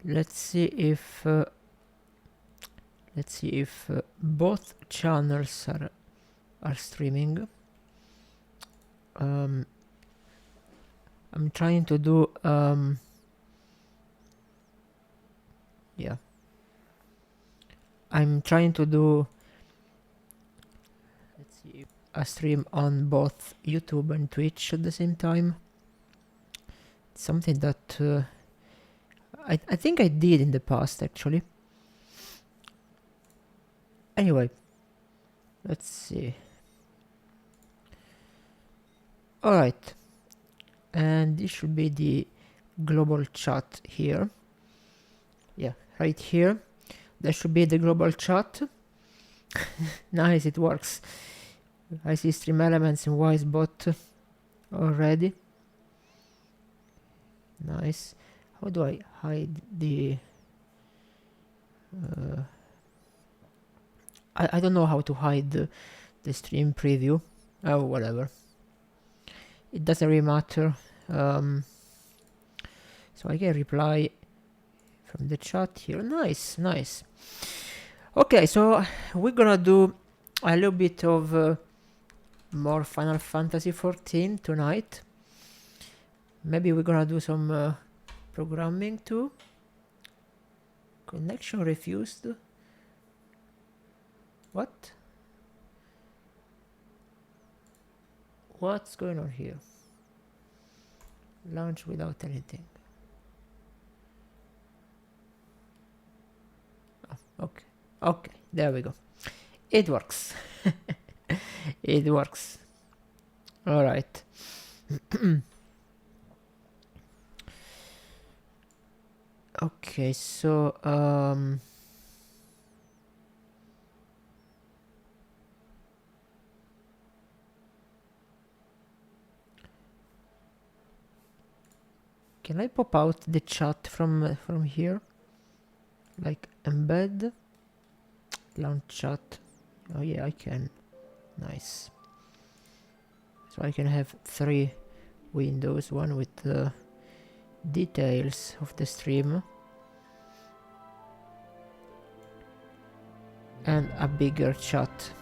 let's see if both channels are streaming. I'm trying to do yeah, I'm trying to do, let's see, a stream on both YouTube and Twitch at the same time. Something that I think I did in the past, actually. Anyway, let's see. Alright, and this should be the global chat here. Yeah, right here. That should be the global chat. Nice, it works. I see stream elements in Wisebot already. Nice. How do I hide the... I don't know how to hide the stream preview. Oh, whatever. It doesn't really matter. So I can reply from the chat here. Nice, nice. Okay, so we're gonna do a little bit of more Final Fantasy XIV tonight. Maybe we're gonna do some programming too. Connection refused. What? What's going on here? Launch without anything. Oh, okay. Okay, there we go. It works. It works. All right. Okay, so can I pop out the chat from here? Like embed, launch chat. Oh yeah, I can. Nice. So I can have 3 windows, one with the details of the stream and a bigger chat.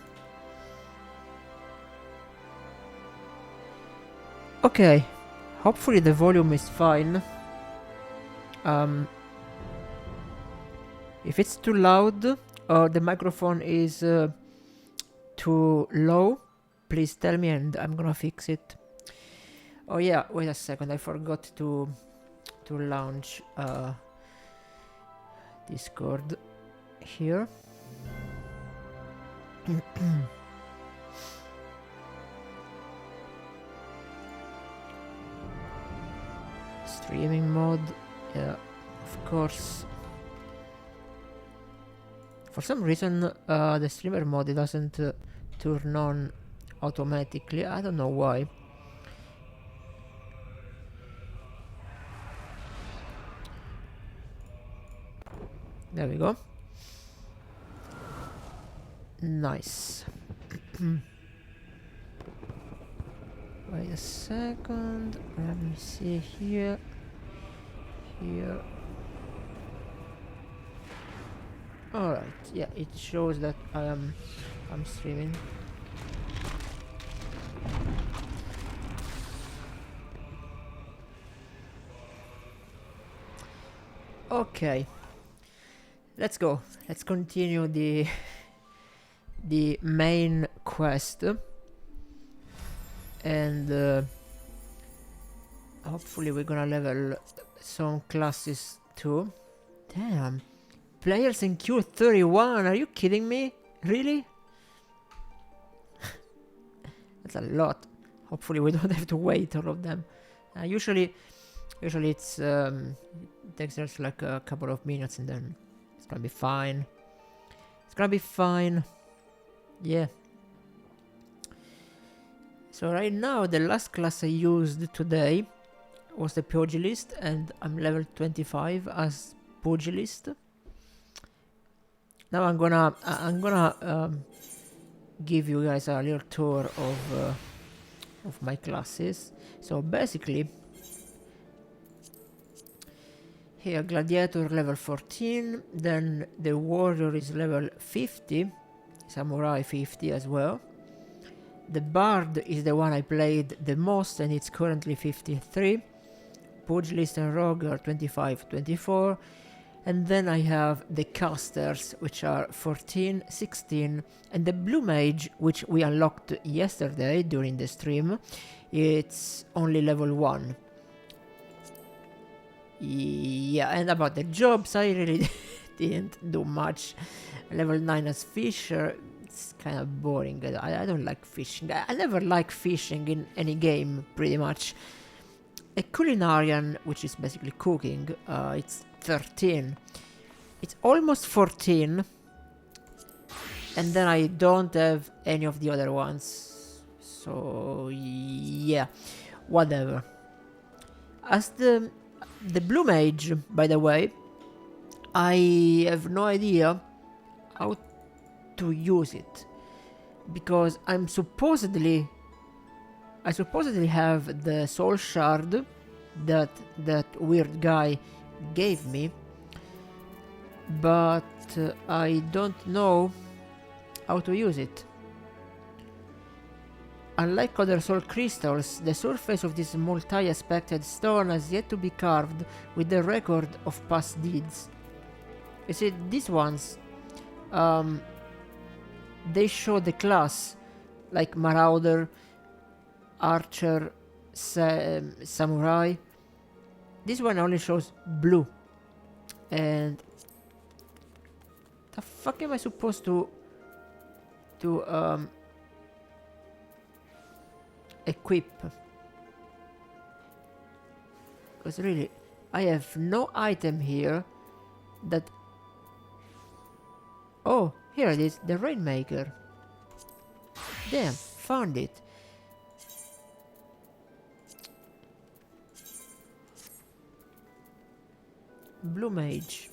Okay, hopefully the volume is fine. If it's too loud or the microphone is too low, please tell me and I'm gonna fix it. Oh yeah, wait a second, I forgot to launch Discord here. Streaming mode, yeah, of course. For some reason the streamer mode doesn't turn on automatically. I don't know why. There we go. Nice. Wait a second. Let me see here. Here. Alright, yeah, it shows that I'm streaming. Okay. Let's go. Let's continue the main quest. And hopefully we're gonna level some classes too. Damn. Players in queue 31, are you kidding me? Really? That's a lot. Hopefully we don't have to wait all of them. Usually it's it takes just like a couple of minutes and then it's gonna be fine. It's gonna be fine. Yeah. So right now the last class I used today was the Pugilist and I'm level 25 as Pugilist. Now I'm gonna give you guys a little tour of my classes. So basically Here, Gladiator level 14, then the Warrior is level 50, Samurai 50 as well. The Bard is the one I played the most and it's currently 53. Pugilist and Rogue are 25, 24. And then I have the Casters, which are 14, 16. And the Blue Mage, which we unlocked yesterday during the stream, it's only level 1. Yeah, and about the jobs, I really didn't do much. Level 9 as Fisher, it's kind of boring. I don't like fishing. I never like fishing in any game, pretty much. A Culinarian, which is basically cooking, it's 13. It's almost 14. And then I don't have any of the other ones. So, yeah, whatever. As the Blue Mage, by the way, I have no idea how to use it, because I supposedly have the soul shard that weird guy gave me, but I don't know how to use it. Unlike other soul crystals, the surface of this multi-aspected stone has yet to be carved with the record of past deeds. You see, these ones, they show the class, like Marauder, Archer, Samurai. This one only shows blue. And the fuck am I supposed to equip? Because really, I have no item here that... Oh, here it is, the Rainmaker. Damn, found it. Blue Mage.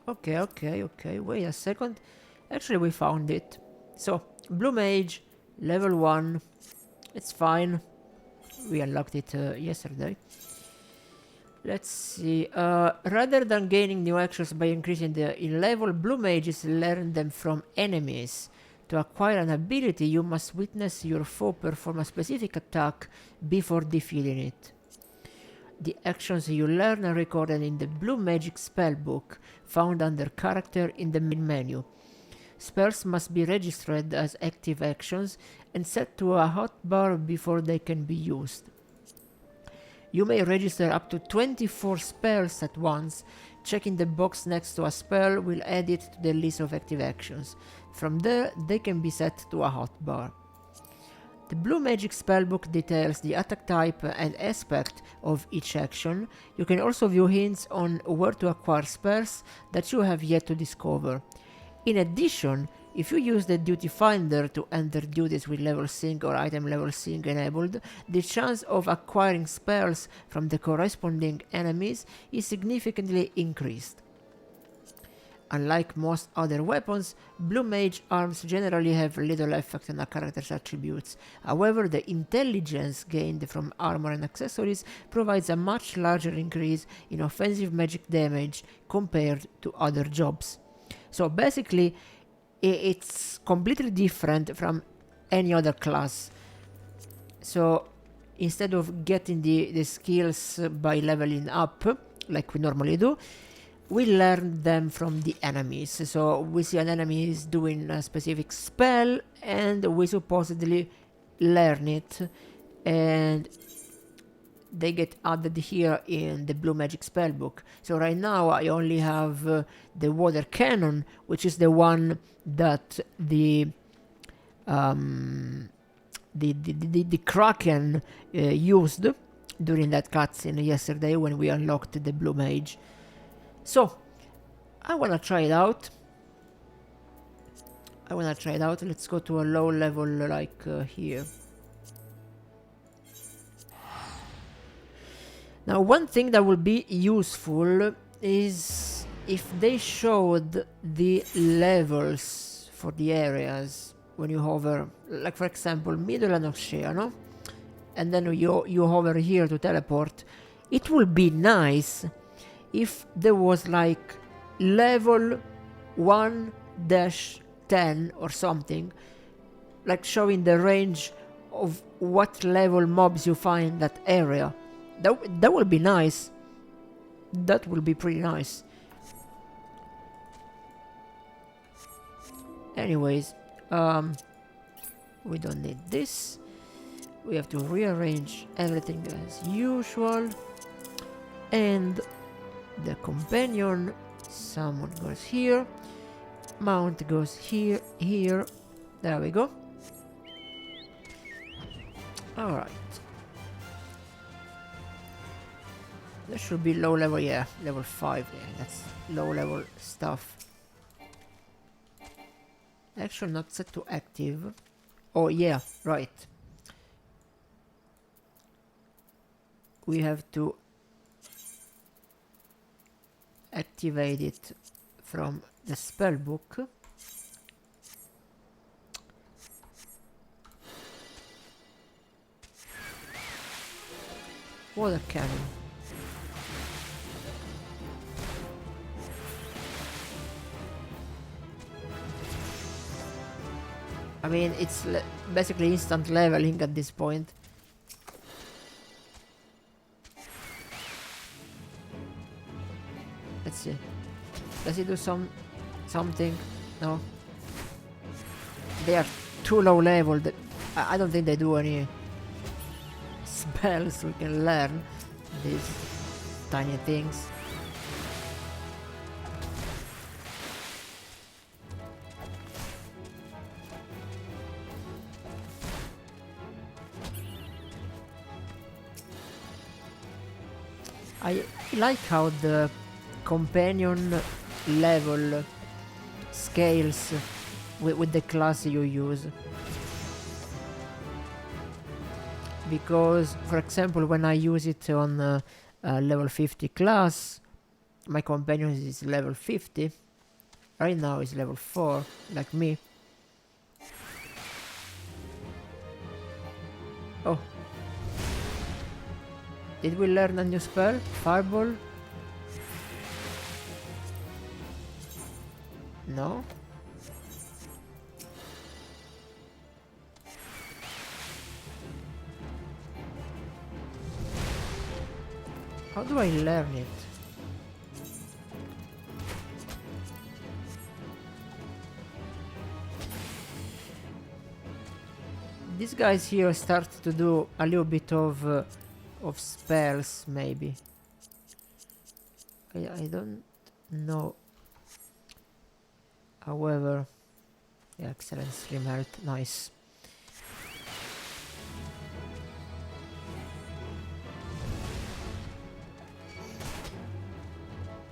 Okay, wait a second. Actually, we found it. So, Blue Mage, level 1. It's fine. We unlocked it yesterday. Let's see. Rather than gaining new actions by increasing in level, Blue Mages learn them from enemies. To acquire an ability, you must witness your foe perform a specific attack before defeating it. The actions you learn are recorded in the Blue Magic Spellbook, found under Character in the main menu. Spells must be registered as active actions and set to a hotbar before they can be used. You may register up to 24 spells at once. Checking the box next to a spell will add it to the list of active actions. From there, they can be set to a hotbar. The Blue Magic Spellbook details the attack type and aspect of each action. You can also view hints on where to acquire spells that you have yet to discover. In addition, if you use the Duty Finder to enter duties with level sync or item level sync enabled, the chance of acquiring spells from the corresponding enemies is significantly increased. Unlike most other weapons, Blue Mage arms generally have little effect on a character's attributes. However, the intelligence gained from armor and accessories provides a much larger increase in offensive magic damage compared to other jobs. So basically, it's completely different from any other class. So instead of getting the skills by leveling up, like we normally do, we learn them from the enemies. So we see an enemy is doing a specific spell and we supposedly learn it, and they get added here in the Blue Magic Spellbook. So right now I only have the Water Cannon, which is the one that the Kraken used during that cutscene yesterday when we unlocked the Blue Mage. So, I wanna try it out. Let's go to a low level like here. Now, one thing that would be useful is if they showed the levels for the areas when you hover, like for example, Middle and Oceano, and then you hover here to teleport. It would be nice if there was like level 1-10 or something, like showing the range of what level mobs you find in that area. That would be nice. That will be pretty nice. Anyways, we don't need this. We have to rearrange everything as usual. And the companion, someone goes here. Mount goes here, here. There we go. Alright. That should be low level, yeah, level 5, yeah, that's low level stuff. Actually not set to active. Oh yeah, right. We have to activate it from the spell book. Water cannon. I mean, it's basically instant leveling at this point. Let's see. Does he do something? No. They are too low level that I don't think they do any spells we can learn. These tiny things. I like how the companion level scales with the class you use. Because, for example, when I use it on level 50 class, my companion is level 50. Right now it's level 4, like me. Oh. Did we learn a new spell? Fireball? No? How do I learn it? These guys here start to do a little bit of spells, maybe. I don't know. However, yeah, excellent stream health, nice.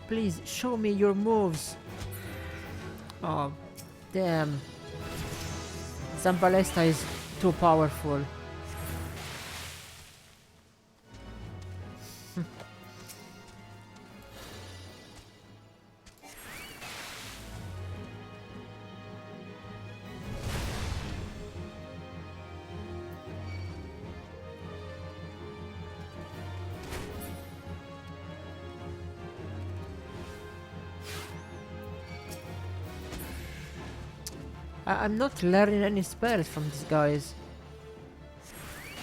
Please show me your moves. Oh, damn. Zambalesta is too powerful. I'm not learning any spells from these guys.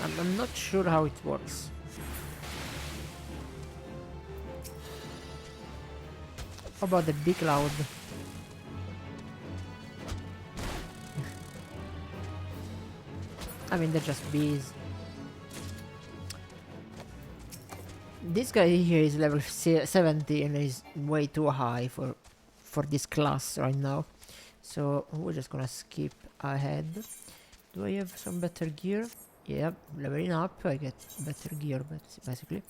I'm not sure how it works. How about the big loud? I mean, they're just bees. This guy here is level 70 and is way too high for this class right now. So we're just gonna skip ahead. Do I have some better gear? Yep, leveling up, I get better gear, but basically.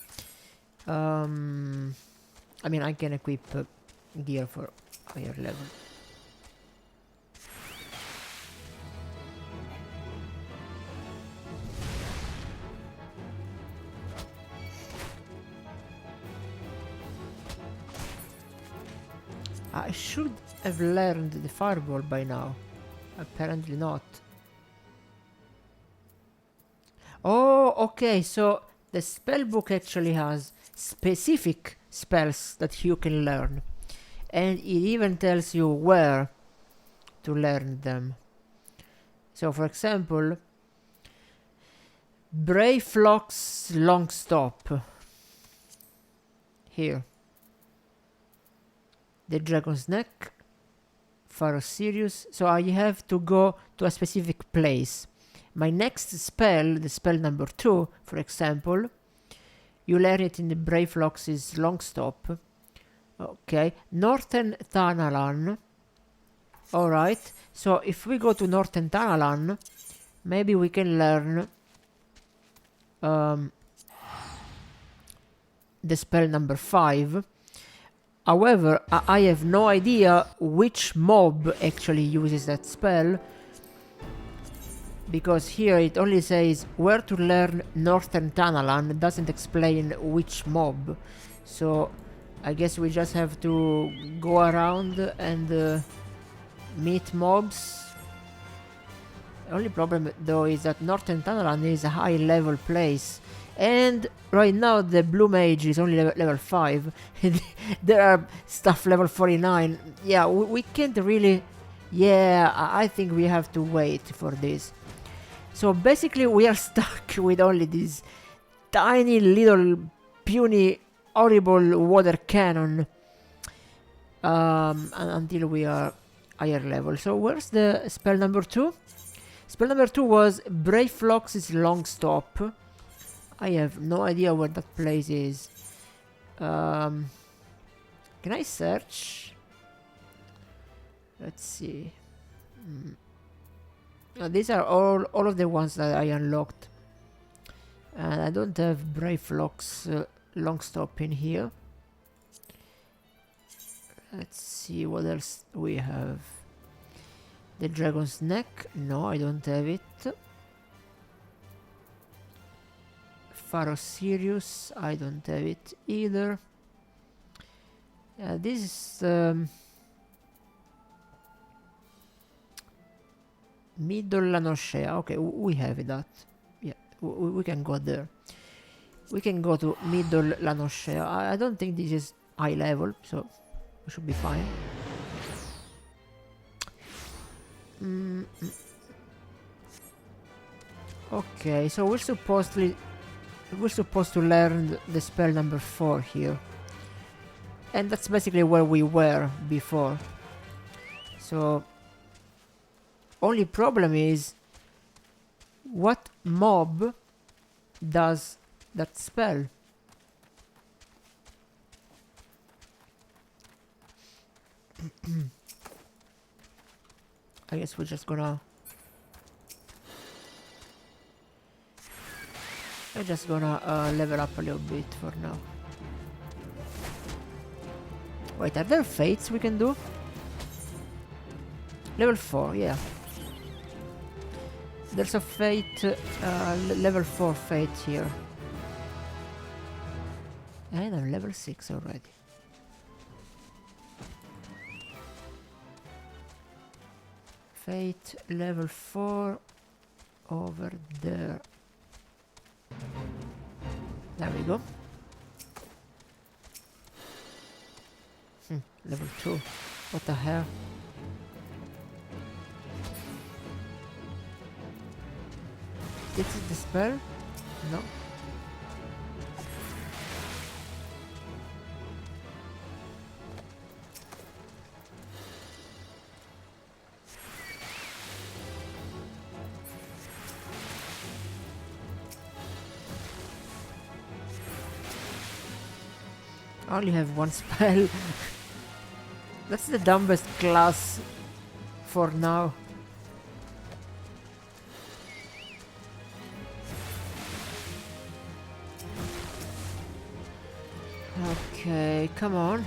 I mean, I can equip gear for higher level. I should have learned the fireball by now. Apparently not. Oh, okay, so the spellbook actually has specific spells that you can learn, and it even tells you where to learn them. So for example, Brayflock's long stop here, the Dragon's Neck, Pharaoh Sirius. So I have to go to a specific place. My next spell, the spell number 2, for example, you learn it in the Brayflock's long stop. Okay, Northern Thanalan. Alright, so if we go to Northern Thanalan, maybe we can learn the spell number 5. However, I have no idea which mob actually uses that spell, because here it only says where to learn Northern Thanalan, it doesn't explain which mob. So I guess we just have to go around and meet mobs. The only problem though is that Northern Thanalan is a high level place, and right now the blue mage is only level 5. There are stuff level 49. Yeah, we can't really... Yeah, I think we have to wait for this. So basically we are stuck with only this tiny little puny horrible water cannon until we are higher level. So where's the spell number 2? Spell number 2 was Brayflock's long stop. I have no idea where that place is. Can I search? Let's see. These are all of the ones that I unlocked, and I don't have Brayflock's long stop in here. Let's see what else we have. The Dragon's Neck. No, I don't have it. Pharaoh Sirius. I don't have it either. This is Middle Lanoshea. Okay, we have that. Yeah, we can go there. We can go to Middle Lanoshea. I don't think this is high level, so we should be fine. Okay, so we're supposed to learn the spell number 4 here, and that's basically where we were before. So only problem is, what mob does that spell? I guess we're just gonna level up a little bit for now. Wait, are there fates we can do? Level 4, yeah. There's a fate, level 4 fate here. And I'm level 6 already. Fate level 4 over there. There we go. Level 2. What the hell? This is the spell? No. I only have one spell. That's the dumbest class for now. Okay, come on.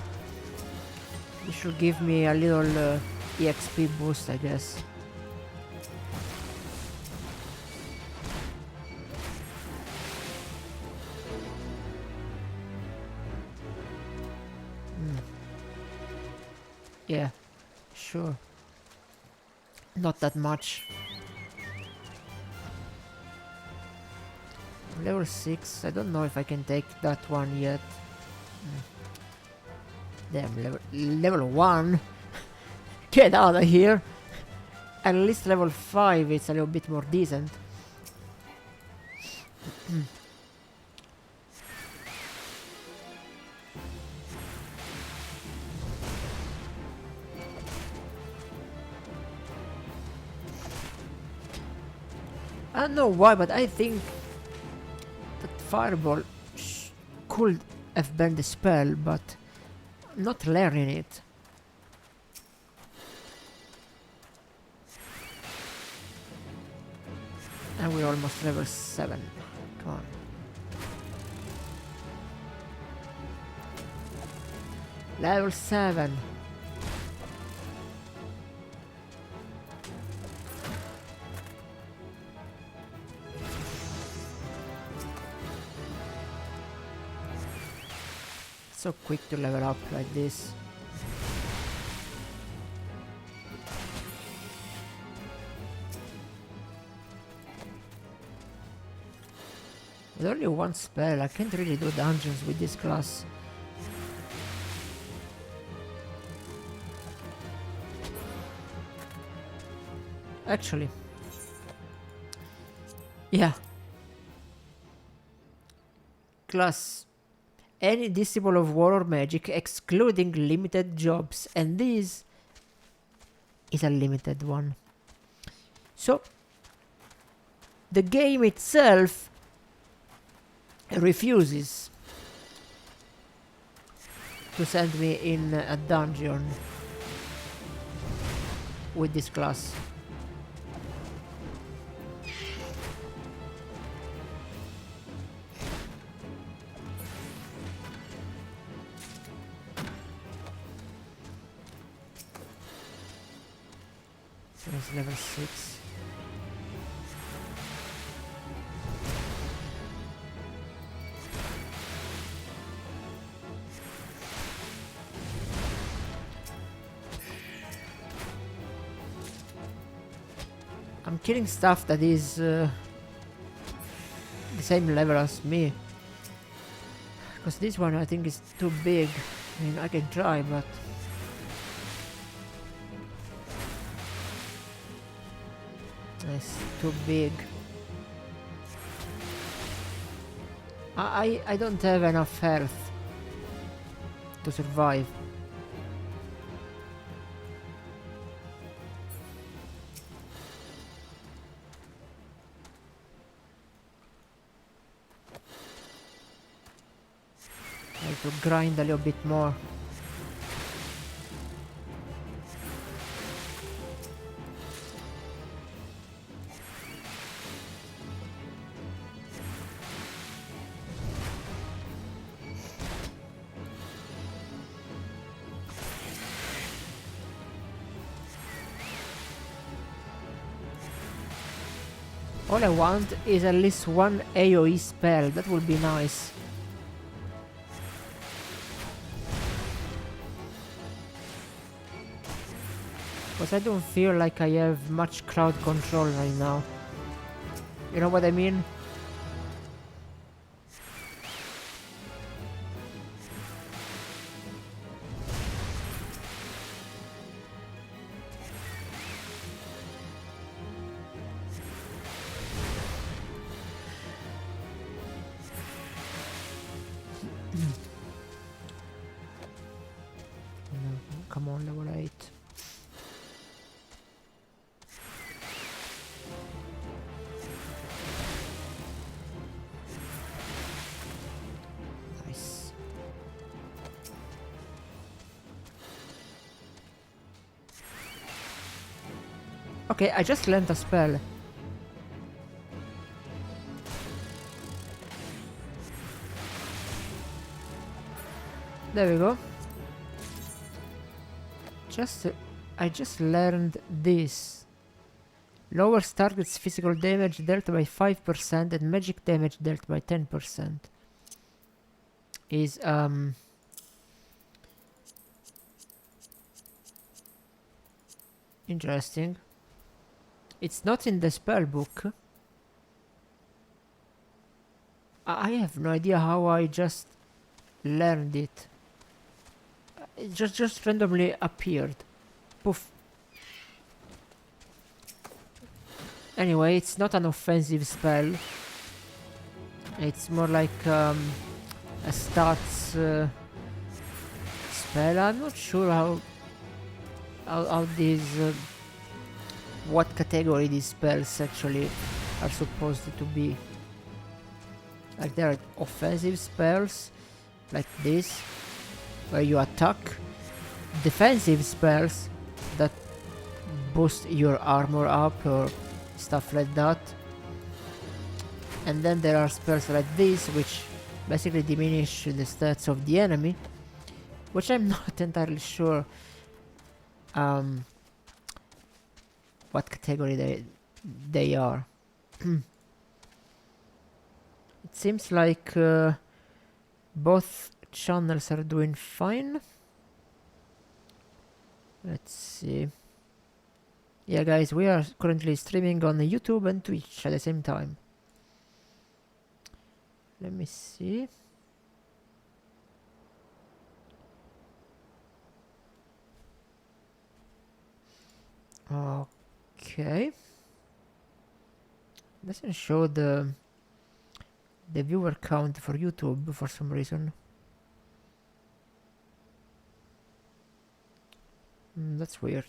You should give me a little EXP boost, I guess. Yeah, sure. Not that much. Level 6, I don't know if I can take that one yet. Damn, level 1? Get out of here! At least level 5 it's a little bit more decent. I don't know why, but I think that Fireball could have been the spell, but I'm not learning it. And we're almost level 7. Come on. Level 7. So quick to level up like this. With only one spell, I can't really do dungeons with this class. Actually, yeah. Class any disciple of war or magic, excluding limited jobs, and this is a limited one. So the game itself refuses to send me in a dungeon with this class. It's level 6. I'm killing stuff that is the same level as me. Because this one I think is too big. I mean, I can try, but it's too big. I don't have enough health to survive. I have to grind a little bit more. All I want is at least one AoE spell, that would be nice. Because I don't feel like I have much crowd control right now. You know what I mean? Come on, level 8. Nice. Okay, I just learned a spell. There we go. I just learned this. Lowers target's physical damage dealt by 5% and magic damage dealt by 10%. Is interesting. It's not in the spell book. I have no idea how I just learned it. It just randomly appeared. Poof. Anyway, it's not an offensive spell. It's more like a stats spell. I'm not sure how these what category these spells actually are supposed to be. Like there are offensive spells like this where you attack, defensive spells that boost your armor up or stuff like that, and then there are spells like this which basically diminish the stats of the enemy, which I'm not entirely sure what category they are. It seems like both channels are doing fine. Let's see. Yeah, guys, we are currently streaming on YouTube and Twitch at the same time. Let me see. Okay. Doesn't show the viewer count for YouTube for some reason. That's weird.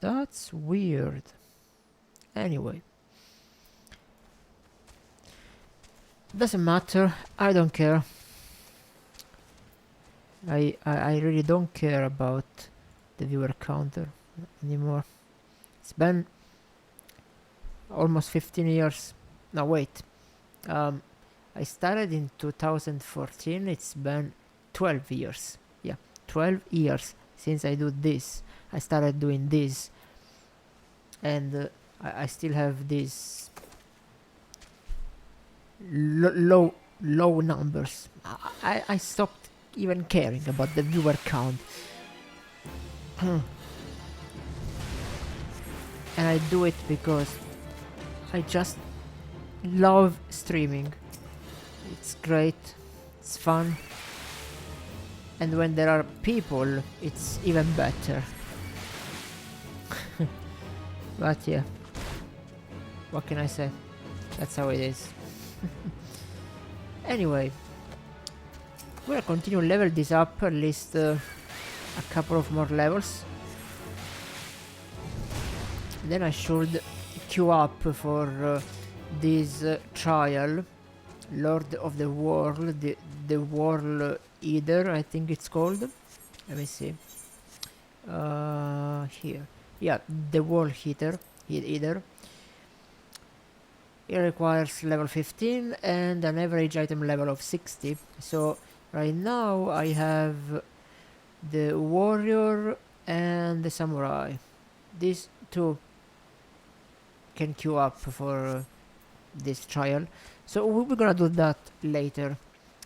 That's weird. Anyway. Doesn't matter. I don't care. I really don't care about the viewer counter anymore. It's been almost 15 years. No, wait. I started in 2014. It's been 12 years. Yeah, 12 years since I do this. I started doing this, and I still have these low numbers. I stopped even caring about the viewer count. And I do it because I just love streaming. It's great, it's fun, and when there are people, it's even better. But yeah, what can I say? That's how it is. Anyway, we're gonna continue level this up at least a couple of more levels. Then I should queue up for this trial, Lord of the World, the World Eater, I think it's called. Let me see. Here. Yeah, the World Eater. It requires level 15 and an average item level of 60. So right now I have the Warrior and the Samurai. These two can queue up for this trial. So we're gonna do that later.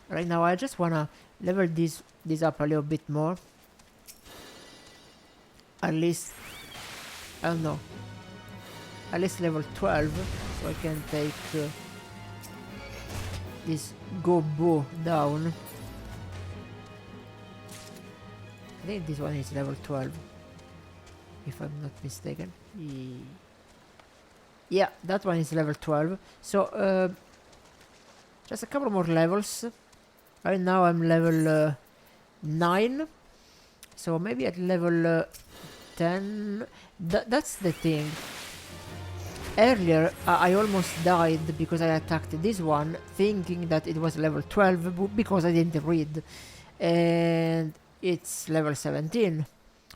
Right now I just wanna level this up a little bit more. At least, I don't know, at least level 12, so I can take this Gobo down. I think this one is level 12, if I'm not mistaken. Yeah, that one is level 12. So just a couple more levels. Right now I'm level 9, so maybe at level 10. That's the thing. Earlier I almost died because I attacked this one thinking that it was level 12 because I didn't read, and it's level 17.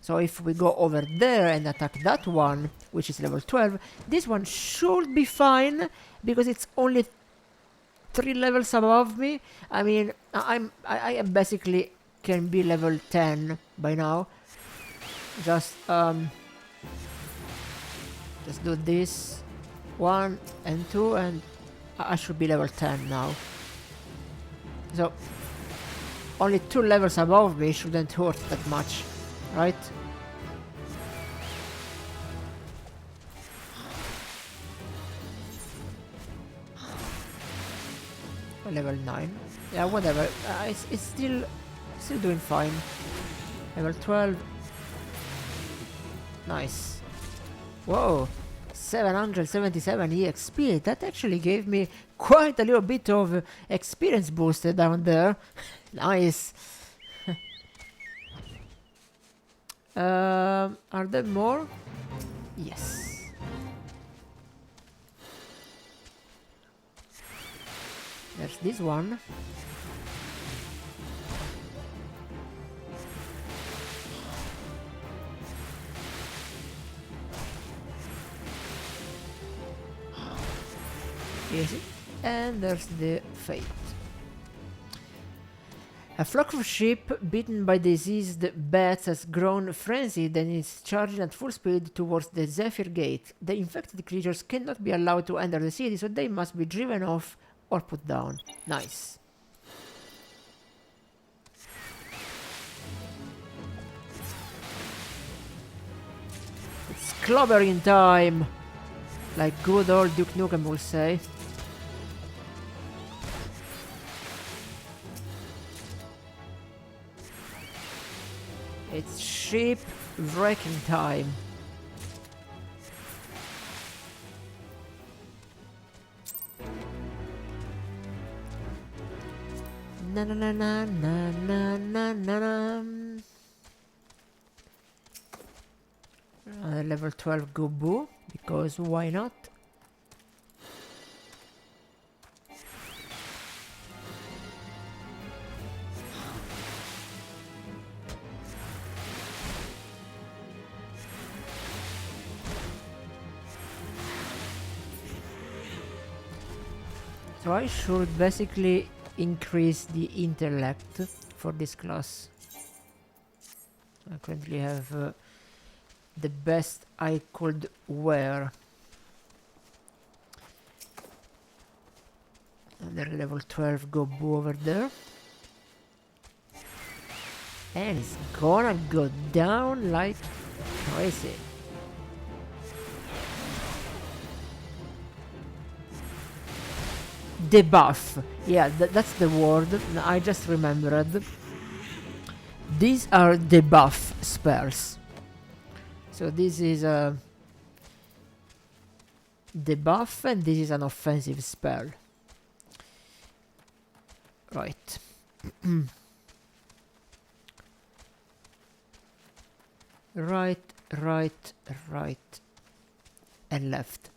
So if we go over there and attack that one, which is level 12, this one should be fine because it's only 3 levels above me. I mean, I am basically can be level 10 by now. Just do this 1 and 2 and I should be level 10 now. So only 2 levels above me shouldn't hurt that much, right? Level 9. Yeah, whatever. It's still doing fine. Level 12. Nice. Whoa. 777 EXP. That actually gave me quite a little bit of experience booster down there. Nice. Are there more? Yes. There's this one. Easy. And there's the fate. A flock of sheep bitten by diseased bats has grown frenzied and is charging at full speed towards the Zephyr Gate. The infected creatures cannot be allowed to enter the city, so they must be driven off or put down. Nice. It's clobbering time! Like good old Duke Nukem will say. It's sheep wrecking time. Na na na na na na na na. Level 12 Gobu, because why not? So I should basically increase the intellect for this class. I currently have the best I could wear. Another level 12 Gobu over there. And it's gonna go down like crazy. Debuff. Yeah, that's the word. I just remembered. These are debuff spells. So this is a debuff and this is an offensive spell. Right. Right, and left.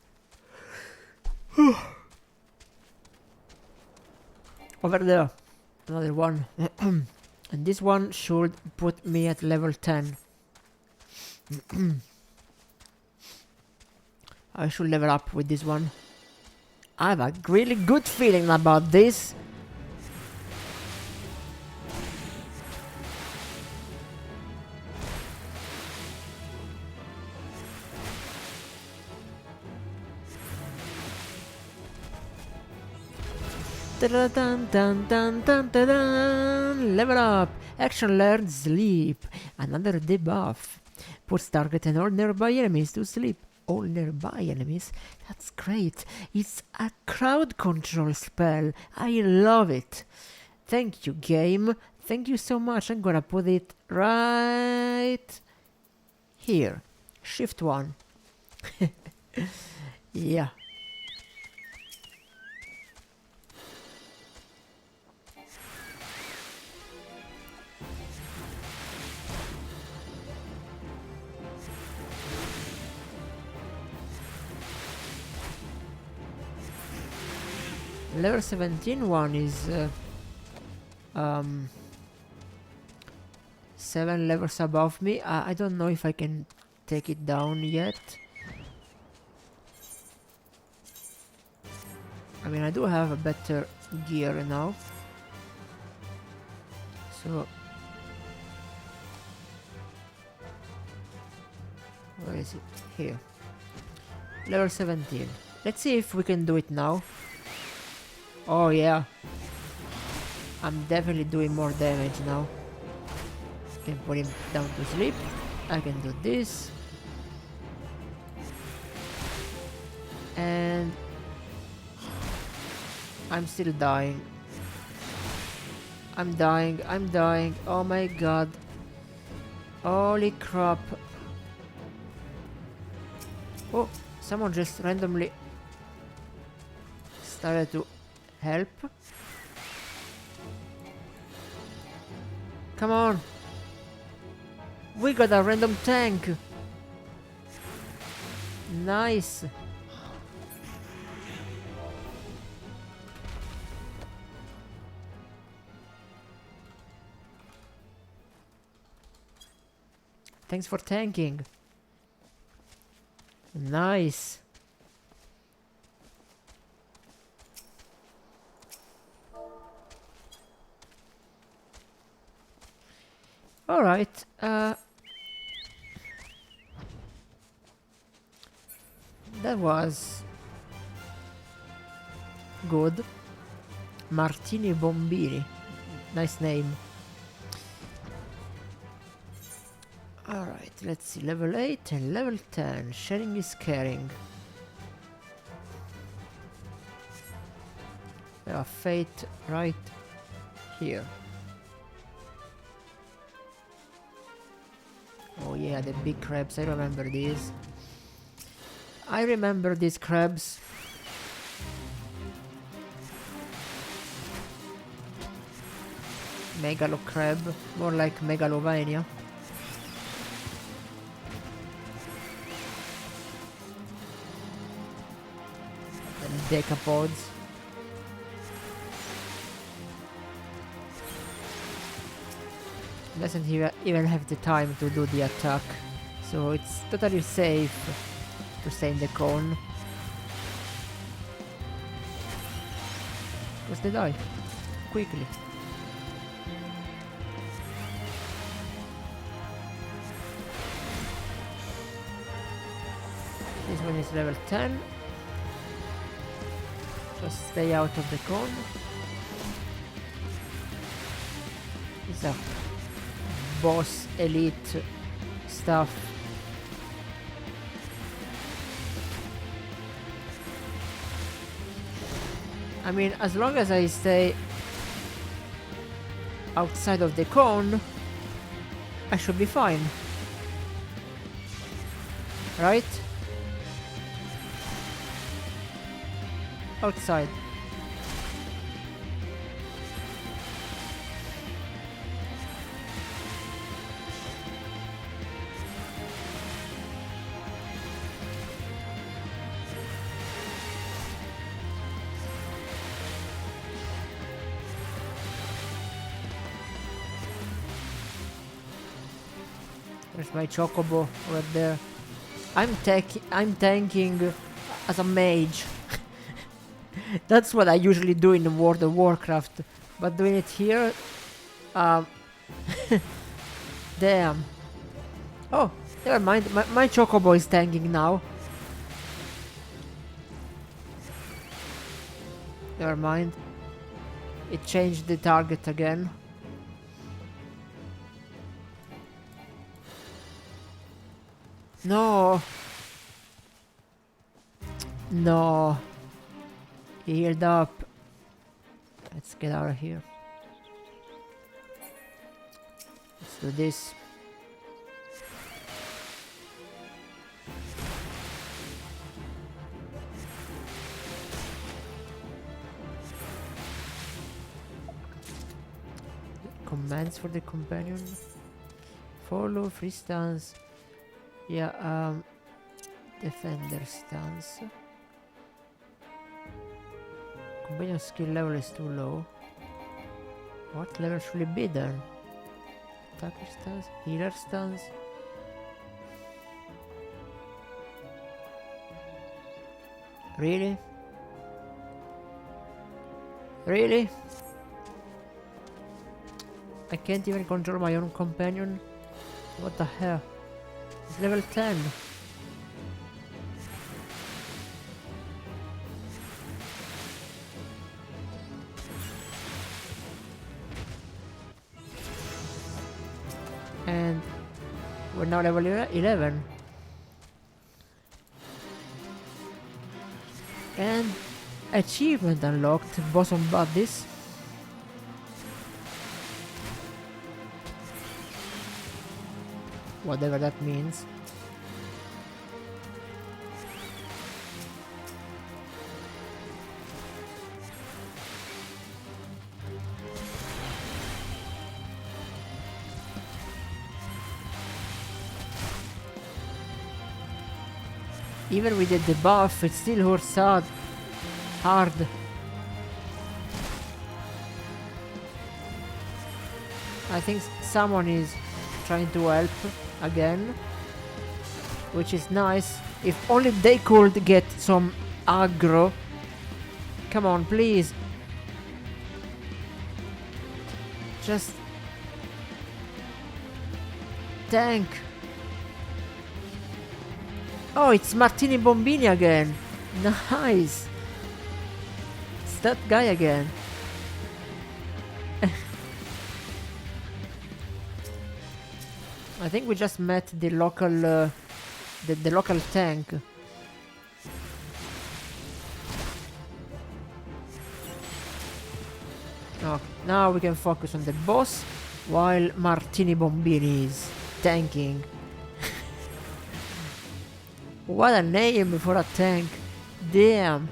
Over there, another one. And this one should put me at level 10. I should level up with this one. I have a really good feeling about this. Dun, dun, dun, dun, dun, dun. Level up. Action learned sleep. Another debuff. Puts target and all nearby enemies to sleep. All nearby enemies? That's great. It's a crowd control spell. I love it. Thank you, game. Thank you so much. I'm gonna put it right here. Shift 1. Yeah. Level 17 one is 7 levels above me. I don't know if I can take it down yet. I mean, I do have a better gear now. So where is it? Here. Level 17. Let's see if we can do it now. Oh yeah, I'm definitely doing more damage now. Can put him down to sleep. I can do this. And I'm still dying. I'm dying, I'm dying. Oh my god. Holy crap. Oh, someone just randomly started to help. Come on. We got a random tank. Nice. Thanks for tanking. Nice. Alright, that was good. Martini Bombini. Nice name. Alright, let's see. Level 8 and level 10. Sharing is caring. We have fate right here. Oh yeah, the big crabs. I remember these. I remember these crabs. Megalo crab. More like Megalovania. And decapods. Doesn't even have the time to do the attack, so it's totally safe to stay in the cone. Because they die quickly. This one is level 10. Just stay out of the cone. It's a boss elite stuff. I mean, as long as I stay outside of the cone, I should be fine. Right? Outside. There's my chocobo right there. I'm tanking as a mage. That's what I usually do in World of Warcraft, but doing it here, damn. Oh, never mind. My chocobo is tanking now. Never mind. It changed the target again. No. No. He healed up. Let's get out of here. Let's do this. Commands for the companion. Follow, free stance. Yeah, defender stance. Companion skill level is too low. What level should it be then? Attacker stance, healer stance. Really? Really? I can't even control my own companion? What the hell? It's level 10. And we're now level 11. And achievement unlocked, boss on buddies. Whatever that means. Even with the debuff, it still hurts hard. I think someone is trying to help again, which is nice. If only they could get some aggro. Come on, please. Just tank. Oh, it's Martini Bombini again. Nice. It's that guy again. I think we just met the local the local tank. Oh, now we can focus on the boss while Martini Bombini is tanking. What a name for a tank. Damn.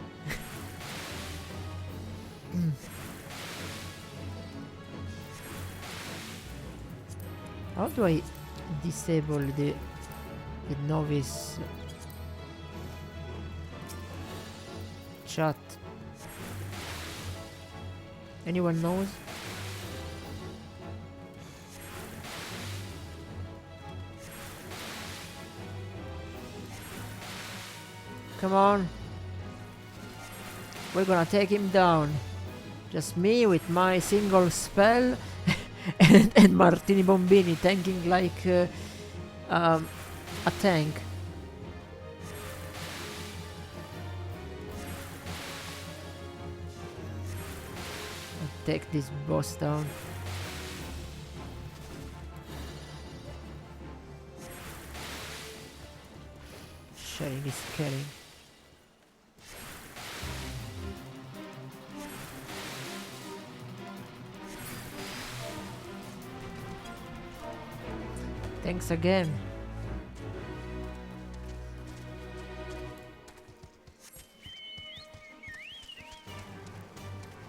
How do I disable the novice chat? Anyone knows? Come on. We're gonna take him down. Just me with my single spell and Martini Bombini tanking like a tank. I'll take this boss down. Sharing is caring. Thanks again.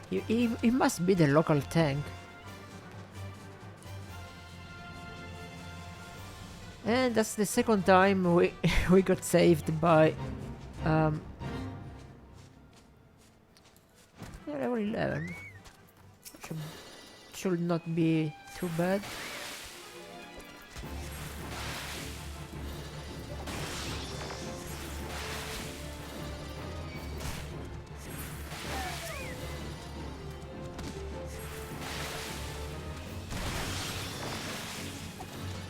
He must be the local tank. And that's the second time we we got saved by yeah, level 11. Should not be too bad.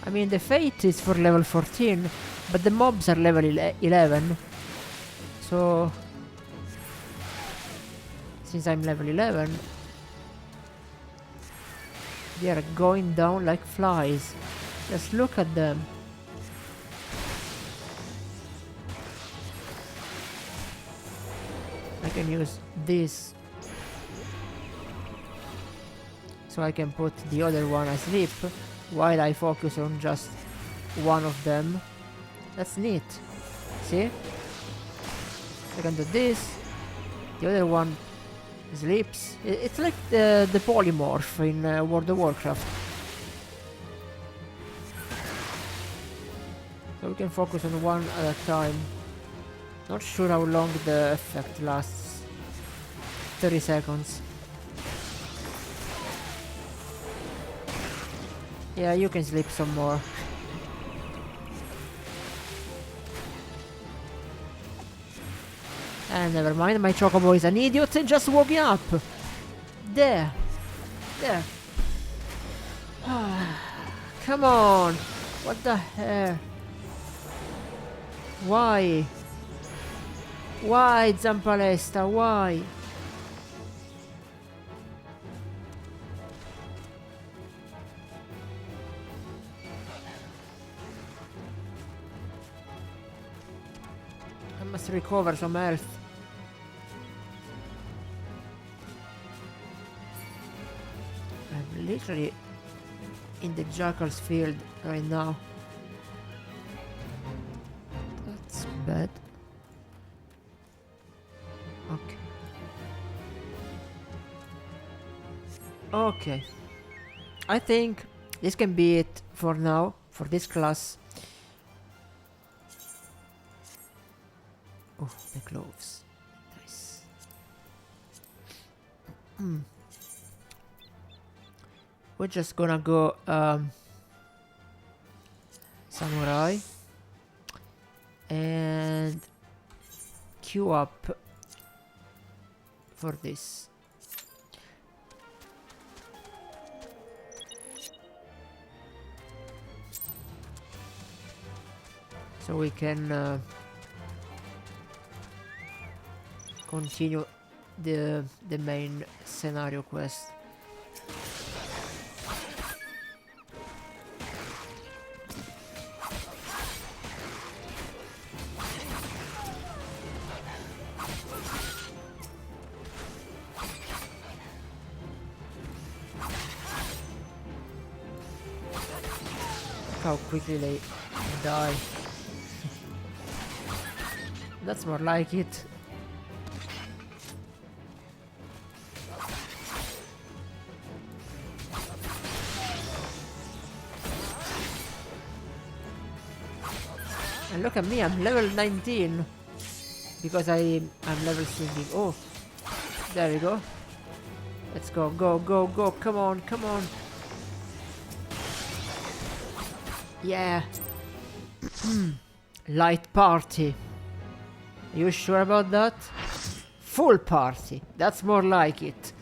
I mean, the fate is for level 14, but the mobs are level 11. So, since I'm level 11, they are going down like flies. Just look at them. I can use this, so I can put the other one asleep while I focus on just one of them. That's neat. See? I can do this. The other one sleeps. It's like the polymorph in World of Warcraft. So we can focus on one at a time. Not sure how long the effect lasts. 30 seconds. Yeah, you can sleep some more. And never mind, my chocobo is an idiot and just woke me up. There. There. Come on. What the hell? Why? Why, Zampalesta? Why? I must recover some health. I'm literally in the Jackal's field right now. bad. Okay. Okay. I think this can be it for now, for this class. Oh, the gloves. Nice. We're just gonna go samurai and queue up for this. So we can continue the main scenario quest. Look how quickly they die. That's more like it. And look at me, I'm level 19 because I'm level swinging. Oh, there we go. Let's go, go, go, go. Come on, come on. Yeah. Light party. You sure about that? Full party. That's more like it.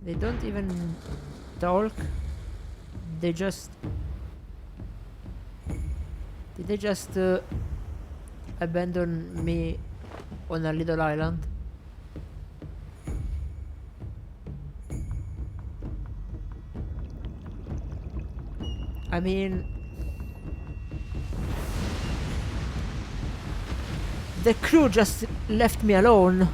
They don't even talk. They just... Did they just abandon me on a little island? I mean... The crew just left me alone.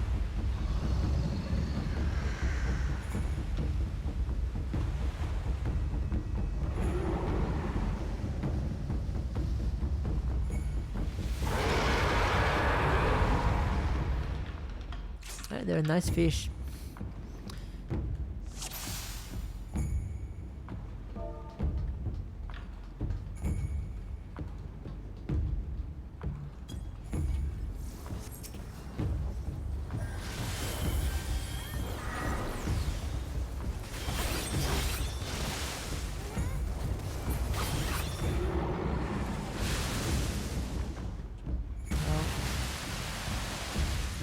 They're nice fish.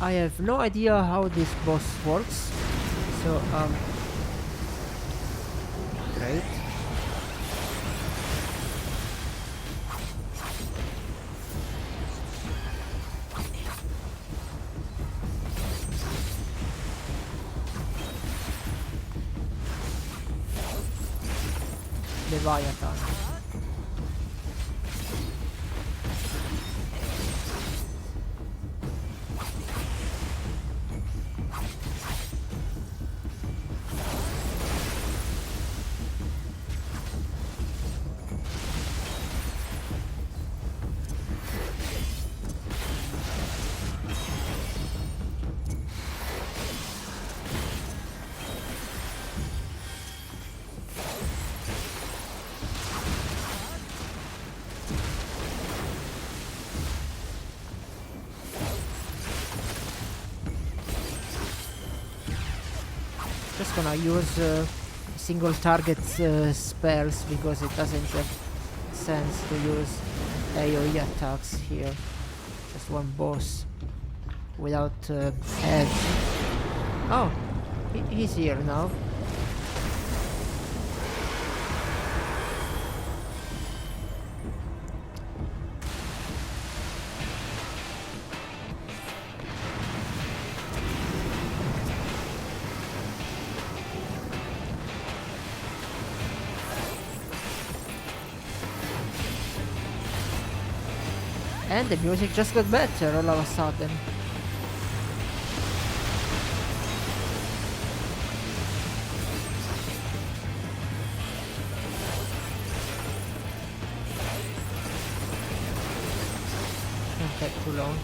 I have no idea how this boss works, so great. Leviathan. just gonna use single target spells because it doesn't have sense to use AoE attacks here. Just one boss without heads. Oh, he's here now. And the music just got better all of a sudden. Don't take too long.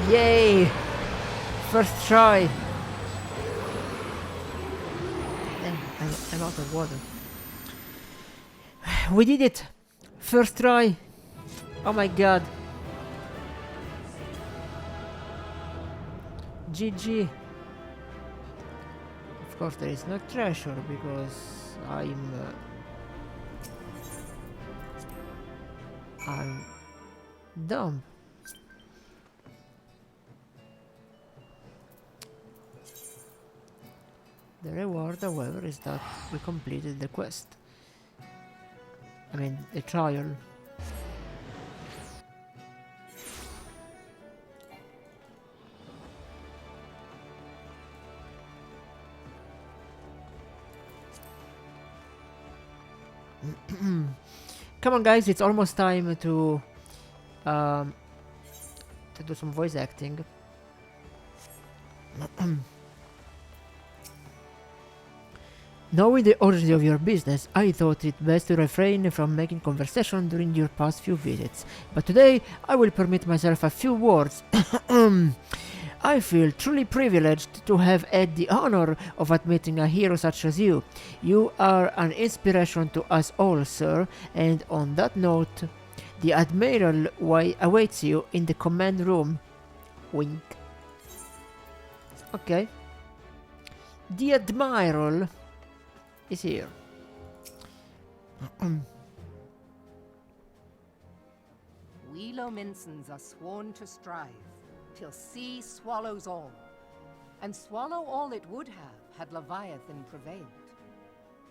Yay! First try! I'm out of water. We did it! First try! Oh my god! GG! Of course there is no treasure because I'm dumb. The reward, however, is that we completed the quest. I mean, the trial. Come on, guys! It's almost time to do some voice acting. Knowing the origin of your business, I thought it best to refrain from making conversation during your past few visits. But today, I will permit myself a few words. I feel truly privileged to have had the honor of admitting a hero such as you. You are an inspiration to us all, sir, and on that note, the Admiral awaits you in the command room. Wink. Okay. The Admiral is here. We Lominsons are sworn to strive, till sea swallows all. And swallow all it would have, had Leviathan prevailed.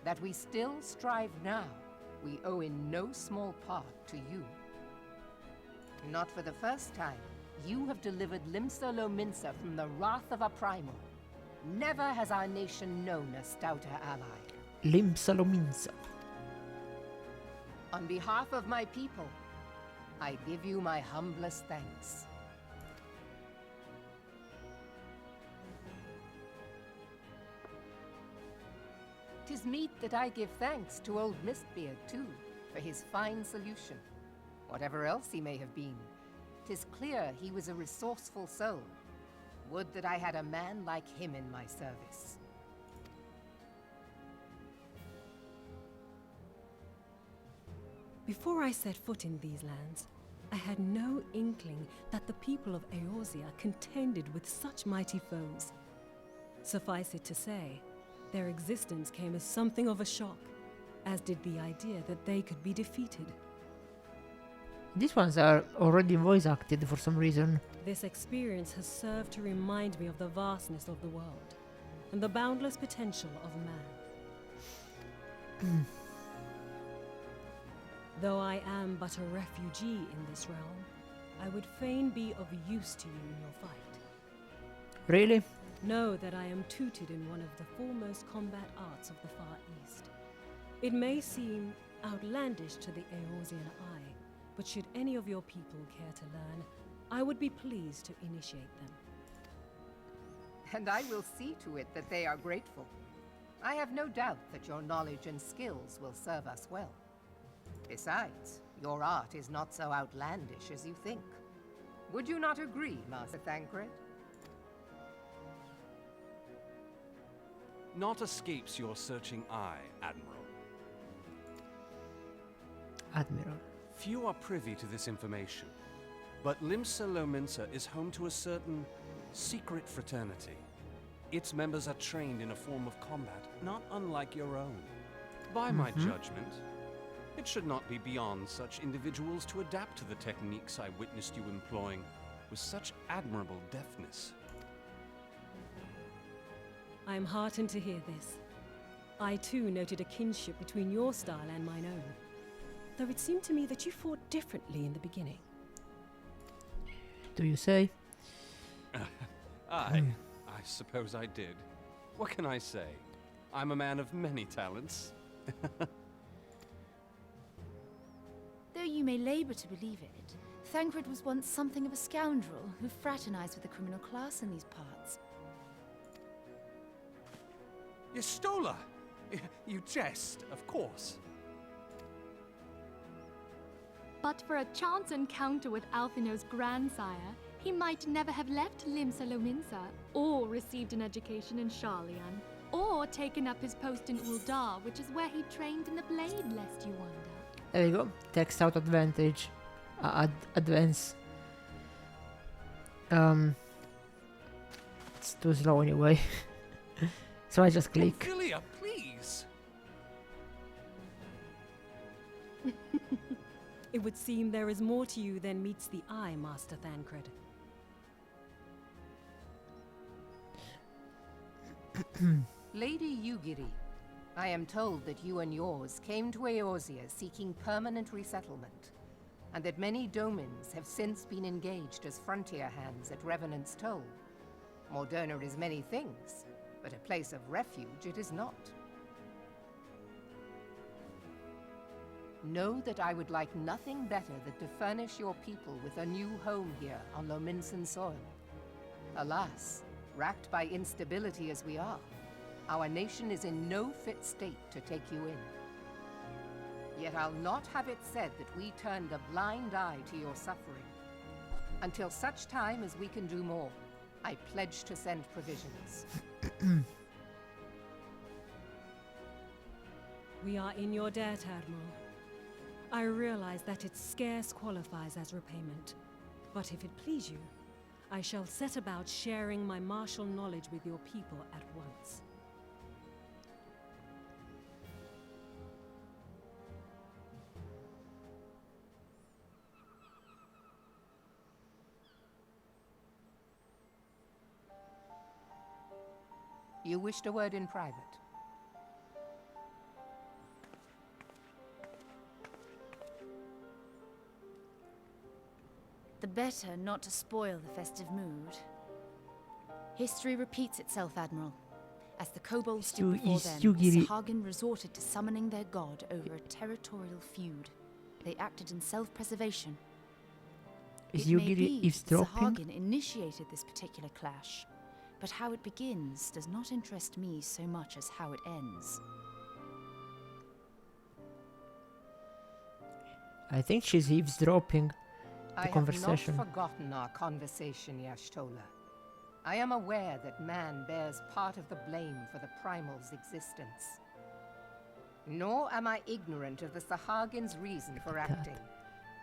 That we still strive now, we owe in no small part to you. Not for the first time, you have delivered Limsa Lominsa from the wrath of a primal. Never has our nation known a stouter ally. Limsa Lominsa. On behalf of my people, I give you my humblest thanks. Tis meet that I give thanks to old Mistbeard, too, for his fine solution. Whatever else he may have been, 'tis clear he was a resourceful soul. Would that I had a man like him in my service. Before I set foot in these lands, I had no inkling that the people of Eorzea contended with such mighty foes. Suffice it to say, their existence came as something of a shock, as did the idea that they could be defeated. These ones are already voice acted for some reason. This experience has served to remind me of the vastness of the world, and the boundless potential of man. Though I am but a refugee in this realm, I would fain be of use to you in your fight. Really? Know that I am tutored in one of the foremost combat arts of the Far East. It may seem outlandish to the Eorzean eye, but should any of your people care to learn, I would be pleased to initiate them. And I will see to it that they are grateful. I have no doubt that your knowledge and skills will serve us well. Besides, your art is not so outlandish as you think. Would you not agree, Master Thancred? Naught escapes your searching eye, Admiral. Admiral. Few are privy to this information, but Limsa Lominsa is home to a certain secret fraternity. Its members are trained in a form of combat not unlike your own. By my judgment, it should not be beyond such individuals to adapt to the techniques I witnessed you employing with such admirable deftness. I am heartened to hear this. I too noted a kinship between your style and mine own, though it seemed to me that you fought differently in the beginning. Do you say? I suppose I did. What can I say? I'm a man of many talents. Though you may labor to believe it, Thancred was once something of a scoundrel who fraternized with the criminal class in these parts. Yestola! You jest, of course. But for a chance encounter with Alphino's grandsire, he might never have left Limsa Lominsa, or received an education in Sharlayan, or taken up his post in Uldar, which is where he trained in the blade, lest you wonder. There we go. Text out advantage. Advance. It's too slow anyway. So I just click. Amphilia, please! It would seem there is more to you than meets the eye, Master Thancred. Lady Yugiri, I am told that you and yours came to Eorzea seeking permanent resettlement, and that many domins have since been engaged as frontier hands at Revenant's Toll. Moderna is many things, but a place of refuge it is not. Know that I would like nothing better than to furnish your people with a new home here on Lominsan soil. Alas, racked by instability as we are, our nation is in no fit state to take you in. Yet I'll not have it said that we turned a blind eye to your suffering. Until such time as we can do more, I pledge to send provisions. We are in your debt, Admiral. I realize that it scarce qualifies as repayment, but if it please you, I shall set about sharing my martial knowledge with your people at once. You wished a word in private. The better not to spoil the festive mood. History repeats itself, Admiral. As the kobolds stood before them, the Sahagin resorted to summoning their god over a territorial feud. They acted in self-preservation. Is It may Yugiri be eavesdropping? Sahagin initiated this particular clash, but how it begins does not interest me so much as how it ends. I think she's eavesdropping the conversation. I have not forgotten our conversation, Y'ashtola. I am aware that man bears part of the blame for the Primal's existence. Nor am I ignorant of the Sahagin's reason for acting.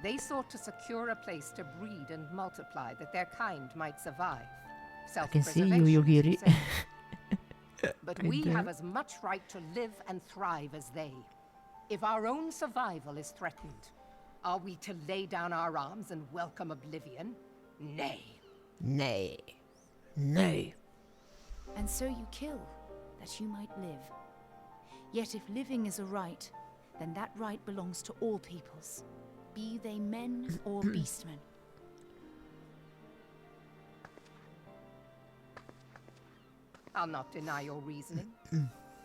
They sought to secure a place to breed and multiply that their kind might survive. I can see you, Yugiri. But Right we there. have as much right to live and thrive as they. If our own survival is threatened, are we to lay down our arms and welcome oblivion? Nay. Nay. Nay. And so you kill, that you might live. Yet if living is a right, then that right belongs to all peoples, be they men or beastmen. I'll not deny your reasoning.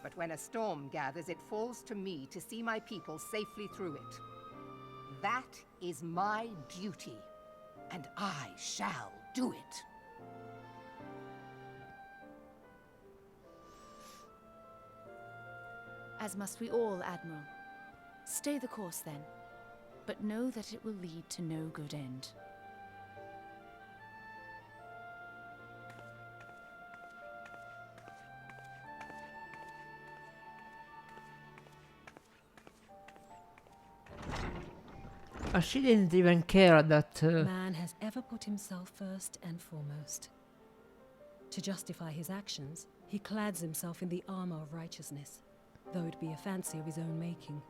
But when a storm gathers, it falls to me to see my people safely through it. That is my duty, and I shall do it. As must we all, Admiral. Stay the course then, but know that it will lead to no good end. She didn't even care that... Man has ever put himself first and foremost. To justify his actions, he clads himself in the armor of righteousness, though it be a fancy of his own making.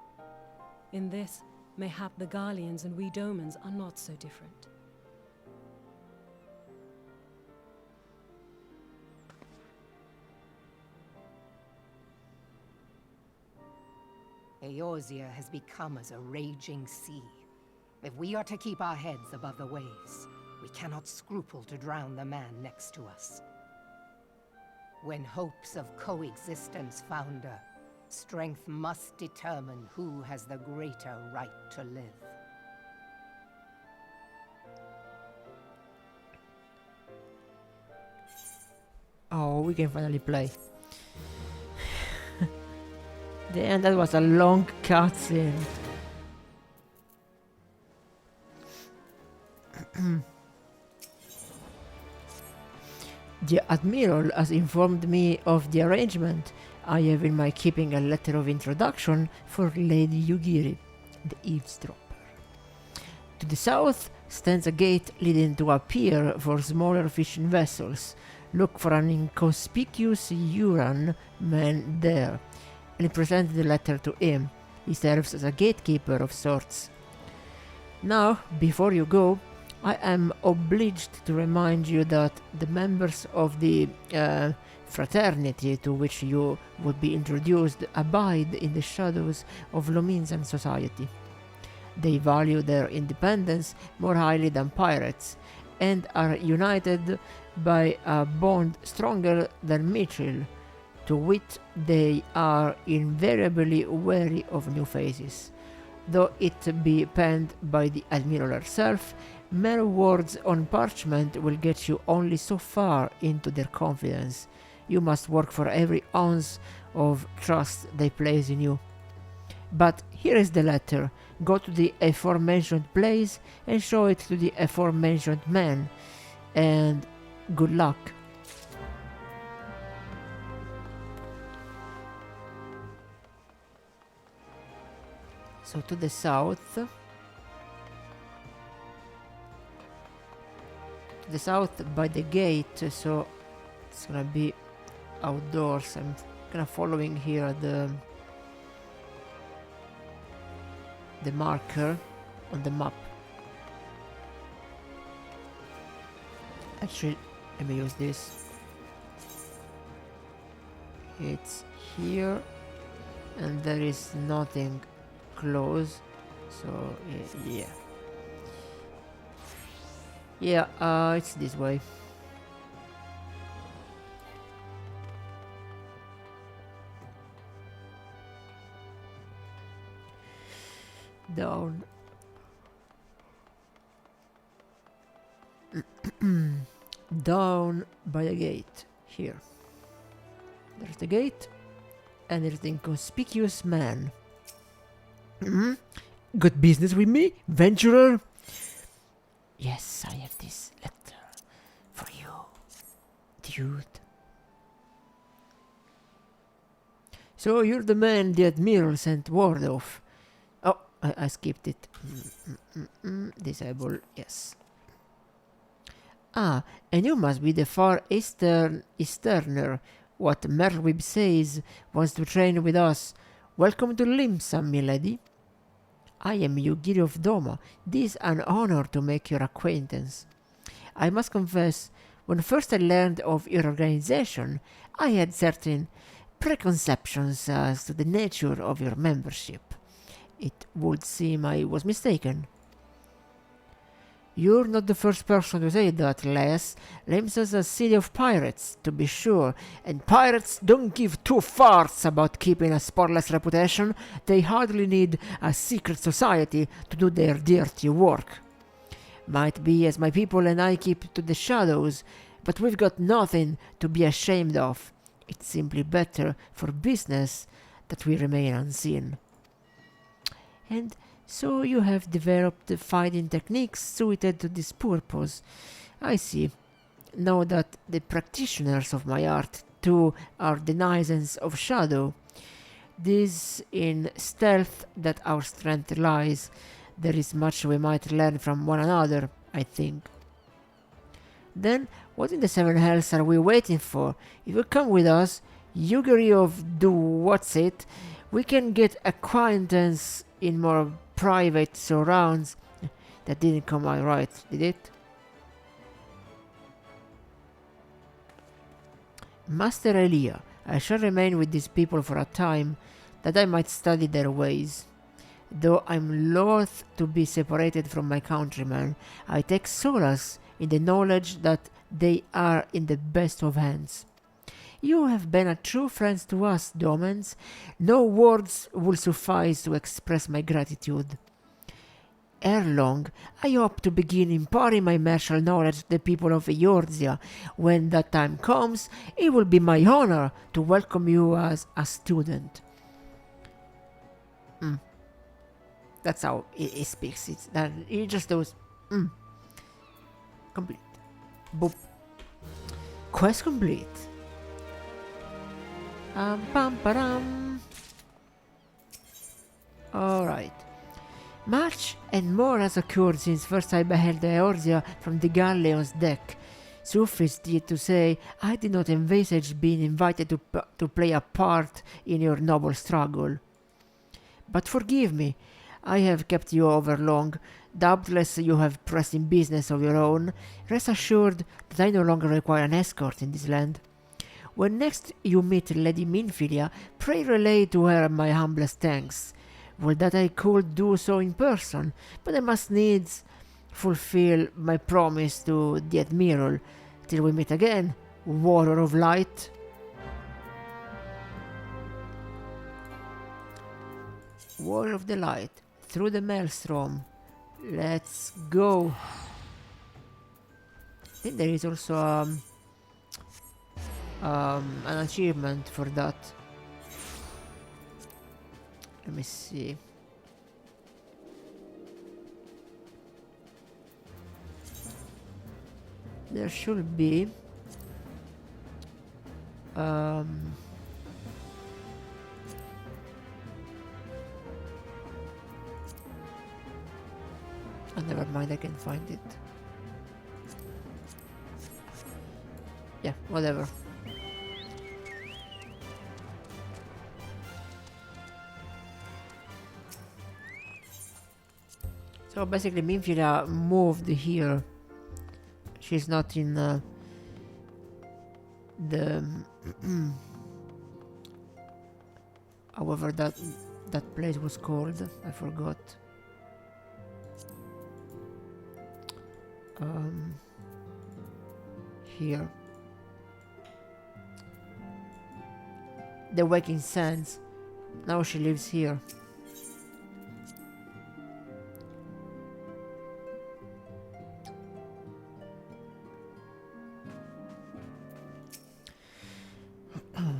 In this, mayhap the Garleans and we Domans are not so different. Eorzea has become as a raging sea. If we are to keep our heads above the waves, we cannot scruple to drown the man next to us. When hopes of coexistence founder, strength must determine who has the greater right to live. Oh, we can finally play. Damn, that was a long cutscene. The Admiral has informed me of the arrangement. I have in my keeping a letter of introduction for Lady Yugiri, the eavesdropper. To the south stands a gate leading to a pier for smaller fishing vessels. Look for an inconspicuous Huron man there. And he presented the letter to him. He serves as a gatekeeper of sorts. Now, before you go, I am obliged to remind you that the members of the fraternity to which you would be introduced abide in the shadows of Lominsan society. They value their independence more highly than pirates, and are united by a bond stronger than Mithril. To wit, they are invariably wary of new faces. Though it be penned by the Admiral herself, mere words on parchment will get you only so far into their confidence. You must work for every ounce of trust they place in you. But here is the letter. Go to the aforementioned place and show it to the aforementioned man. And good luck. So to the south. To the south by the gate, so it's gonna be outdoors. I'm kind of following here the marker on the map. Actually, let me use this. It's here, and there is nothing close, so yeah, it's this way. Down. Down by the gate. Here. There's the gate. And there's the inconspicuous man. Got business with me, venturer? Yes, I have this letter for you, dude. So you're the man the Admiral sent word of. Oh, I skipped it. Disable, yes. Ah, and you must be the far Easterner. What Merwib says wants to train with us. Welcome to Limsa, milady. I am Yugiri of Doma. This is an honor to make your acquaintance. I must confess, when first I learned of your organization, I had certain preconceptions as to the nature of your membership. It would seem I was mistaken. You're not the first person to say that, Les. Limsa's a city of pirates, to be sure, and pirates don't give two farts about keeping a spotless reputation. They hardly need a secret society to do their dirty work. Might be as my people and I keep to the shadows, but we've got nothing to be ashamed of. It's simply better for business that we remain unseen. And so you have developed fighting techniques suited to this purpose. I see. Know that the practitioners of my art too are denizens of shadow. 'Tis in stealth that our strength lies. There is much we might learn from one another, I think. Then, what in the seven hells are we waiting for? If you come with us, you agree of do what's it, we can get acquaintance in more private surrounds. That didn't come out right, did it? Master Elia, I shall remain with these people for a time, that I might study their ways. Though I'm loath to be separated from my countrymen, I take solace in the knowledge that they are in the best of hands. You have been a true friend to us, Domens. No words will suffice to express my gratitude. Ere long, I hope to begin imparting my martial knowledge to the people of Eorzea. When that time comes, it will be my honor to welcome you as a student. That's how he speaks. He just does. Complete. Boop. Quest complete. Alright. Much and more has occurred since first I beheld Eorzea from the galleon's deck. Suffice it to say, I did not envisage being invited to play a part in your noble struggle. But forgive me, I have kept you over long. Doubtless you have pressing business of your own. Rest assured that I no longer require an escort in this land. When next you meet Lady Minfilia, pray relay to her my humblest thanks. Would that I could do so in person, but I must needs fulfill my promise to the Admiral. Till we meet again, Warrior of Light. Warrior of the Light, through the Maelstrom. Let's go. I think there is also an achievement for that. Let me see. There should be oh, never mind, I can find it. Yeah, whatever. So basically Minfilia moved here. She's not in the however that place was called, I forgot. Here. The Waking Sands. Now she lives here.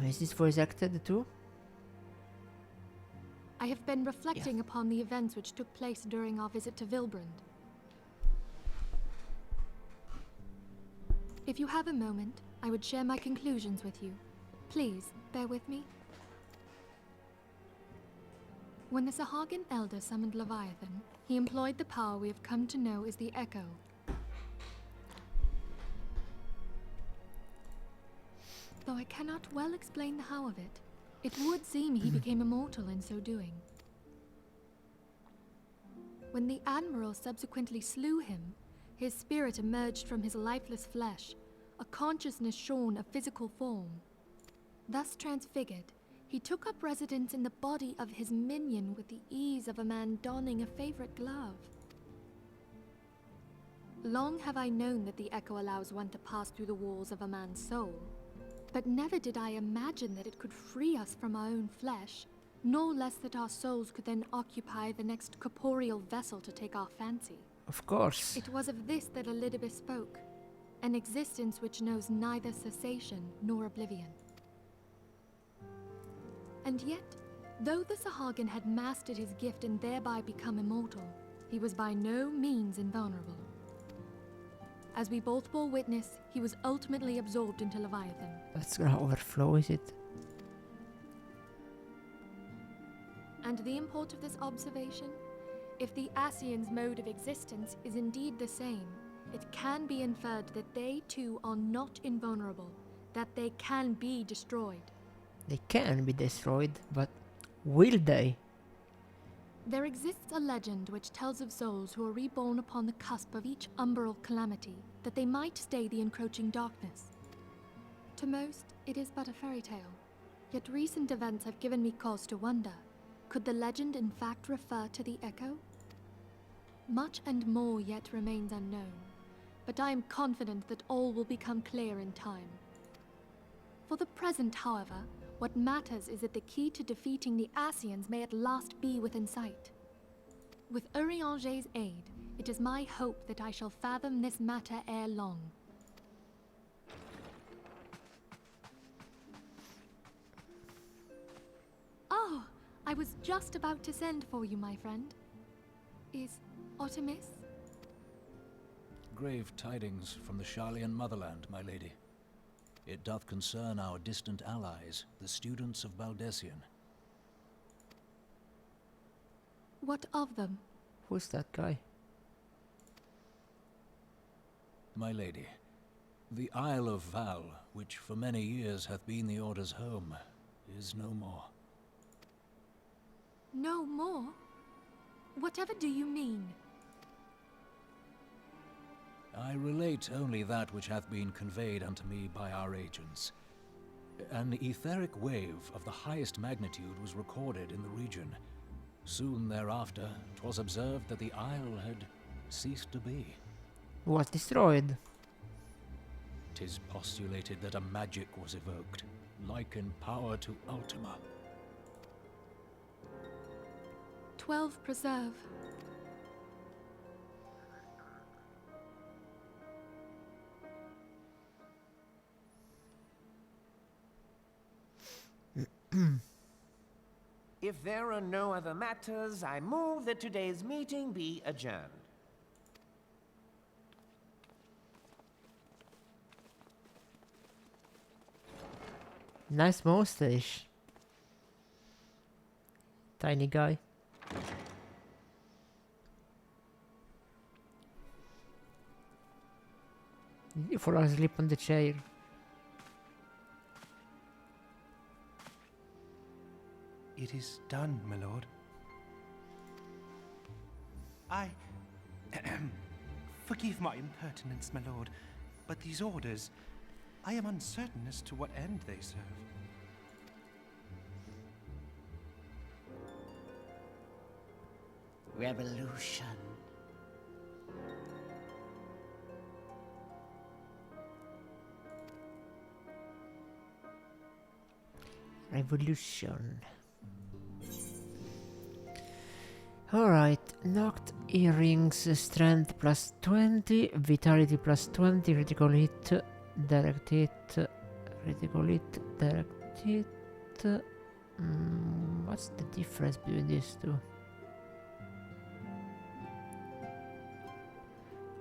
Is this voice acted too? I have been reflecting upon the events which took place during our visit to Vilbrand. If you have a moment, I would share my conclusions with you. Please, bear with me. When the Sahagin Elder summoned Leviathan, he employed the power we have come to know as the Echo. Though I cannot well explain the how of it, it would seem he became immortal in so doing. When the Admiral subsequently slew him, his spirit emerged from his lifeless flesh, a consciousness shorn of physical form. Thus transfigured, he took up residence in the body of his minion with the ease of a man donning a favorite glove. Long have I known that the Echo allows one to pass through the walls of a man's soul, but never did I imagine that it could free us from our own flesh, no less that our souls could then occupy the next corporeal vessel to take our fancy. Of course. It was of this that Elidibus spoke, an existence which knows neither cessation nor oblivion. And yet, though the Sahagin had mastered his gift and thereby become immortal, he was by no means invulnerable. As we both bore witness, he was ultimately absorbed into Leviathan. That's gonna overflow, is it? And the import of this observation If the Ascians' mode of existence is indeed the same, it can be inferred that they too are not invulnerable, that they can be destroyed. They can be destroyed, but will they? There exists a legend which tells of souls who are reborn upon the cusp of each umbral calamity, that they might stay the encroaching darkness. To most, it is but a fairy tale. Yet recent events have given me cause to wonder, could the legend in fact refer to the Echo? Much and more yet remains unknown, but I am confident that all will become clear in time. For the present, however, what matters is that the key to defeating the Ascians may at last be within sight. With Urianger's aid, it is my hope that I shall fathom this matter ere long. Oh, I was just about to send for you, my friend. Is Artemis? Grave tidings from the Sharlayan motherland, my lady. It doth concern our distant allies, the students of Baldessian. What of them? Who's that guy? My lady, the Isle of Val, which for many years hath been the Order's home, is no more. No more? Whatever do you mean? I relate only that which hath been conveyed unto me by our agents. An etheric wave of the highest magnitude was recorded in the region. Soon thereafter, 'twas observed that the isle had ceased to be. Was destroyed. 'Tis postulated that a magic was evoked, like in power to Ultima. 12 preserve. If there are no other matters, I move that today's meeting be adjourned. Nice mustache. Tiny guy. You fall asleep on the chair. It is done, my lord. Forgive my impertinence, my lord, but these orders, I am uncertain as to what end they serve. Revolution. Revolution. Alright, knocked earrings, strength plus 20, vitality plus 20, critical hit, direct hit, critical hit, direct hit. What's the difference between these two?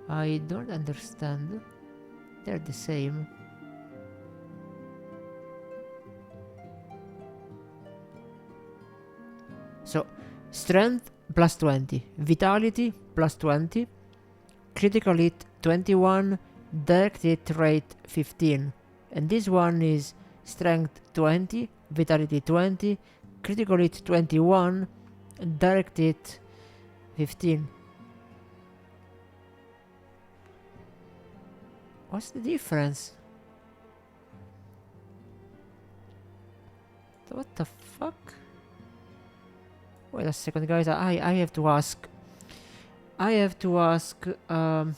I don't understand. They're the same. So, strength plus 20, vitality plus 20, critical hit 21, direct hit rate 15. And this one is strength 20, vitality 20, critical hit 21, direct hit 15. What's the difference? What the fuck? Wait a second, guys. I have to ask. I have to ask on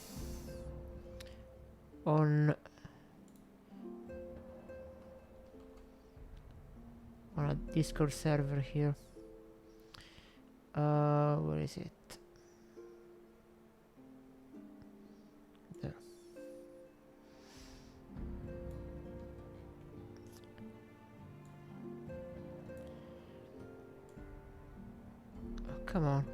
a Discord server here. Where is it? There. Come on.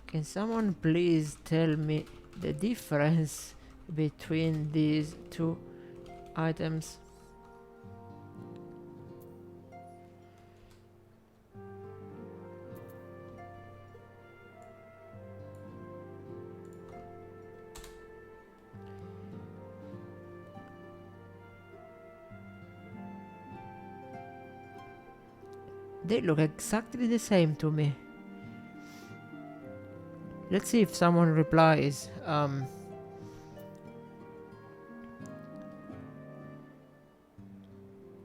Can someone please tell me the difference between these two items? They look exactly the same to me. Let's see if someone replies. I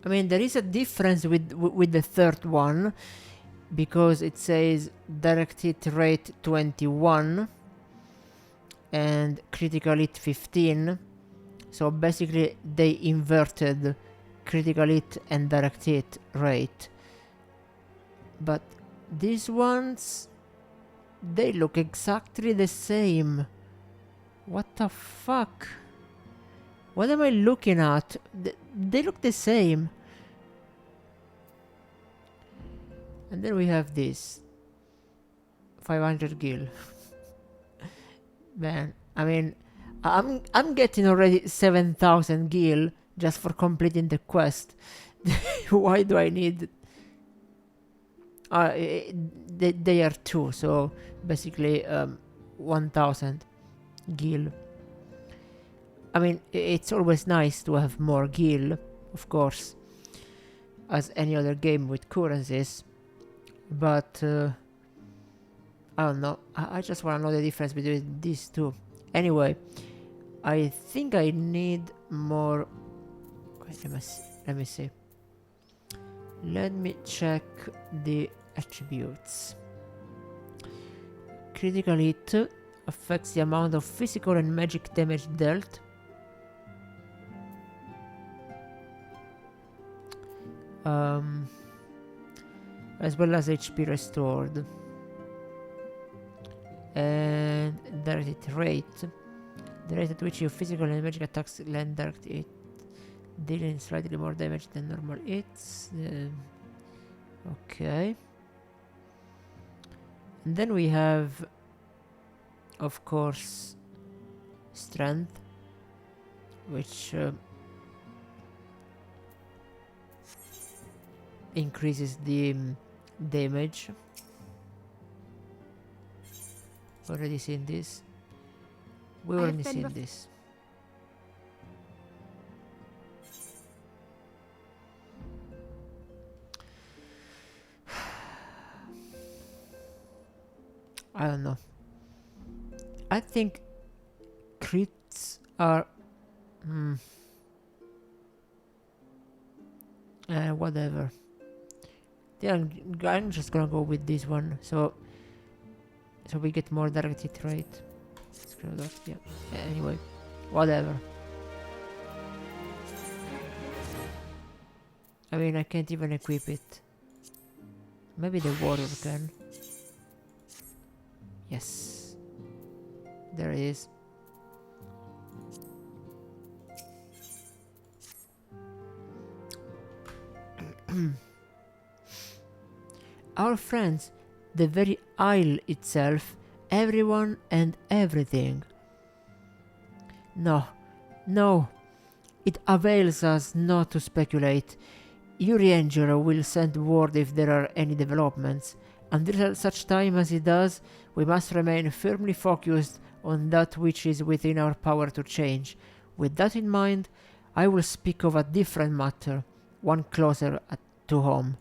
mean, there is a difference with the third one, because it says direct hit rate 21 and critical hit 15. So basically they inverted critical hit and direct hit rate. But these ones, they look exactly the same. What the fuck? What am I looking at? They look the same. And then we have this 500 gil. Man, I mean, I'm getting already 7,000 gil just for completing the quest. Why do I need? They are 2, so basically 1,000 gil. I mean, it's always nice to have more gil, of course, as any other game with currencies, but I don't know. I just want to know the difference between these two. Anyway, I think I need more. Wait, let me see. Let me check the attributes. Critical hit affects the amount of physical and magic damage dealt. As well as HP restored. And direct hit rate. The rate at which your physical and magic attacks land direct hit, dealing slightly more damage than normal hits. Okay. And then we have, of course, strength, which increases the damage. Already seen this. We've already seen this. I don't know. I think crits are whatever. Yeah, I'm just gonna go with this one. So we get more direct hit rate. Screw that. Yeah. Anyway, whatever. I mean, I can't even equip it. Maybe the warrior can. Yes. There it is. Our friends, the very isle itself, everyone and everything. No, it avails us not to speculate. Urianger will send word if there are any developments. Until such time as it does, we must remain firmly focused on that which is within our power to change. With that in mind, I will speak of a different matter, one closer to home.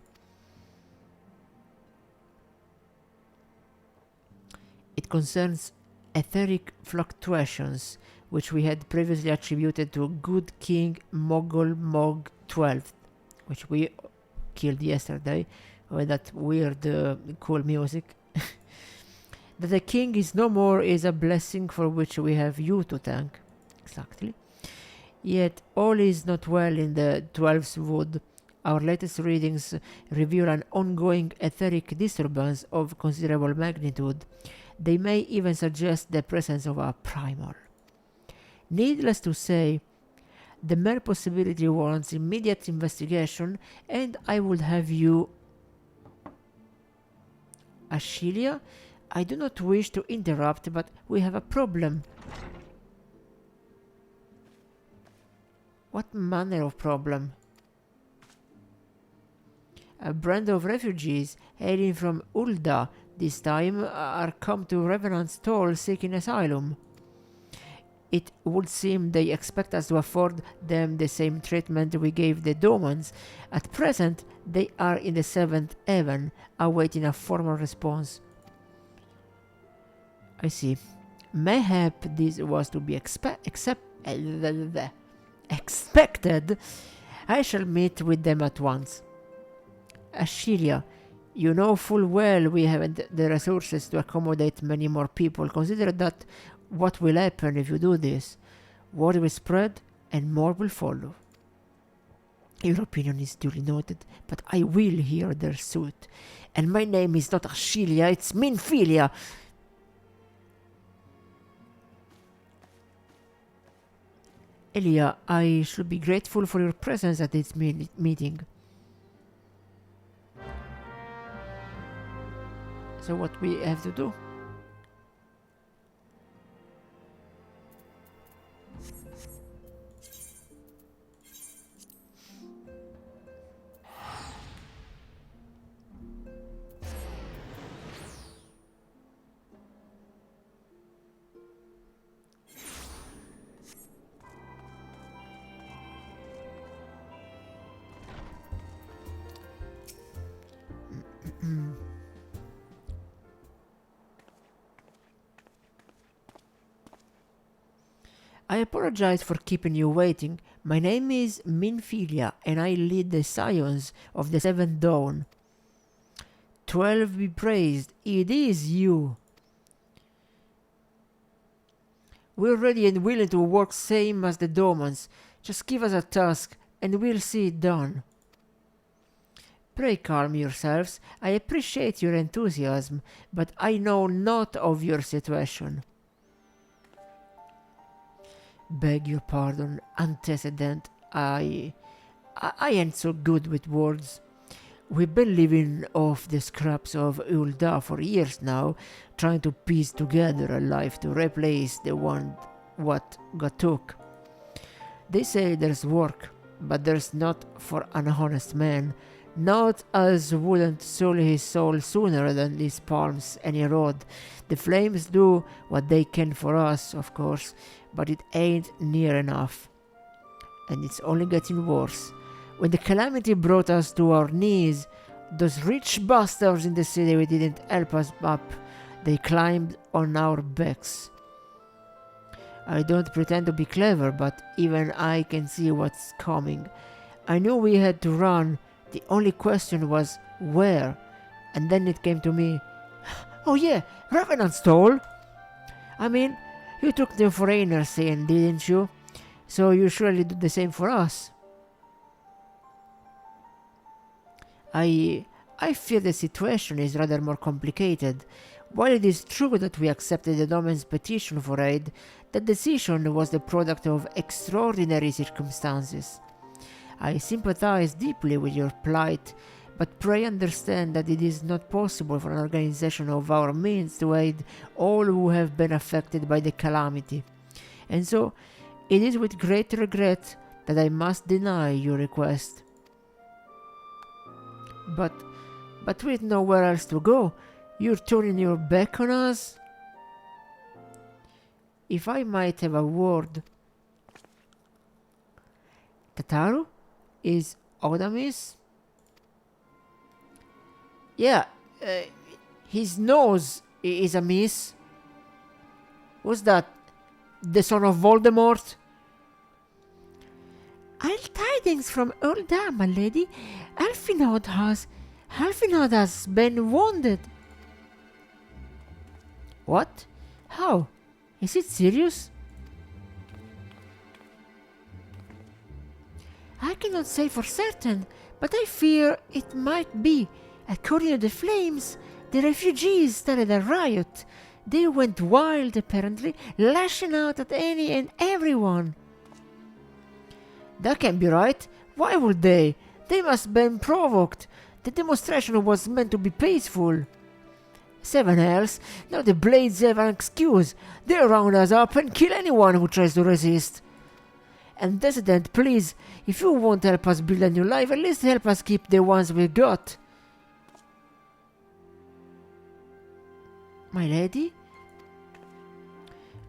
It concerns etheric fluctuations, which we had previously attributed to good King Mogul Mog 12th, which we killed yesterday with that weird cool music. That the king is no more is a blessing for which we have you to thank. Exactly. Yet all is not well in the 12th Wood. Our latest readings reveal an ongoing etheric disturbance of considerable magnitude. They may even suggest the presence of a primal. Needless to say, the mere possibility warrants immediate investigation, and I would have you... Ashelia? I do not wish to interrupt, but we have a problem. What manner of problem? A band of refugees hailing from Ulda this time are come to Revenant's Toll seeking asylum. it would seem they expect us to afford them the same treatment we gave the Domans. At present, they are in the 7th heaven, awaiting a formal response. I see. Mayhap this was to be expected. I shall meet with them at once. Ashelia, you know full well we haven't the resources to accommodate many more people. Consider that what will happen if you do this. Word will spread and more will follow. Your opinion is duly noted, but I will hear their suit. And my name is not Ashelia, it's Minfilia. Elia, I should be grateful for your presence at this meeting. So what we have to do? I apologize for keeping you waiting. My name is Minfilia, and I lead the Scions of the Seventh Dawn. 12 be praised, it is you. We're ready and willing to work same as the Domans. Just give us a task, and we'll see it done. Pray calm yourselves. I appreciate your enthusiasm, but I know not of your situation. Beg your pardon, antecedent. I ain't so good with words. We've been living off the scraps of Ulda for years now, trying to piece together a life to replace the one what got took. They say there's work, but there's not for an honest man. Not as wouldn't soil his soul sooner than his palms any road. The flames do what they can for us, of course, but it ain't near enough. And it's only getting worse. When the calamity brought us to our knees, those rich bastards in the city didn't help us up. They climbed on our backs. I don't pretend to be clever, but even I can see what's coming. I knew we had to run. The only question was where, and then it came to me. Oh yeah, Revenant stole! I mean, you took the foreigners in, didn't you? So you surely do the same for us. I fear the situation is rather more complicated. While it is true that we accepted the Domin's petition for aid, that decision was the product of extraordinary circumstances. I sympathize deeply with your plight, but pray understand that it is not possible for an organization of our means to aid all who have been affected by the calamity. And so, it is with great regret that I must deny your request. But with nowhere else to go, you're turning your back on us? If I might have a word... Tataru? Is Odamis? Yeah, his nose is amiss. What's that? The son of Voldemort? All tidings from Ulda, my lady. Alfinod has been wounded. What? How? Is it serious? I cannot say for certain, but I fear it might be. According to the flames, the refugees started a riot. They went wild, apparently, lashing out at any and everyone. That can't be right. Why would they? They must have been provoked. The demonstration was meant to be peaceful. Seven hells, now the Blades have an excuse. They'll round us up and kill anyone who tries to resist. And Descendant, please, if you won't help us build a new life, at least help us keep the ones we got. My lady?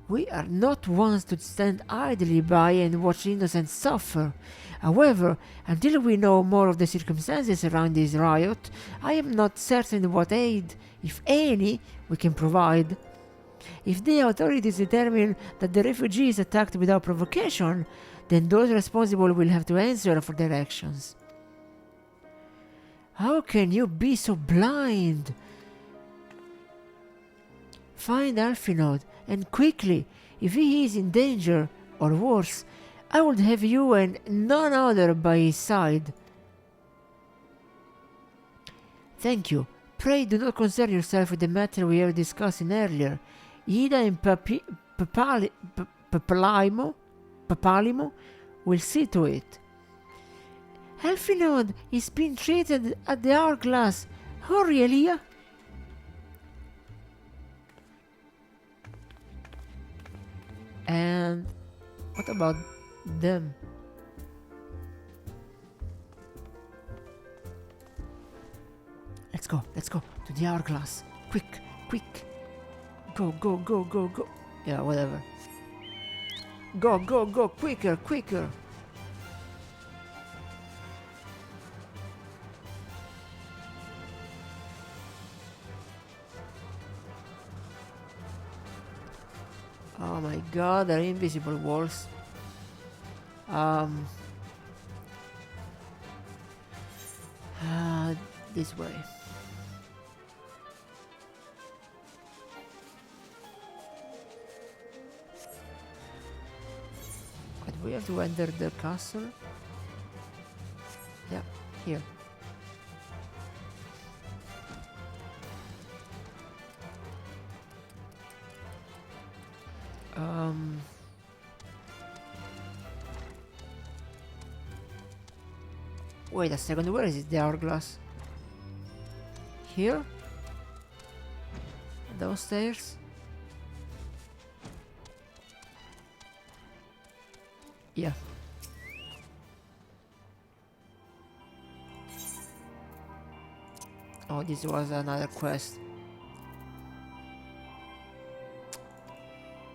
We are not ones to stand idly by and watch innocents suffer. However, until we know more of the circumstances around this riot, I am not certain what aid, if any, we can provide. If the authorities determine that the refugees attacked without provocation, then those responsible will have to answer for their actions. How can you be so blind? Find Alphinaud, and quickly. If he is in danger, or worse, I would have you and none other by his side. Thank you. Pray do not concern yourself with the matter we were discussing earlier. Ida and Papalimo will see to it. Alphinaud is being treated at the hourglass. Hurry, Elia! And what about them? Let's go to the hourglass. Quick. Go. Yeah, whatever. Go, quicker. Oh my god, they're invisible walls. This way. But we have to enter the castle? Yeah, here. Wait a second, where is it, the hourglass? Here? Those stairs? Yeah. Oh, this was another quest.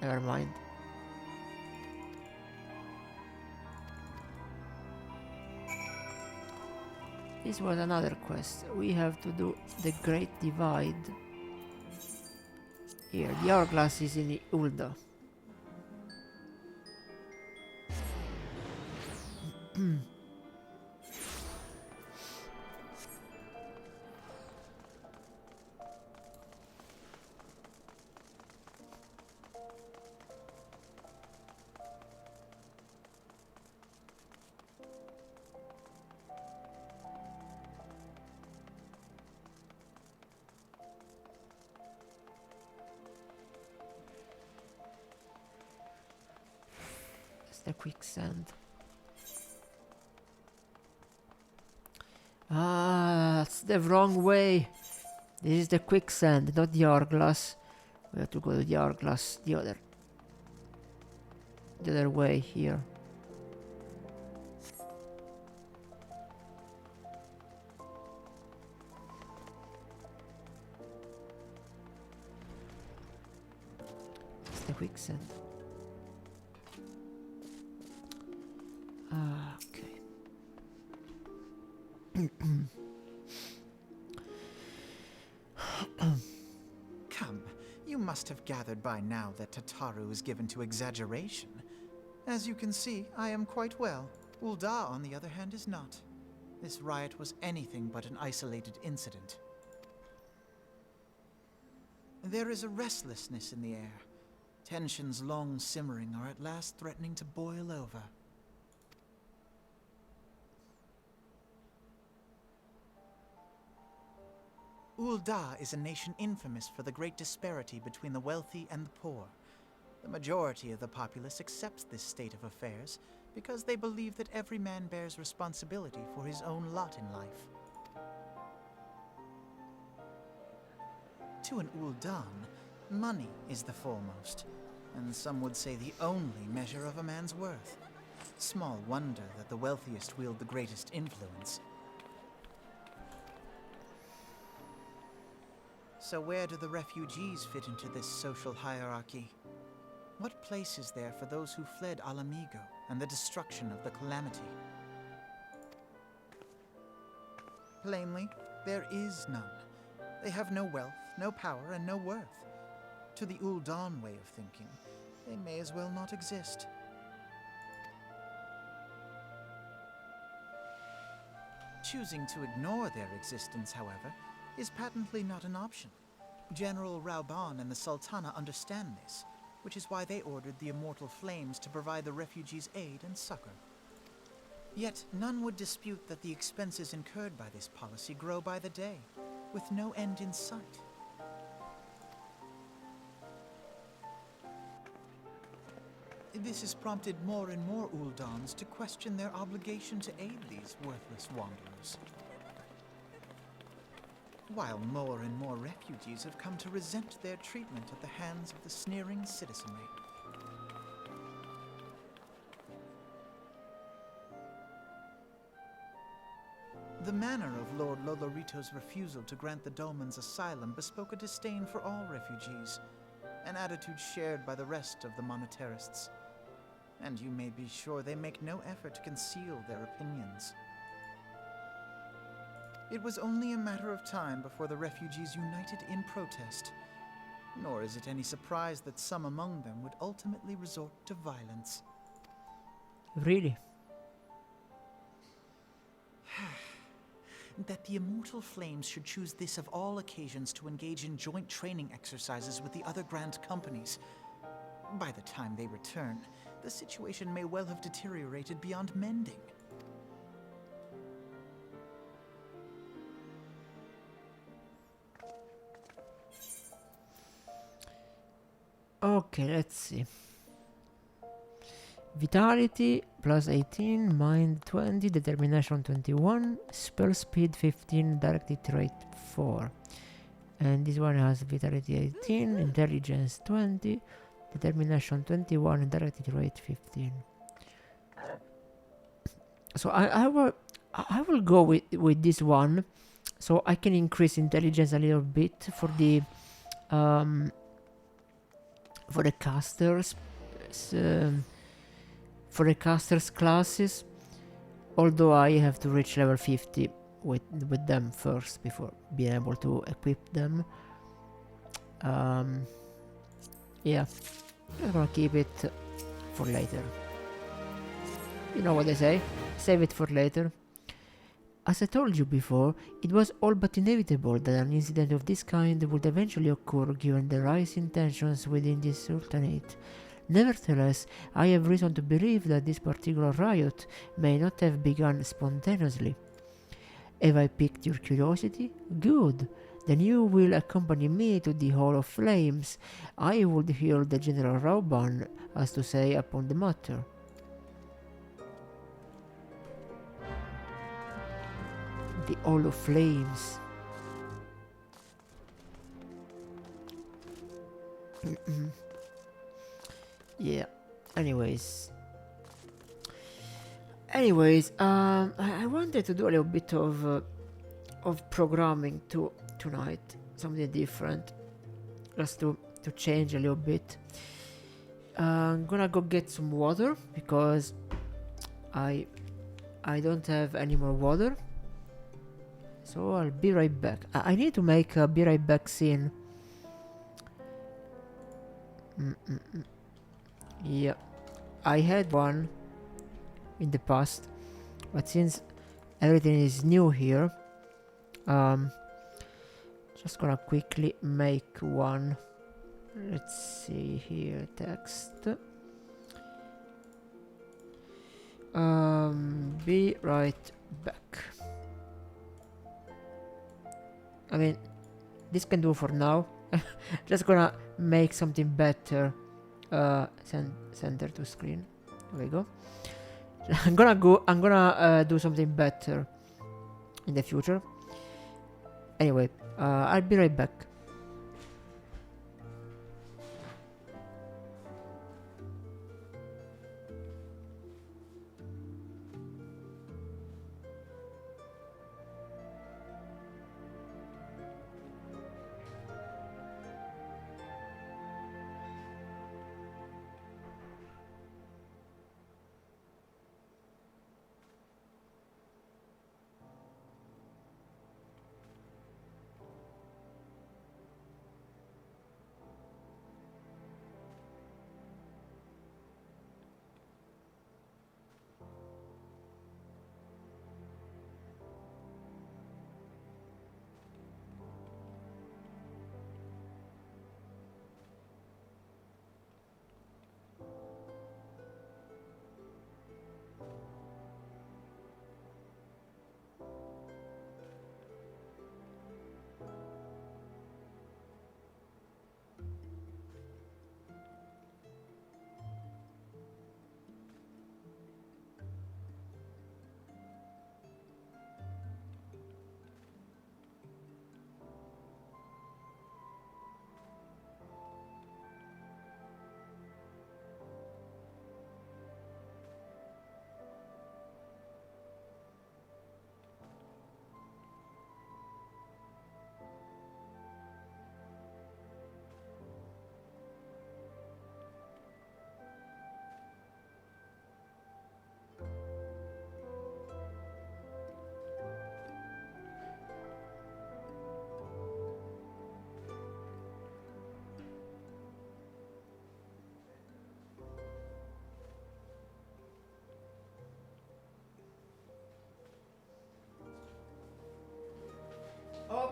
Never mind. This was another quest. We have to do the Great Divide. Here, the hourglass is in Ulda. The quicksand. That's the wrong way. This is the quicksand, not the hourglass. We have to go to the hourglass the other way here. It's the quicksand. Okay. Come, you must have gathered by now that Tataru is given to exaggeration. As you can see, I am quite well. Ulda, on the other hand, is not. This riot was anything but an isolated incident. There is a restlessness in the air. Tensions long simmering are at last threatening to boil over. Ulda is a nation infamous for the great disparity between the wealthy and the poor. The majority of the populace accepts this state of affairs because they believe that every man bears responsibility for his own lot in life. To an Uldan, money is the foremost, and some would say the only measure of a man's worth. Small wonder that the wealthiest wield the greatest influence. So where do the refugees fit into this social hierarchy? What place is there for those who fled Alamigo and the destruction of the Calamity? Plainly, there is none. They have no wealth, no power, and no worth. To the Ul'Dan way of thinking, they may as well not exist. Choosing to ignore their existence, however, is patently not an option. General Rauban and the Sultana understand this, which is why they ordered the Immortal Flames to provide the refugees aid and succor. Yet none would dispute that the expenses incurred by this policy grow by the day, with no end in sight. This has prompted more and more Uldans to question their obligation to aid these worthless wanderers. While more and more refugees have come to resent their treatment at the hands of the sneering citizenry. The manner of Lord Lolorito's refusal to grant the Domans asylum bespoke a disdain for all refugees, an attitude shared by the rest of the monetarists. And you may be sure they make no effort to conceal their opinions. It was only a matter of time before the refugees united in protest, nor is it any surprise that some among them would ultimately resort to violence. Really? That the Immortal Flames should choose this of all occasions to engage in joint training exercises with the other Grand Companies. By the time they return, the situation may well have deteriorated beyond mending. Okay, let's see. Vitality plus 18, Mind 20, Determination 21, Spell Speed 15, Direct Hit Rate 4. And this one has Vitality 18, Intelligence 20, Determination 21, and Direct Hit Rate 15. So I will go with this one, so I can increase intelligence a little bit for the casters. For the casters classes, although I have to reach level 50 with them first before being able to equip them. Yeah, I'm gonna keep it for later. You know what they say, save it for later. As I told you before, it was all but inevitable that an incident of this kind would eventually occur given the rising tensions within the Sultanate. Nevertheless, I have reason to believe that this particular riot may not have begun spontaneously. Have I piqued your curiosity? Good. Then you will accompany me to the Hall of Flames. I would hear the General Rauban has to say upon the matter. The Hall of Flames. Yeah. Anyways, I wanted to do a little bit of programming tonight, something different, just to change a little bit. I'm gonna go get some water because I don't have any more water. So I'll be right back. I need to make a be right back scene. Yeah, I had one in the past, but since everything is new here, just gonna quickly make one. Let's see here, text. Be right back. I mean, this can do for now. Just gonna make something better. Center to screen. There we go. I'm gonna do something better in the future. Anyway, I'll be right back.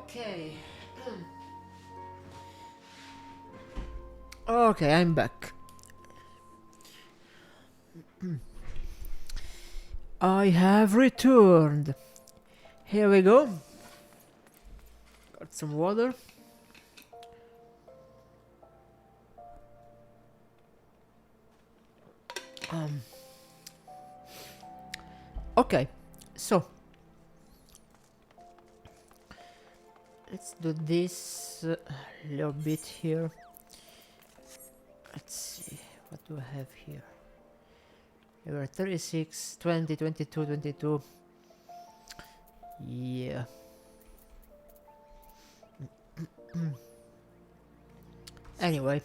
Okay. Okay, I'm back. I have returned. Here we go. Got some water. Okay, so let's do this a little bit here. Let's see, what do I have here? There were 36, 20, 22, 22. Yeah. Anyway.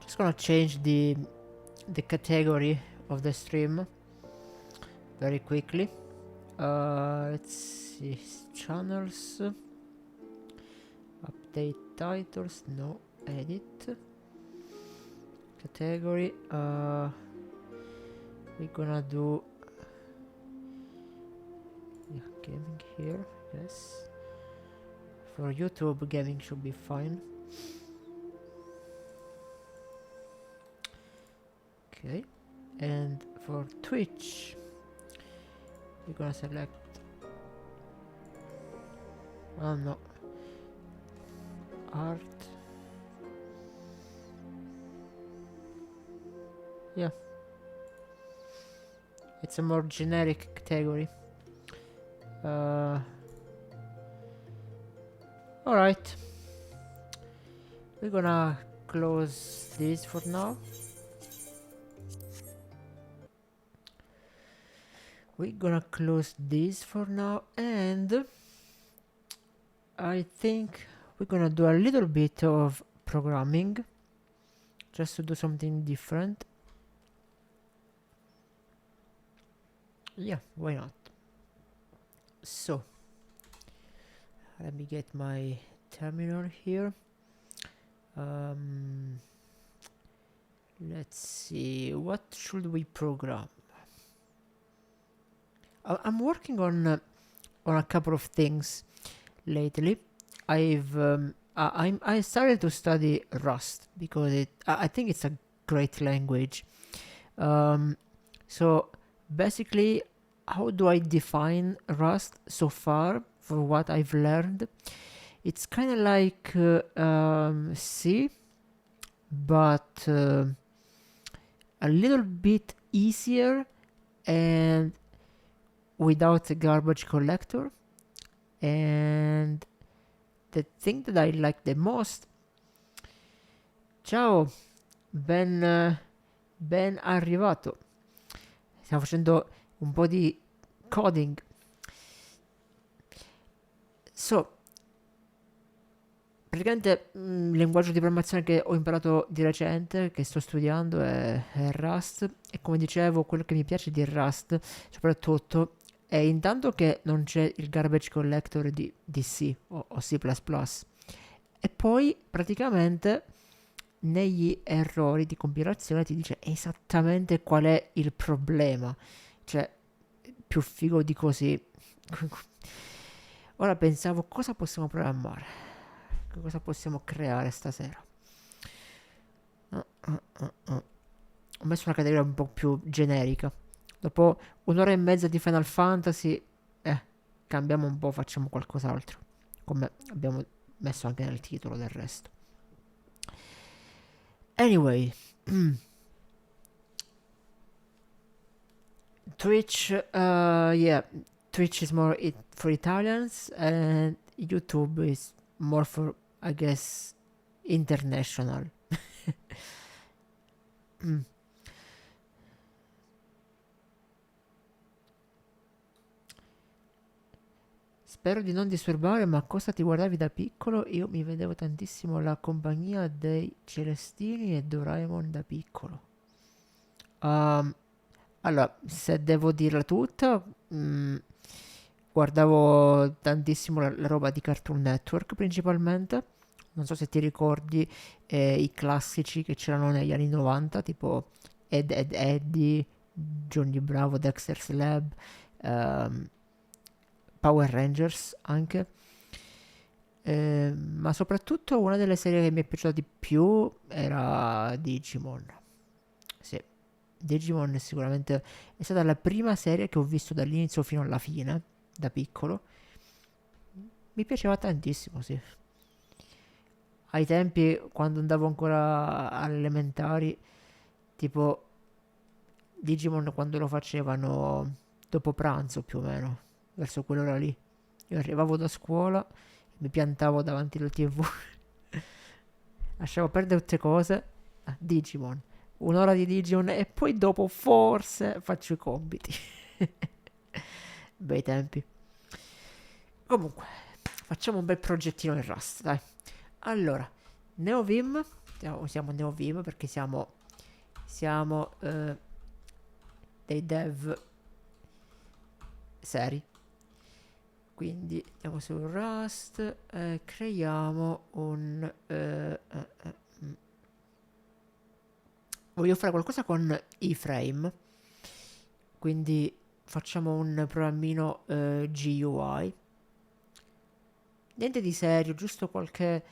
Just gonna change the category of the stream very quickly. Let's see, channels, update titles, no, edit, category, we're gonna do gaming here, yes. For YouTube, gaming should be fine. Okay, and for Twitch, we're gonna select, oh no, art, yeah, it's a more generic category. Alright, we're gonna close this for now. We're gonna close this for now, and I think we're gonna do a little bit of programming just to do something different. Yeah, why not? So let me get my terminal here. Let's see, what should we program? I'm working on a couple of things lately. I started to study Rust because I think it's a great language. So basically, how do I define Rust so far for what I've learned? It's kind of like C, but a little bit easier and without a garbage collector. And the thing that I like the most, ciao, ben arrivato. Stiamo facendo un po' di coding. So, praticamente il linguaggio di programmazione che ho imparato di recente, che sto studiando, è Rust. E come dicevo, quello che mi piace di Rust soprattutto è intanto che non c'è il garbage collector di C o C++, e poi praticamente negli errori di compilazione ti dice esattamente qual è il problema, cioè più figo di così. Ora pensavo cosa possiamo programmare, cosa possiamo creare stasera. Ho messo una categoria un po' più generica. Dopo un'ora e mezza di Final Fantasy, cambiamo un po', facciamo qualcos'altro, come abbiamo messo anche nel titolo del resto. Anyway, Twitch, yeah, Twitch is more for Italians, and YouTube is more for, I guess, international. Spero di non disturbare, ma cosa ti guardavi da piccolo? Io mi vedevo tantissimo La Compagnia dei Celestini e Doraemon da piccolo. Allora, se devo dirla tutta, guardavo tantissimo la roba di Cartoon Network principalmente. Non so se ti ricordi i classici che c'erano negli anni 90, tipo Ed Eddie, Johnny Bravo, Dexter's Lab, Power Rangers anche. Ma soprattutto una delle serie che mi è piaciuta di più era Digimon. Sì, Digimon sicuramente è stata la prima serie che ho visto dall'inizio fino alla fine, da piccolo. Mi piaceva tantissimo, sì. Ai tempi, quando andavo ancora alle elementari, tipo Digimon quando lo facevano dopo pranzo più o meno, verso quell'ora lì. Io arrivavo da scuola, mi piantavo davanti alla TV, lasciavo perdere tutte cose. Digimon, un'ora di Digimon e poi dopo forse faccio i compiti. Bei tempi. Comunque, facciamo un bel progettino in Rust, dai. Allora, NeoVim, usiamo NeoVim perché siamo dei dev seri. Quindi andiamo su Rust, creiamo un... voglio fare qualcosa con iframe, quindi facciamo un programmino GUI. Niente di serio, giusto qualche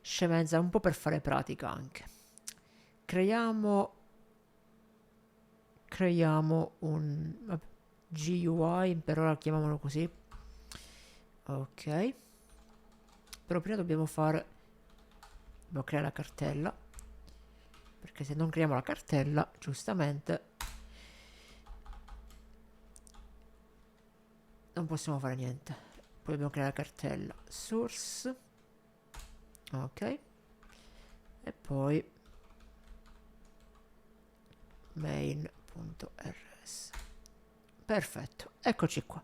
scemenza, un po' per fare pratica anche. Creiamo un GUI, per ora chiamiamolo così. Ok. Però prima dobbiamo creare la cartella, perché se non creiamo la cartella, giustamente non possiamo fare niente. Poi dobbiamo creare la cartella source. Ok. E poi main.rs. Perfetto, eccoci qua.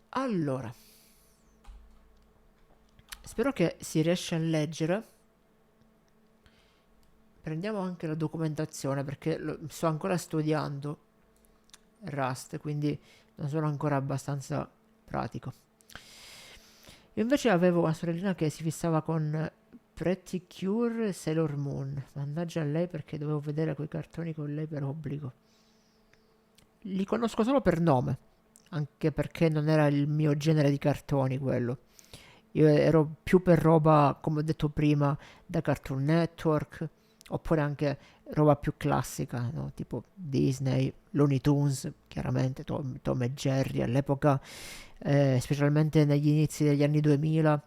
Allora, spero che si riesca a leggere. Prendiamo anche la documentazione perché sto ancora studiando Rust, quindi non sono ancora abbastanza pratico. Io invece avevo una sorellina che si fissava con Pretty Cure e Sailor Moon. Mannaggia a lei, perché dovevo vedere quei cartoni con lei per obbligo. Li conosco solo per nome, anche perché non era il mio genere di cartoni quello. Io ero più per roba, come ho detto prima, da Cartoon Network, oppure anche roba più classica, no? Tipo Disney, Looney Tunes, chiaramente, Tom e Jerry all'epoca, specialmente negli inizi degli anni 2000,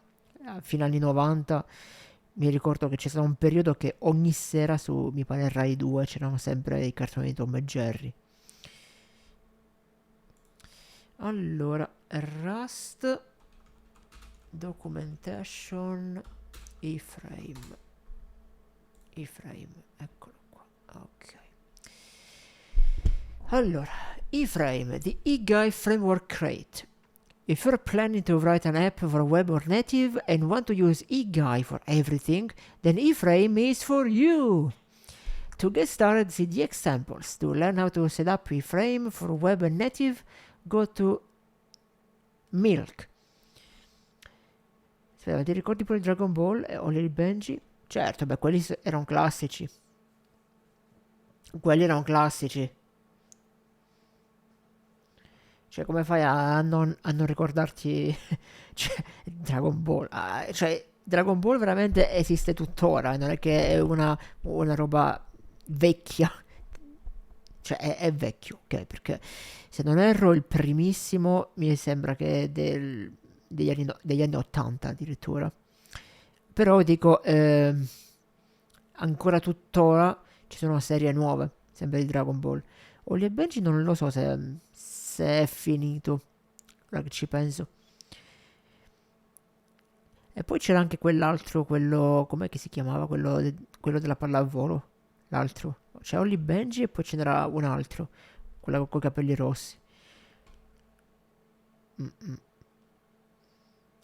fino agli anni 90. Mi ricordo che c'è stato un periodo che ogni sera su, mi pare, Rai 2 c'erano sempre i cartoni di Tom e Jerry. Allora, Rust documentation iframe, eccolo qua. Ok, allora, iframe, the eGuy framework crate. If you're planning to write an app for web or native and want to use eGuy for everything, then iframe is for you. To get started, see the examples. To learn how to set up iframe for web and native, go to Milk. Aspetta, ti ricordi pure Dragon Ball o Lily Benji? Certo, beh, quelli erano classici. Cioè, come fai a non ricordarti cioè, Dragon Ball? Cioè, Dragon Ball veramente esiste tuttora, non è che è una roba vecchia. Cioè, è vecchio, ok? Perché se non erro il primissimo mi sembra che è degli anni 80 addirittura. Però dico, ancora tuttora ci sono serie nuove, sempre di Dragon Ball. Holly e Benji non lo so se è finito, ora che ci penso. E poi c'era anche quell'altro, quello, com'è che si chiamava? Quello della pallavolo, l'altro. C'è Holly Benji e poi ce n'era un altro, quello con i capelli rossi.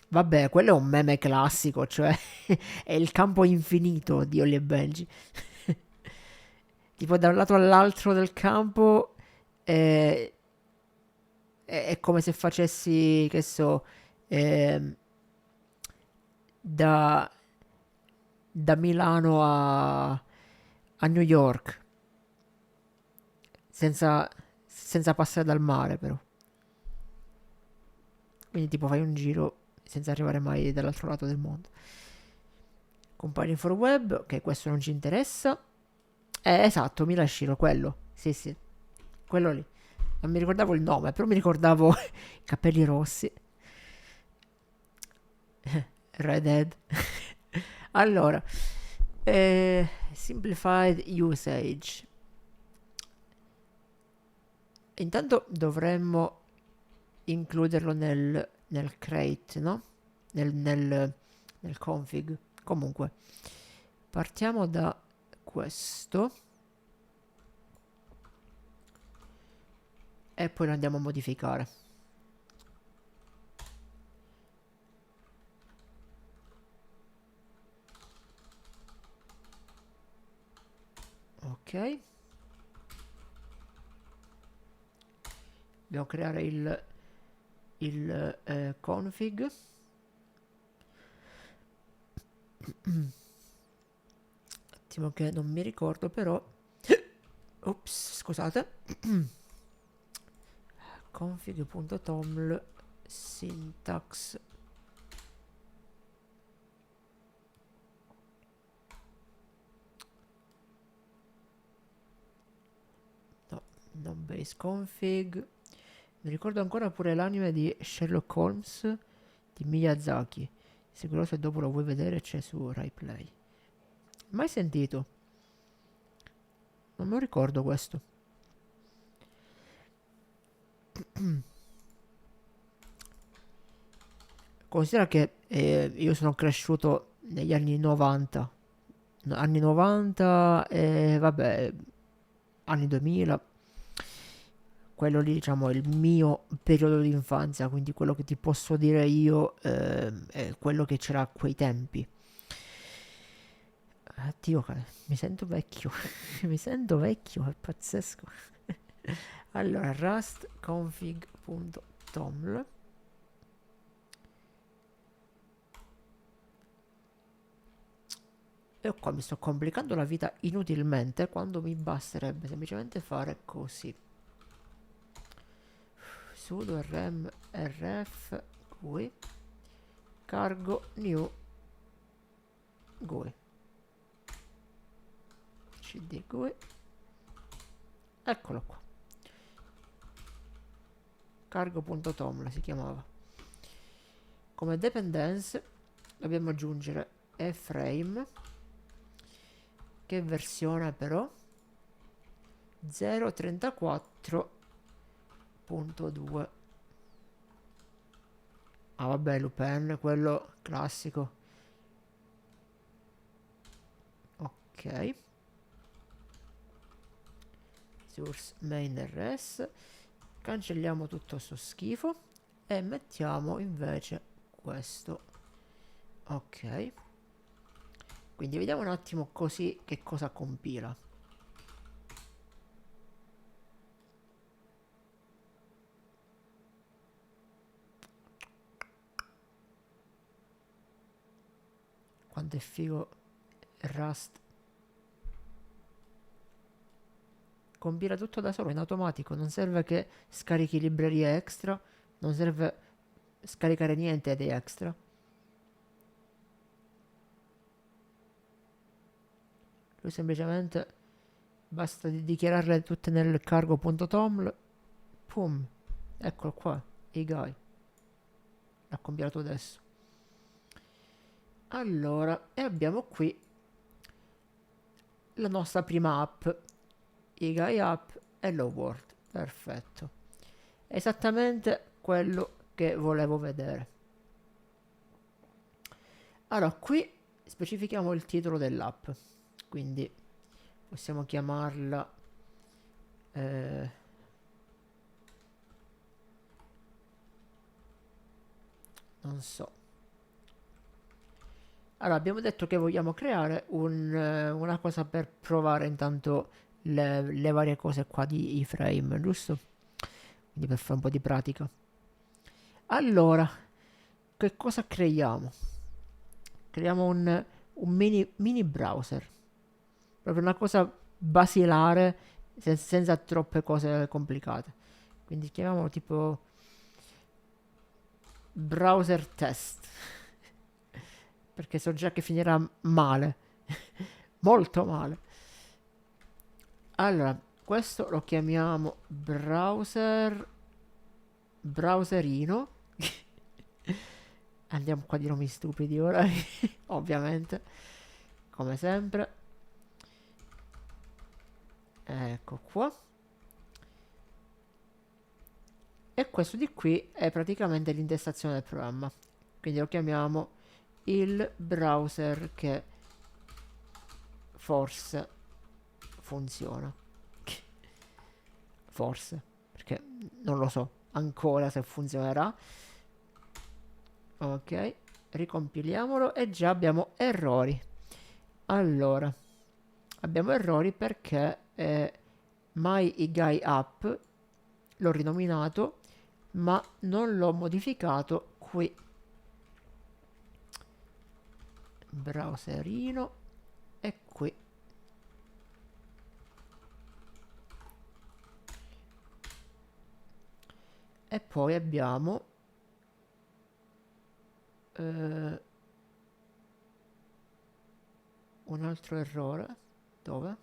Vabbè, quello è un meme classico, cioè è il campo infinito di Holly e Benji. Tipo da un lato all'altro del campo è come se facessi, che so, da, da Milano a New York. senza passare dal mare, però. Quindi tipo fai un giro senza arrivare mai dall'altro lato del mondo. Compagni for web, ok, questo non ci interessa. Esatto, Milashiro, quello. Sì, sì, quello lì. Non mi ricordavo il nome, però mi ricordavo i capelli rossi. Redhead. Allora, simplified usage. Intanto dovremmo includerlo nel crate, no? Nel config. Comunque, partiamo da questo e poi lo andiamo a modificare. Ok, dobbiamo creare il config. Attimo che non mi ricordo però. Ops, scusate. config.toml syntax. No, non base config. Mi ricordo ancora pure l'anime di Sherlock Holmes di Miyazaki. Sicuro se dopo lo vuoi vedere c'è su Rai Play. Mai sentito. Non me lo ricordo questo. Considera che io sono cresciuto negli anni 90. Anni 90 e vabbè, anni 2000. Quello lì, diciamo, è il mio periodo di infanzia, quindi quello che ti posso dire io è quello che c'era a quei tempi. Addio, mi sento vecchio. Mi sento vecchio, è pazzesco. Allora, rust config.toml. E qua mi sto complicando la vita inutilmente quando mi basterebbe semplicemente fare così. Sudo rm rf GUI cargo new GUI cd GUI, eccolo qua, cargo.toml si chiamava. Come dependenze dobbiamo aggiungere frame, che versione però 0.34.2. Ah vabbè, Lupin, quello classico. Ok, source main rs, cancelliamo tutto sto schifo e mettiamo invece questo. Ok, quindi vediamo un attimo così che cosa compila. Quanto è figo Rust. Compila tutto da solo in automatico, non serve che scarichi librerie extra, non serve scaricare niente di extra. Lui semplicemente basta di dichiararle tutte nel cargo.toml, pum, eccolo qua, i guy. L'ha compilato adesso. Allora, e abbiamo qui la nostra prima app, i guy app Hello World, perfetto. Esattamente quello che volevo vedere. Allora, qui specifichiamo il titolo dell'app, quindi possiamo chiamarla non so. Allora, abbiamo detto che vogliamo creare una cosa per provare intanto le varie cose qua di iframe, giusto? Quindi per fare un po' di pratica. Allora, che cosa creiamo? Creiamo un mini browser. Proprio una cosa basilare, senza troppe cose complicate. Quindi chiamiamolo tipo browser test, perché so già che finirà male, molto male. Allora, questo lo chiamiamo browserino. Andiamo qua di nomi stupidi ora, ovviamente, come sempre. Ecco qua. E questo di qui è praticamente l'intestazione del programma. Quindi lo chiamiamo il browser che forse funziona. Forse, perché non lo so ancora se funzionerà. Ok, ricompiliamolo e già abbiamo errori. Allora, abbiamo errori perché MyIGUI l'ho rinominato ma non l'ho modificato qui. Browserino e qui. E poi abbiamo un altro errore. Dove?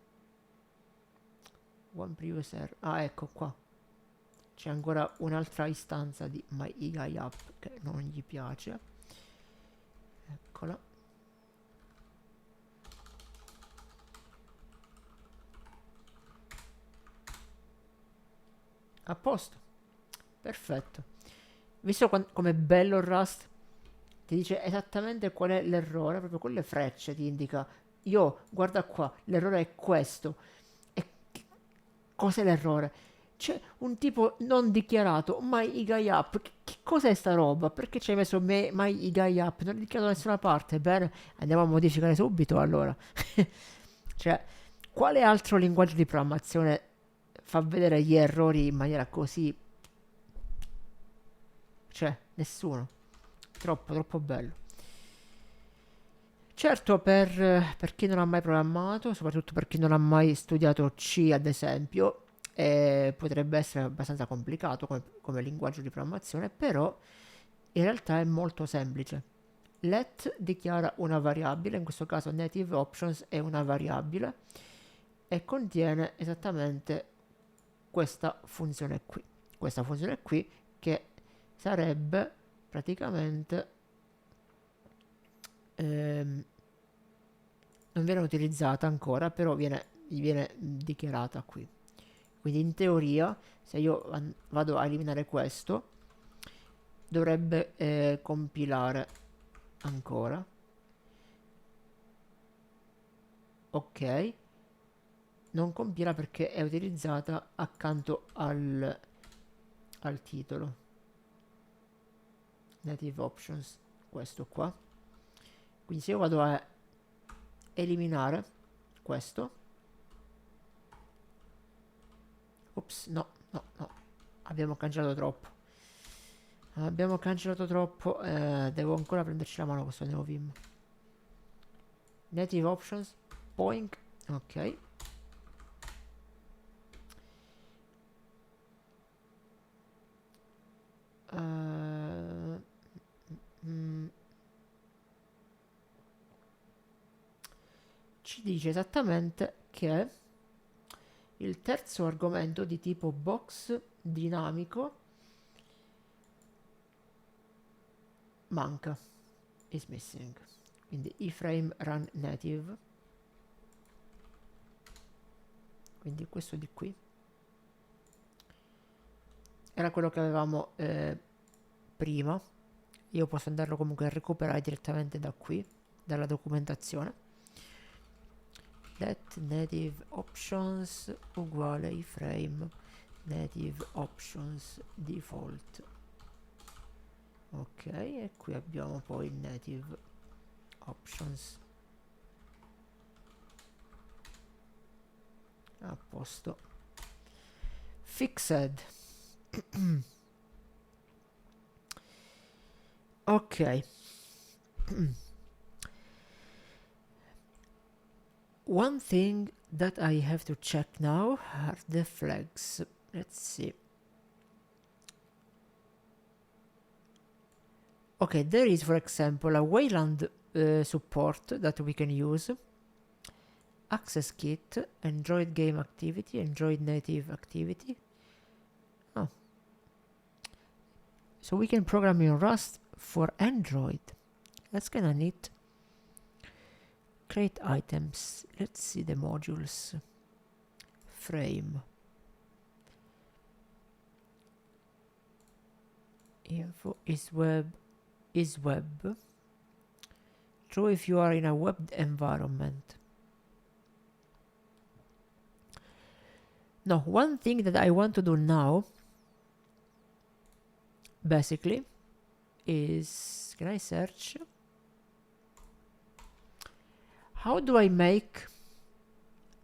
One previous error. Ah, ecco qua. C'è ancora un'altra istanza di MyIGUI che non gli piace. Eccola. A posto. Perfetto. Visto com'è bello il Rust? Ti dice esattamente qual è l'errore, proprio con le frecce ti indica. Io, guarda qua, l'errore è questo. E cos'è l'errore? C'è un tipo non dichiarato, MyIGUI Che cos'è sta roba? Perché ci hai messo MyIGUI Non è dichiarato da nessuna parte. Bene, andiamo a modificare subito allora. Cioè, quale altro linguaggio di programmazione fa vedere gli errori in maniera così? Cioè, nessuno. Troppo bello. Certo, per chi non ha mai programmato, soprattutto per chi non ha mai studiato C, ad esempio, potrebbe essere abbastanza complicato come linguaggio di programmazione, però in realtà è molto semplice. Let dichiara una variabile, in questo caso native options è una variabile, e contiene esattamente questa funzione qui. Questa funzione qui che sarebbe praticamente non viene utilizzata ancora, però viene dichiarata qui. Quindi in teoria, se io vado a eliminare questo, dovrebbe compilare ancora. Ok, non compila perché è utilizzata accanto al titolo. Native options, questo qua. Quindi se io vado a eliminare questo, ops, no, abbiamo cancellato troppo, devo ancora prenderci la mano questo neovim. Native options, point, ok. Ci dice esattamente che il terzo argomento di tipo box dinamico manca, is missing. Quindi iframe run native, quindi questo di qui era quello che avevamo prima. Io posso andarlo comunque a recuperare direttamente da qui, dalla documentazione. Let native options uguale iframe native options default. Ok, e qui abbiamo poi il native options. A posto. Fixed. Ok. one thing that I have to check now are the flags. Let's see. Okay, there is, for example, a Wayland support that we can use. Access kit, Android game activity, Android native activity. Oh. So we can program in Rust for Android. That's kinda neat. Create items. Let's see the modules. Frame. Info is web. Is web. True if you are in a web environment. Now, one thing that I want to do now, basically, is, can I search? How do I make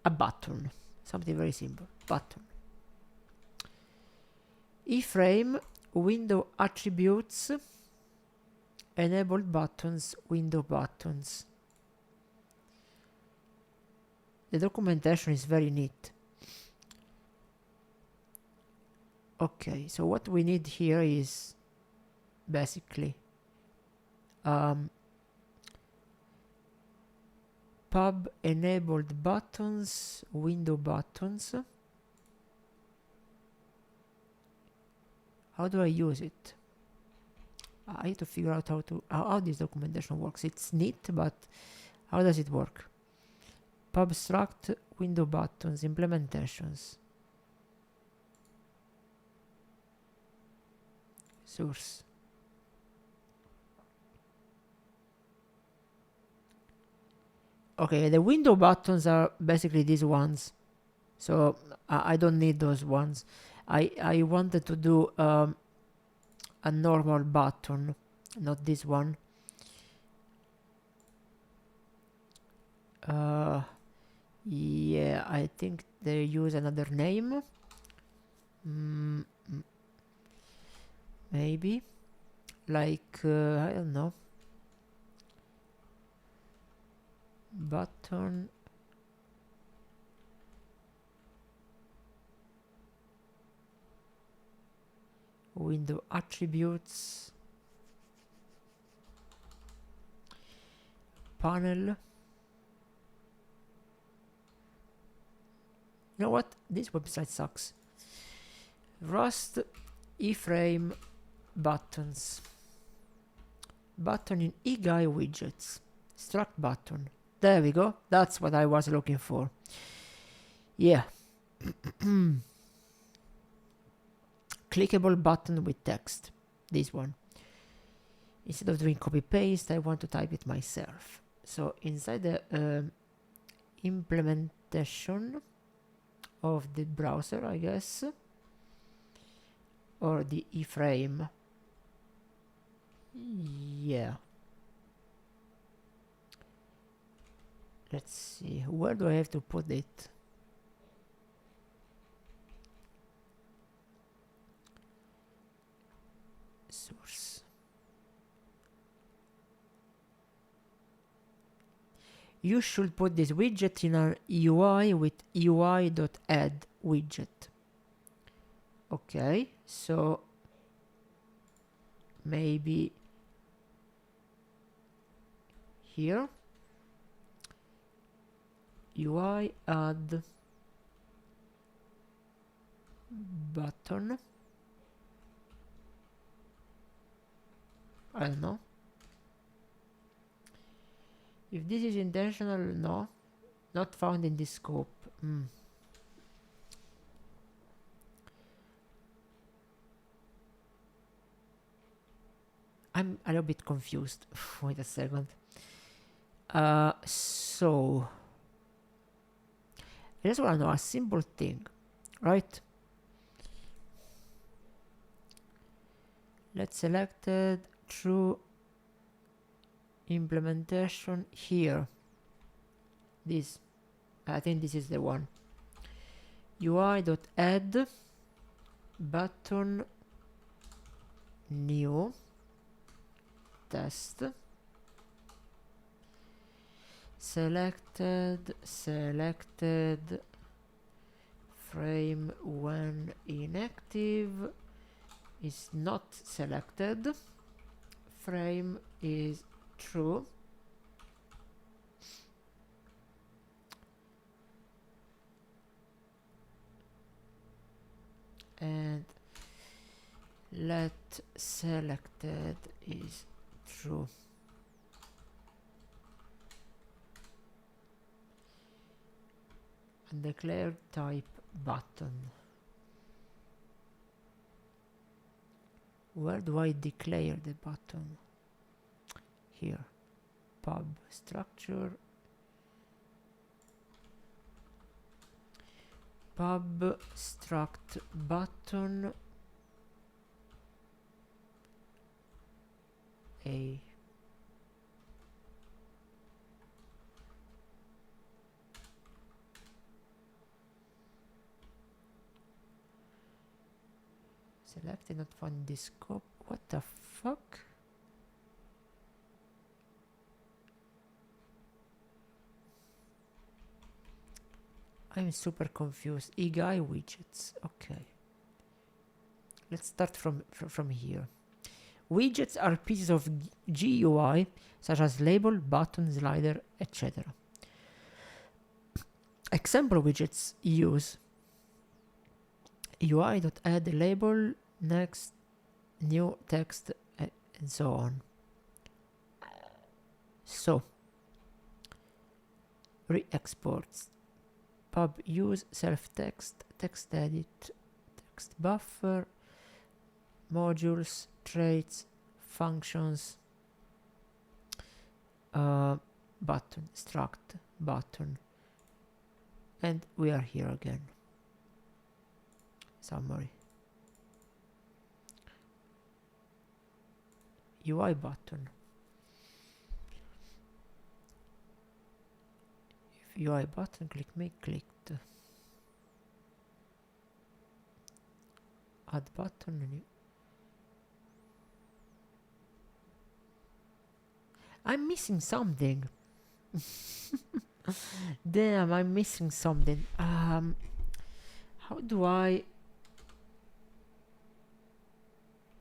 a button? Something very simple. Button. Iframe, window attributes, enabled buttons, window buttons. The documentation is very neat. Okay, so what we need here is basically pub enabled buttons, window buttons. How do I use it? I need to figure out how this documentation works. It's neat, but how does it work? Pub struct, window buttons, implementations. Source. Okay, the window buttons are basically these ones, so I don't need those ones. I wanted to do a normal button, not this one. Yeah, I think they use another name. Maybe like I don't know, button window attributes panel. You know what, this website sucks. Rust iframe buttons. Button in eGuy widgets. Struct button. There we go. That's what I was looking for. Yeah. Clickable button with text. This one. Instead of doing copy paste, I want to type it myself. So inside the implementation of the browser, I guess, or the iframe. Yeah. Let's see, where do I have to put it? Source. You should put this widget in our UI with UI.add widget. Okay, so maybe here UI add button. I don't know if this is intentional. No, not found in this scope. I'm a little bit confused. Wait a second. So I just want to know a simple thing, right? Let's select it through implementation here. This, I think this is the one. UI.add button new test. selected, frame when inactive is not selected, frame is true, and let selected is true. And declare type button. Where do I declare the button? Here. Pub structure. Pub struct button A. Selected, not found in scope. What the fuck? I'm super confused. EGI widgets. Okay. Let's start from here. Widgets are pieces of GUI, such as label, button, slider, etc. Example widgets use UI.add label, next, new text, and so on. So, re-exports. Pub use self-text, text edit, text buffer, modules, traits, functions, button, struct, button, and we are here again. Summary. UI button. If UI button click me, clicked. Add button and I'm missing something. Damn, I'm missing something. How do I...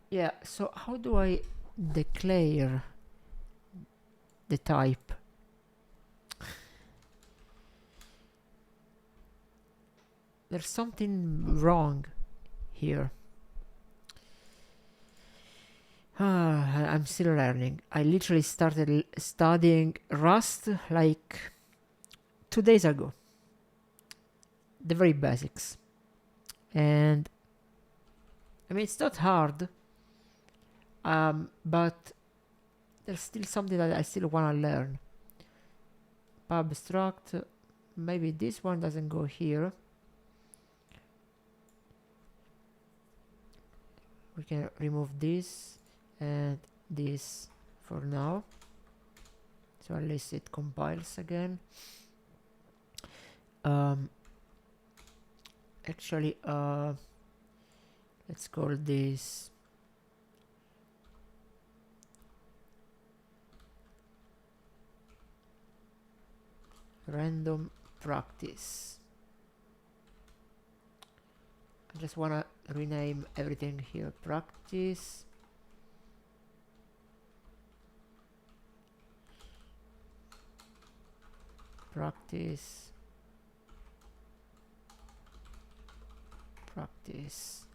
Yeah, so how do I declare the type? There's something wrong here. I'm still learning. I literally started studying Rust like 2 days ago. The very basics. And I mean, it's not hard. But there's still something that I still want to learn. Pub struct. Maybe this one doesn't go here. We can remove this and this for now, so at least it compiles again. Actually, let's call this random practice. I just want to rename everything here. Practice. Practice. Practice.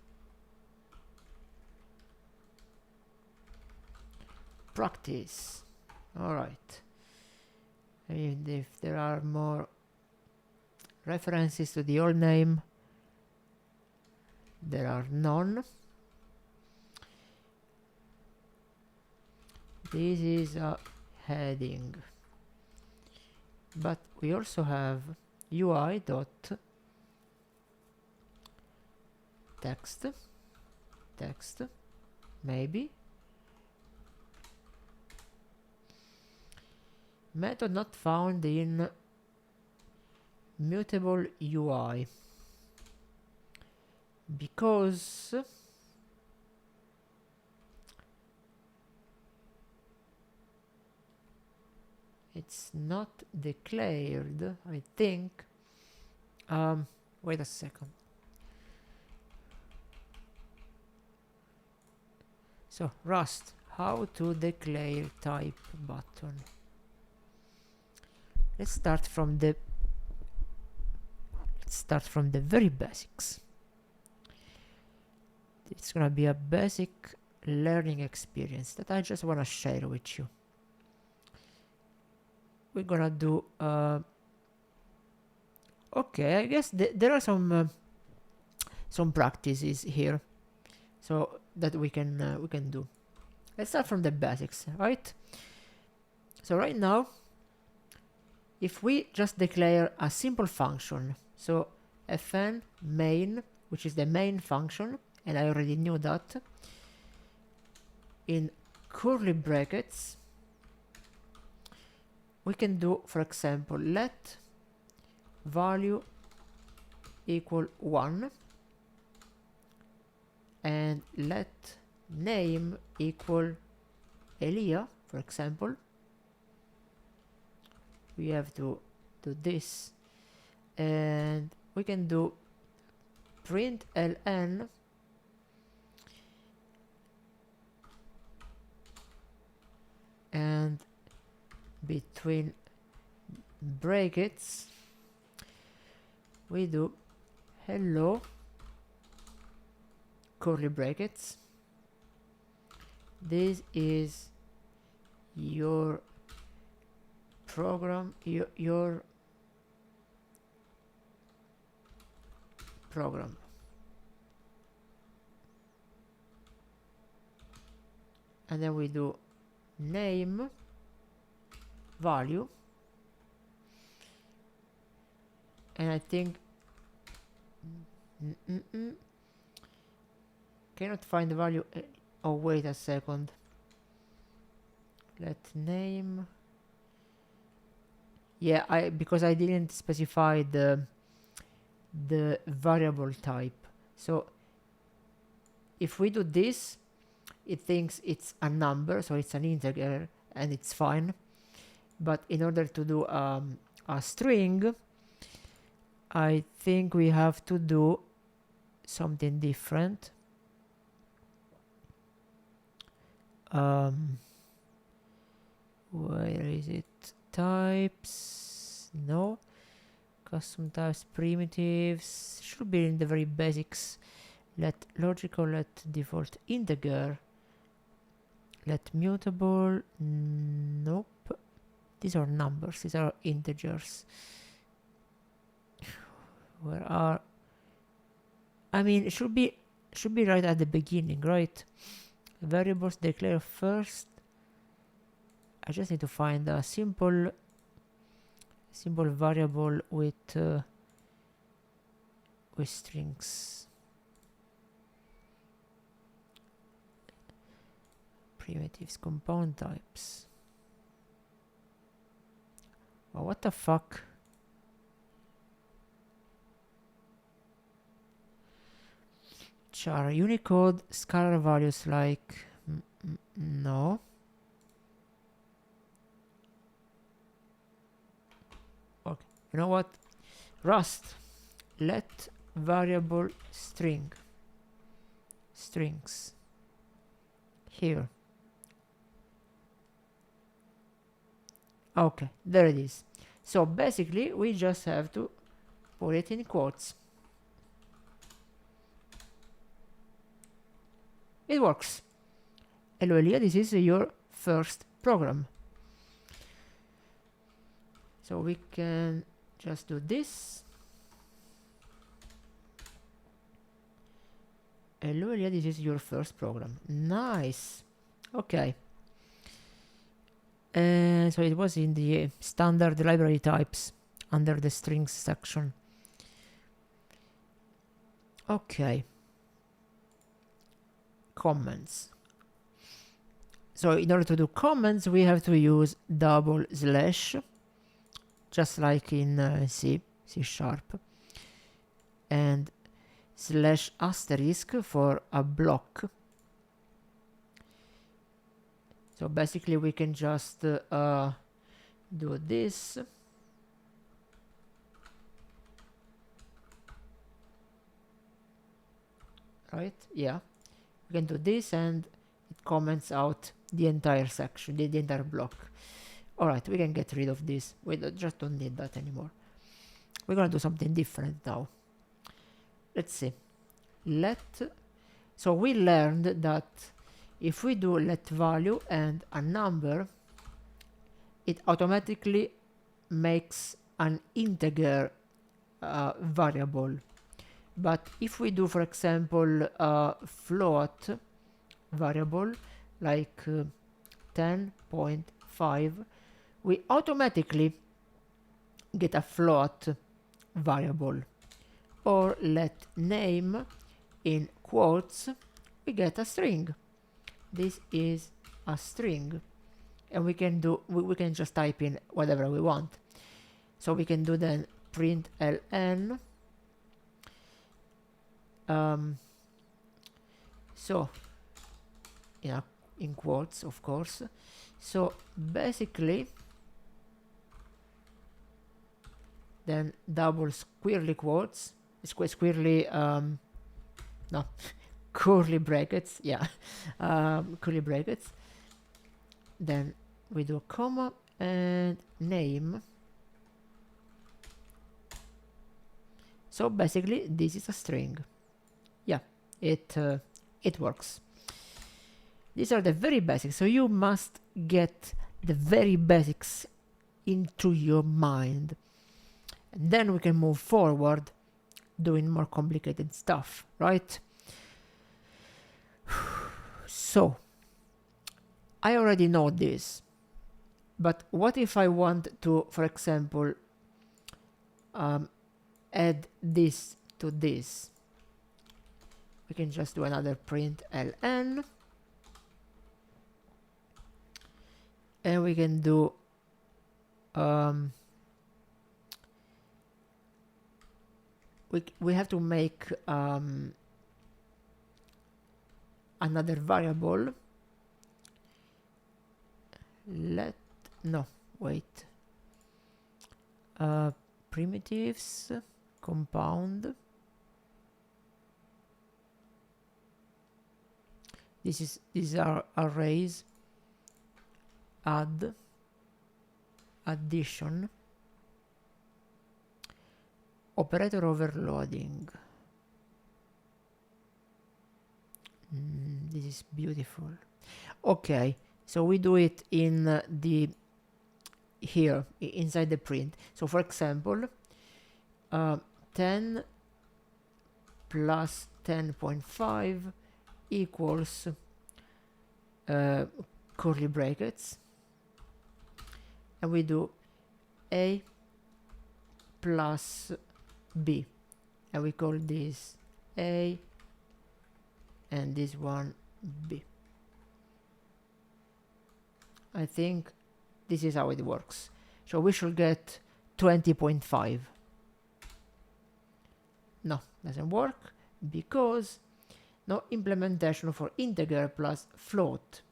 Practice. All right. And if there are more references to the old name, there are none. This is a heading, but we also have UI dot text, maybe method not found in mutable UI, because it's not declared, I think. Wait a second. So Rust, how to declare type button. Let's start from the very basics. It's gonna be a basic learning experience that I just wanna share with you. We're gonna do okay, I guess there are some practices here, so that we can do. Let's start from the basics, right? So right now, if we just declare a simple function, so fn main, which is the main function, and I already knew that, in curly brackets, we can do, for example, let value equal 1 and let name equal Elia, for example. We have to do this, and we can do print ln and between brackets we do hello curly brackets. This is your program, your program. And then we do name value, and I think cannot find the value. Oh, wait a second. Let name. Yeah, because I didn't specify the variable type. So if we do this, it thinks it's a number, so it's an integer, and it's fine. But in order to do a string, I think we have to do something different. Where is it? Types? No. Custom types, primitives. Should be in the very basics. Let logical, let default integer. Let mutable. Nope. These are numbers. These are integers. Where are? I mean, it should be right at the beginning, right? Variables declare first. I just need to find a simple variable with strings. Primitives, compound types. Oh, what the fuck? Char Unicode scalar values like no. Okay, you know what? Rust, let variable strings here. Okay, there it is. So basically we just have to put it in quotes. It works. Hello Elia, this is your first program. So we can just do this. Hello Elia, this is your first program. Nice. Okay. So it was in the standard library types under the strings section. Okay. Comments. So in order to do comments, we have to use double slash, just like in C#, and slash asterisk for a block. So basically we can just do this. Right? Yeah. We can do this and it comments out the entire section, the entire block. Alright, we can get rid of this. We just don't need that anymore. We're gonna do something different now. Let's see. So we learned that if we do let value and a number, it automatically makes an integer variable. But if we do, for example, a float variable like 10.5, we automatically get a float variable. Or let name in quotes, we get a string. This is a string, and we can do we can just type in whatever we want. So we can do then print ln. So yeah, in quotes, of course. So basically, then double squirrely quotes, squirrely no, curly brackets, yeah, curly brackets. Then we do a comma and name. So basically, this is a string. Yeah, it works. These are the very basics. So you must get the very basics into your mind, and then we can move forward doing more complicated stuff, right? So I already know this, but what if I want to, for example, add this to this? We can just do another print ln, and we can do we have to make another variable. Primitives compound. These are arrays. Add, addition, operator overloading. This is beautiful. Okay, so we do it in the here inside the print. So for example, 10 plus 10.5 equals curly brackets, and we do a plus b, and we call this a and this one b. I think this is how it works. So we should get 20.5. No, doesn't work because no implementation for integer plus float.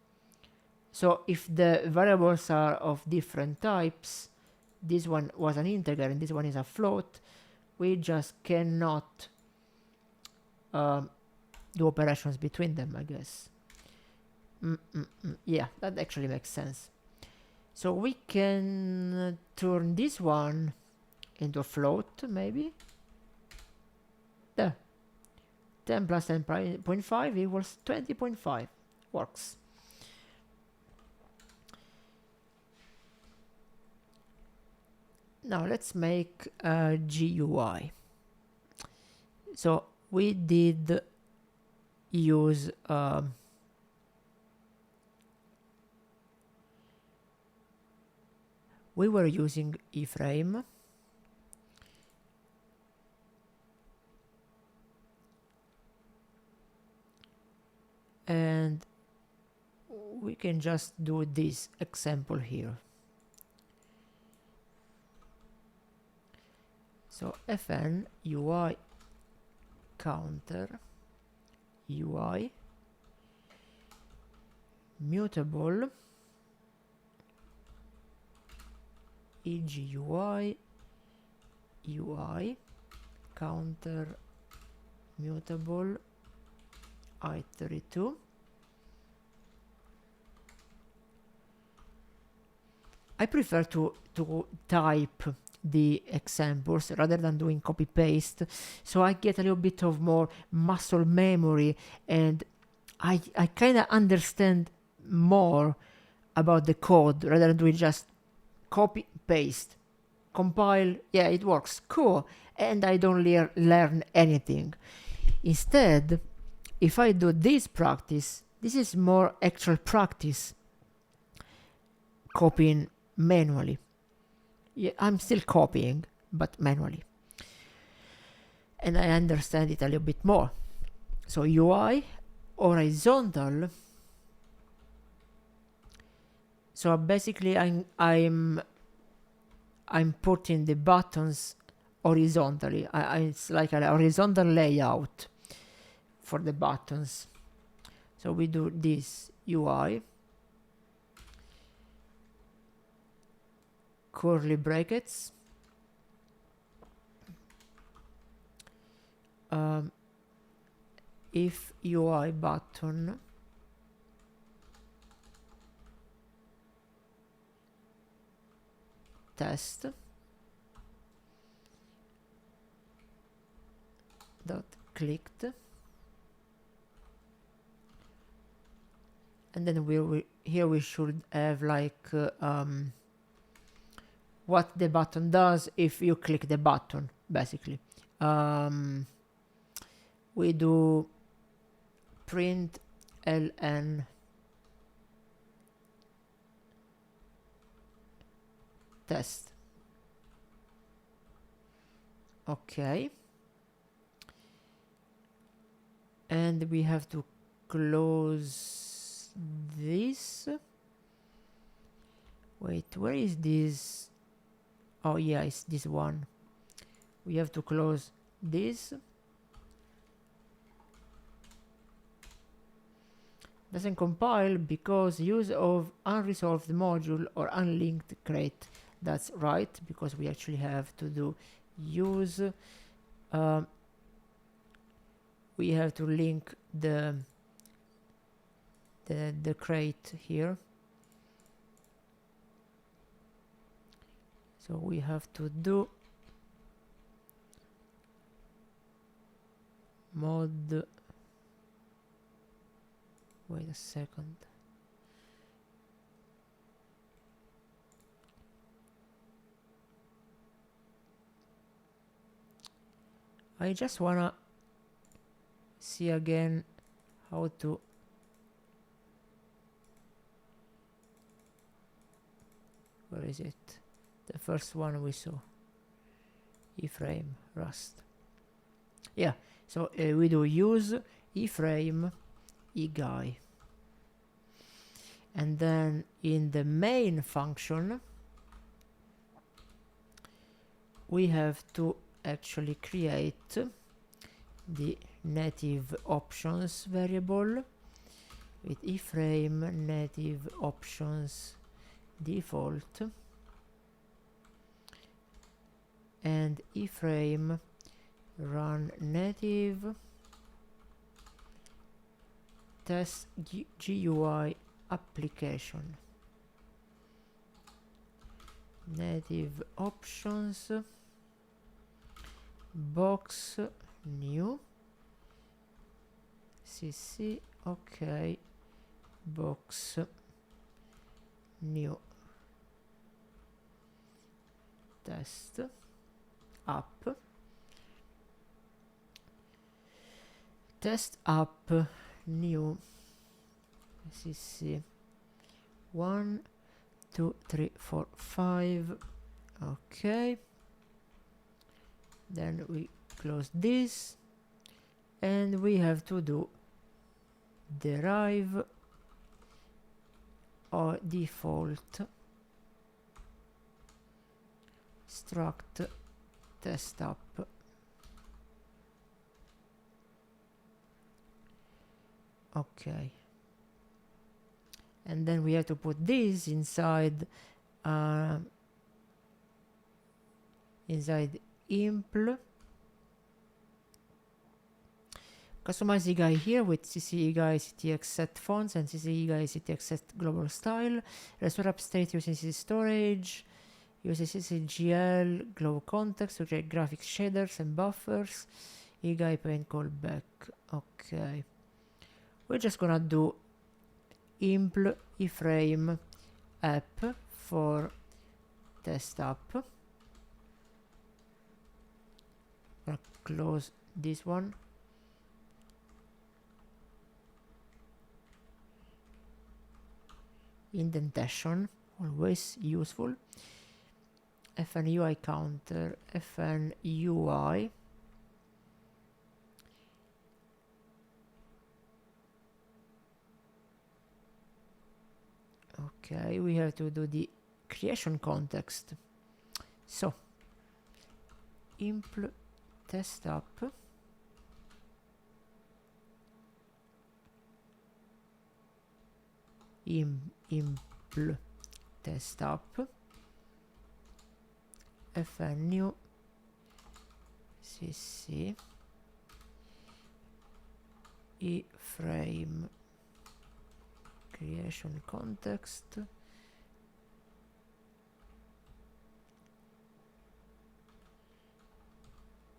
So if the variables are of different types, this one was an integer and this one is a float, we just cannot do operations between them, I guess. Yeah, that actually makes sense. So we can turn this one into a float, maybe. There. 10 plus 10.5 equals 20.5. Works. Now let's make a GUI. So we did use we were using iframe, and we can just do this example here. So fn UI counter UI mutable EGUI UI counter mutable I32. I prefer to type the examples rather than doing copy paste, so I get a little bit of more muscle memory, and I kind of understand more about the code rather than doing just copy paste compile. Yeah, it works, cool, and I don't learn anything. Instead, if I do this practice, this is more actual practice, copying manually. Yeah, I'm still copying, but manually, and I understand it a little bit more. So UI horizontal. So basically, I'm putting the buttons horizontally. It's like a horizontal layout for the buttons. So we do this UI curly brackets, if UI button test dot clicked, and then here we should have like what the button does if you click the button, basically. We do print ln test. Okay, and we have to close this. Wait, where is this? Oh yeah, it's this one. We have to close this. Doesn't compile because use of unresolved module or unlinked crate. That's right, because we actually have to do use. We have to link the crate here. So we have to do mod. Wait a second. I just wanna see again how to where is it? The first one we saw, iframe rust. Yeah, so we do use iframe eguy, and then in the main function we have to actually create the native options variable with iframe native options default and iframe run native test GUI application. Native options box new cc. Okay, box new test app, test app new cc 1 2 3 4 5. Okay, then we close this, and we have to do derive or default struct test app. Okay, and then we have to put this inside inside impl. Customize the guy here with CC guy CTX set fonts and CC guy CTX set global style. Restore upstate using CC storage. Use CCGL global context to create graphics shaders and buffers. eGuy paint callback. Okay. We're just gonna do impl iframe app for test app. Gonna close this one. Indentation, always useful. FN UI counter, FN UI. Okay, we have to do the creation context. So, impl test app. Impl test app. FNU CC iframe creation context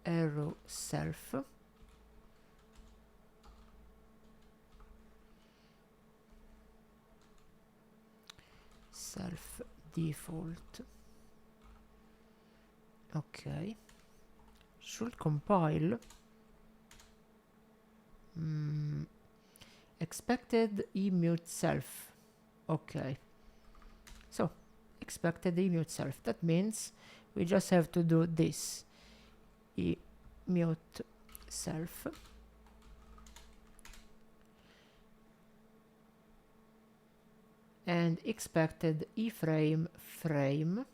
arrow self default. Okay, should compile. Expected emute self. Okay, so expected emute self. That means we just have to do this. Emute self. And expected iframe frame.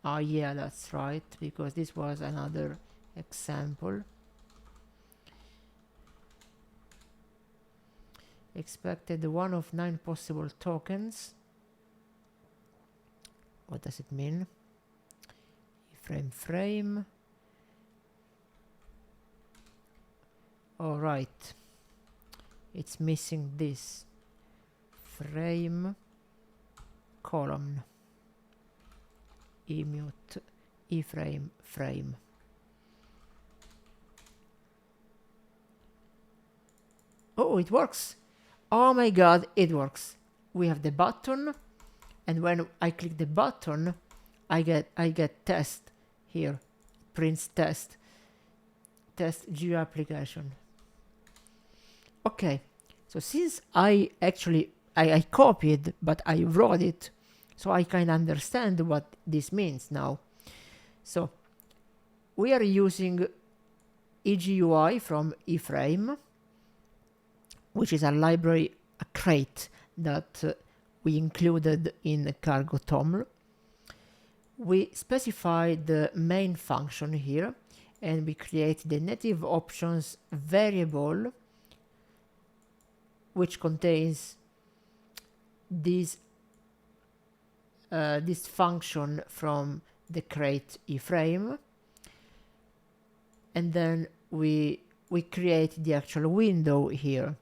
Oh yeah, that's right, because this was another example. Expected 1 of 9 possible tokens. What does it mean? Iframe frame. All right. It's missing this. Frame column. Emute iframe frame. Oh, it works. Oh my god, it works. We have the button, and when I click the button, I get test here. Prints test GUI application. Okay, so since I copied, but I wrote it, so I can understand what this means now. So we are using EGUI from iframe, which is a library, a crate that we included in Cargo TOML. We specify the main function here, and we create the native options variable, which contains this function from the crate iframe, and then we create the actual window here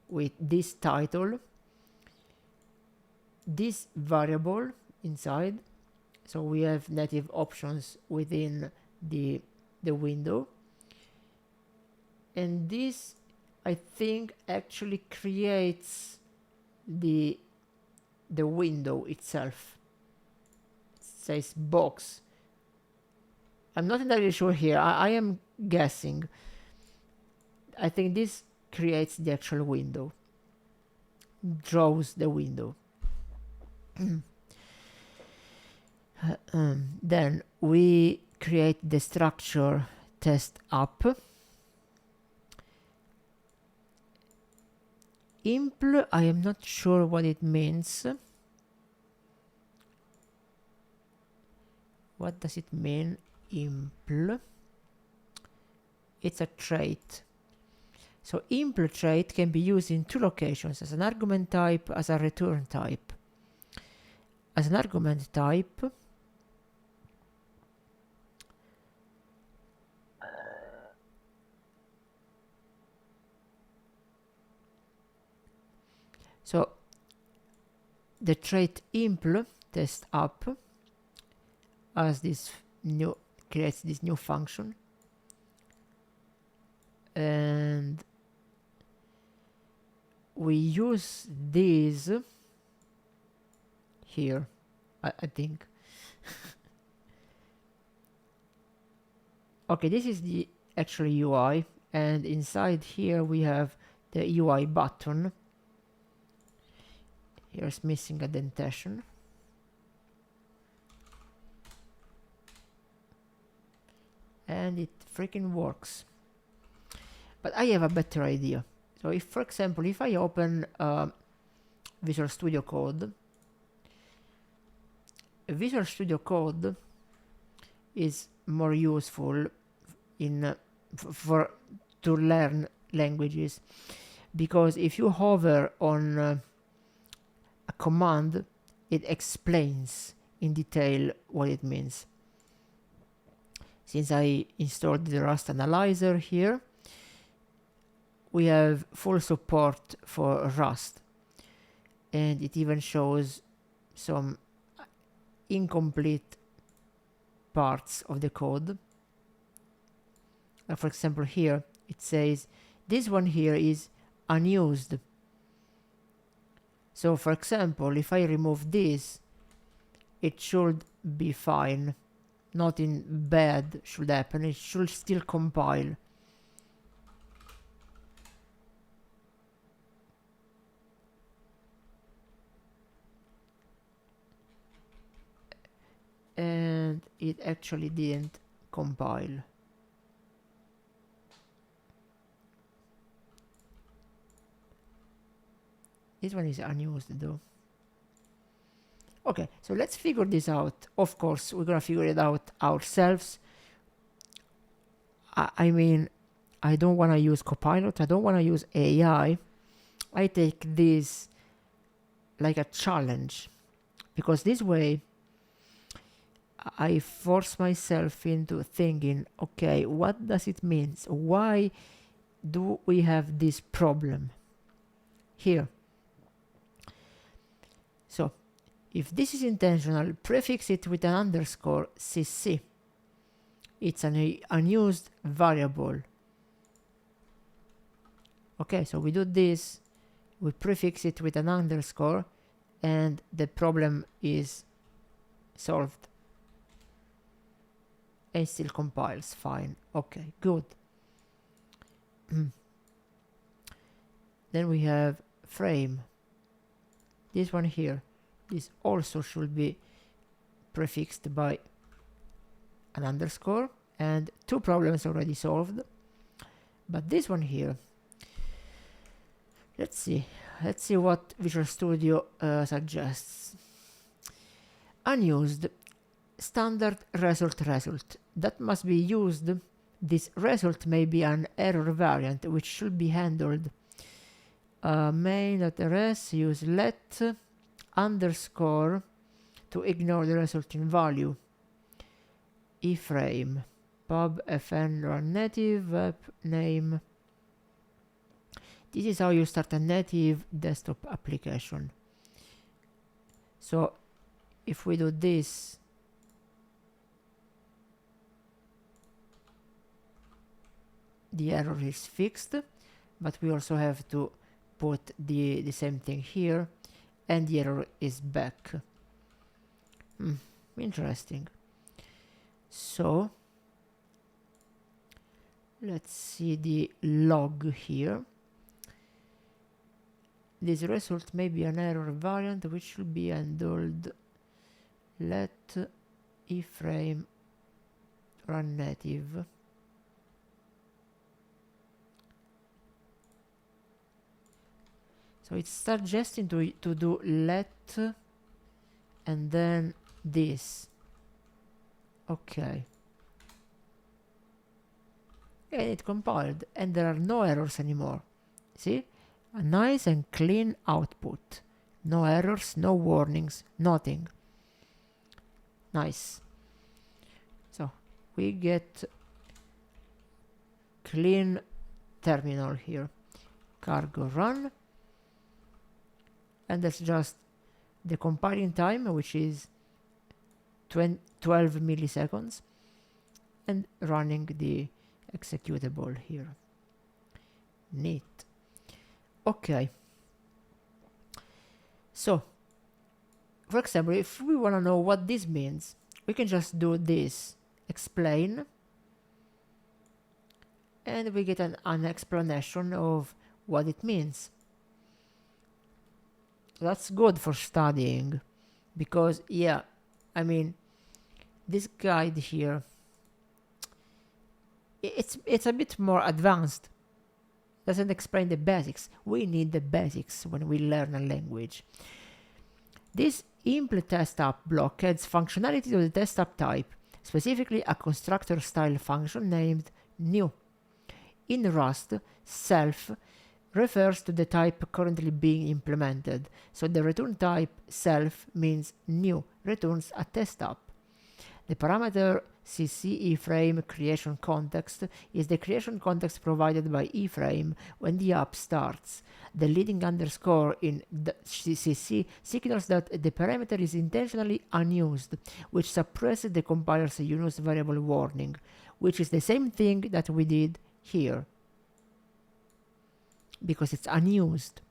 with this title, this variable inside. So we have native options within the window, and this I think actually creates the window itself. It says box. I'm not entirely sure here. I am guessing. I think this creates the actual window, draws the window. Then we create the structure test app. Impl, I am not sure what it means. What does it mean, impl? It's a trait. So impl trait can be used in two locations, as an argument type, as a return type. as an argument type, so the trait impl test up as this new creates this new function, and we use this here, I think. Okay, this is the actual UI, and inside here we have the UI button. Here's missing a indentation. And it freaking works. But I have a better idea. So if, for example, if I open Visual Studio Code, Visual Studio Code is more useful in to learn languages, because if you hover on a command, it explains in detail what it means. Since I installed the Rust Analyzer here, we have full support for Rust, and it even shows some incomplete parts of the code. For example, here it says this one here is unused. So for example, if I remove this, it should be fine. Nothing bad should happen. It should still compile. And it actually didn't compile. This one is unused though. Okay, so let's figure this out. Of course, we're gonna figure it out ourselves. I mean, I don't wanna use Copilot, I don't wanna use AI. I take this like a challenge, because this way I force myself into thinking, okay, what does it mean? Why do we have this problem here? So, if this is intentional, prefix it with an underscore cc. It's an unused variable. Okay, so we do this, we prefix it with an underscore, and the problem is solved. And it still compiles fine. Okay, good. Then we have frame. This one here. This also should be prefixed by an underscore, and two problems already solved. But this one here, let's see what Visual Studio suggests. Unused standard result. That must be used. This result may be an error variant which should be handled. Main.rs use let underscore to ignore the resulting value. iframe pub fn run native web name. This is how you start a native desktop application. So if we do this, the error is fixed, but we also have to put the same thing here, and the error is back. Interesting. So let's see the log here. This result may be an error variant which should be handled. Let iframe run native. So it's suggesting to do let and then this. Okay. And it compiled, and there are no errors anymore. See? A nice and clean output. No errors, no warnings, nothing. Nice. So we get clean terminal here. Cargo run. And that's just the compiling time, which is 12 milliseconds, and running the executable here. Neat. Okay. So, for example, if we want to know what this means, we can just do this, explain, and we get an explanation of what it means. That's good for studying, because yeah, I mean, this guide here, it's a bit more advanced. Doesn't explain the basics. We need the basics when we learn a language. This impl test app block adds functionality to the test app type, specifically a constructor style function named new. In Rust, self refers to the type currently being implemented, so the return type self means new, returns a test app. The parameter cc iframe creation context is the creation context provided by iframe when the app starts. The leading underscore in the cc signals that the parameter is intentionally unused, which suppresses the compiler's unused variable warning, which is the same thing that we did here, because it's unused.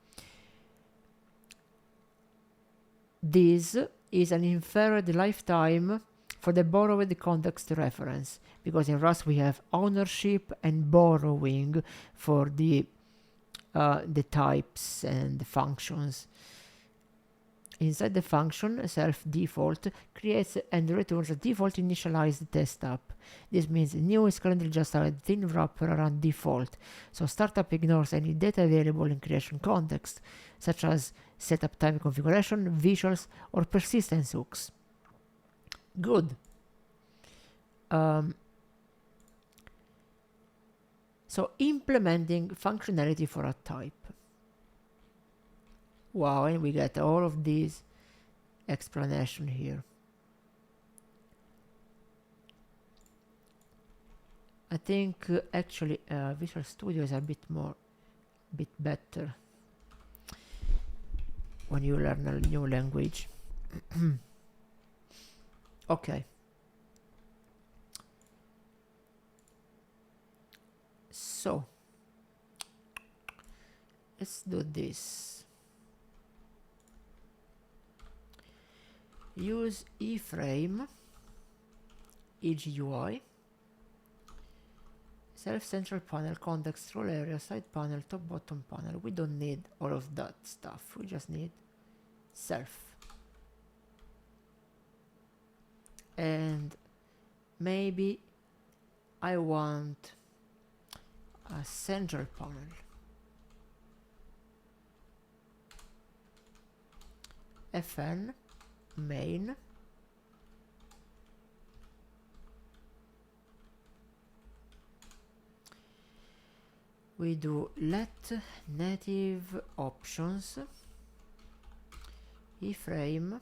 This is an inferred lifetime for the borrowed context reference, because in Rust we have ownership and borrowing for the types and the functions. Inside the function, self default creates and returns a default initialized test app. This means new is currently just a thin wrapper around default, so startup ignores any data available in creation context, such as setup time configuration, visuals, or persistence hooks. Good. So implementing functionality for a type. Wow, and we get all of these explanation here. I think actually Visual Studio is a bit better when you learn a new language. Okay. So let's do this. Use iframe, EGUI, self central panel, context, role area, side panel, top bottom panel. We don't need all of that stuff. We just need self. And maybe I want a central panel. FN main we do let native options iframe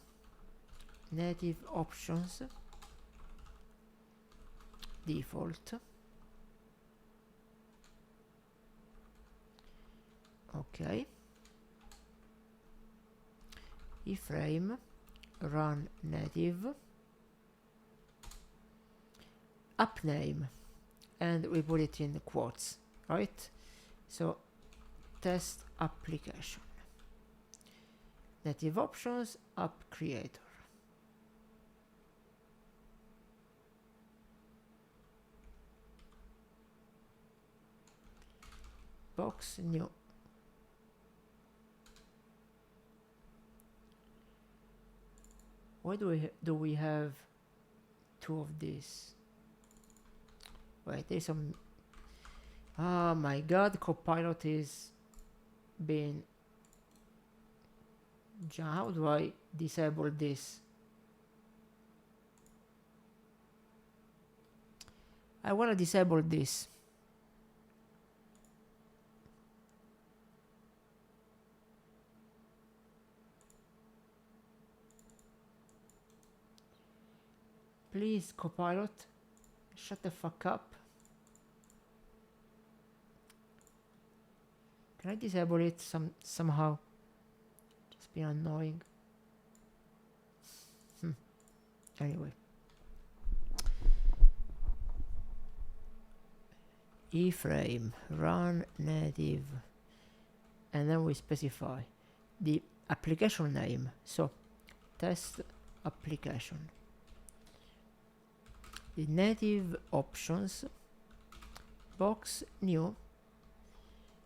native options default. Okay. Iframe run native app name, and we put it in quotes, right? So test application, native options, app creator. Box new. Why do we have two of these? Wait, there's some. Oh my god, Copilot is being. How do I disable this? I want to disable this. Please, Copilot, shut the fuck up. Can I disable it somehow? Just been annoying. Anyway. Iframe, run native, and then we specify the application name. So, test application. The native options, box new,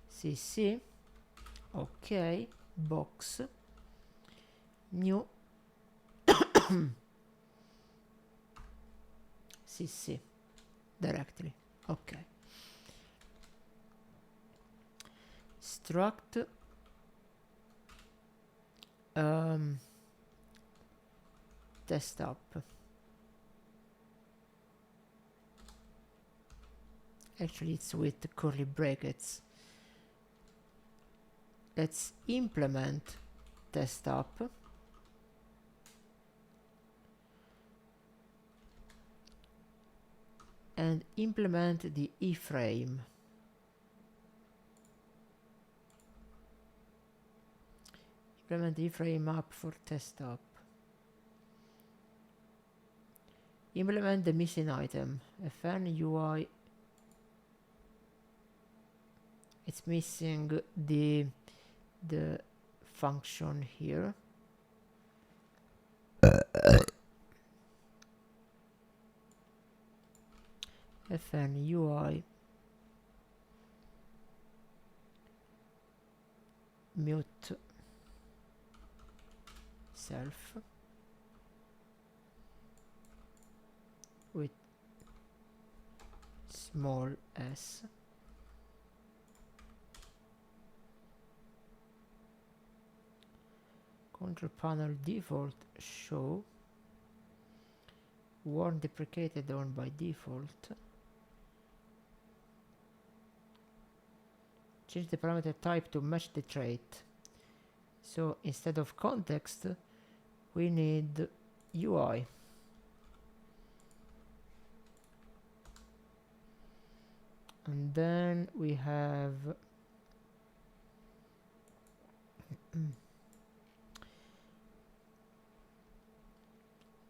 cc, ok, box new, cc, directly, ok. Struct desktop. Actually, it's with curly brackets. Let's implement desktop. And implement the iframe. Implement the iframe up for desktop. Implement the missing item. FN UI. It's missing the function here. FN UI mute self with small s. Control panel default show warn deprecated on by default. Change the parameter type to match the trait. So instead of context, we need UI. And then we have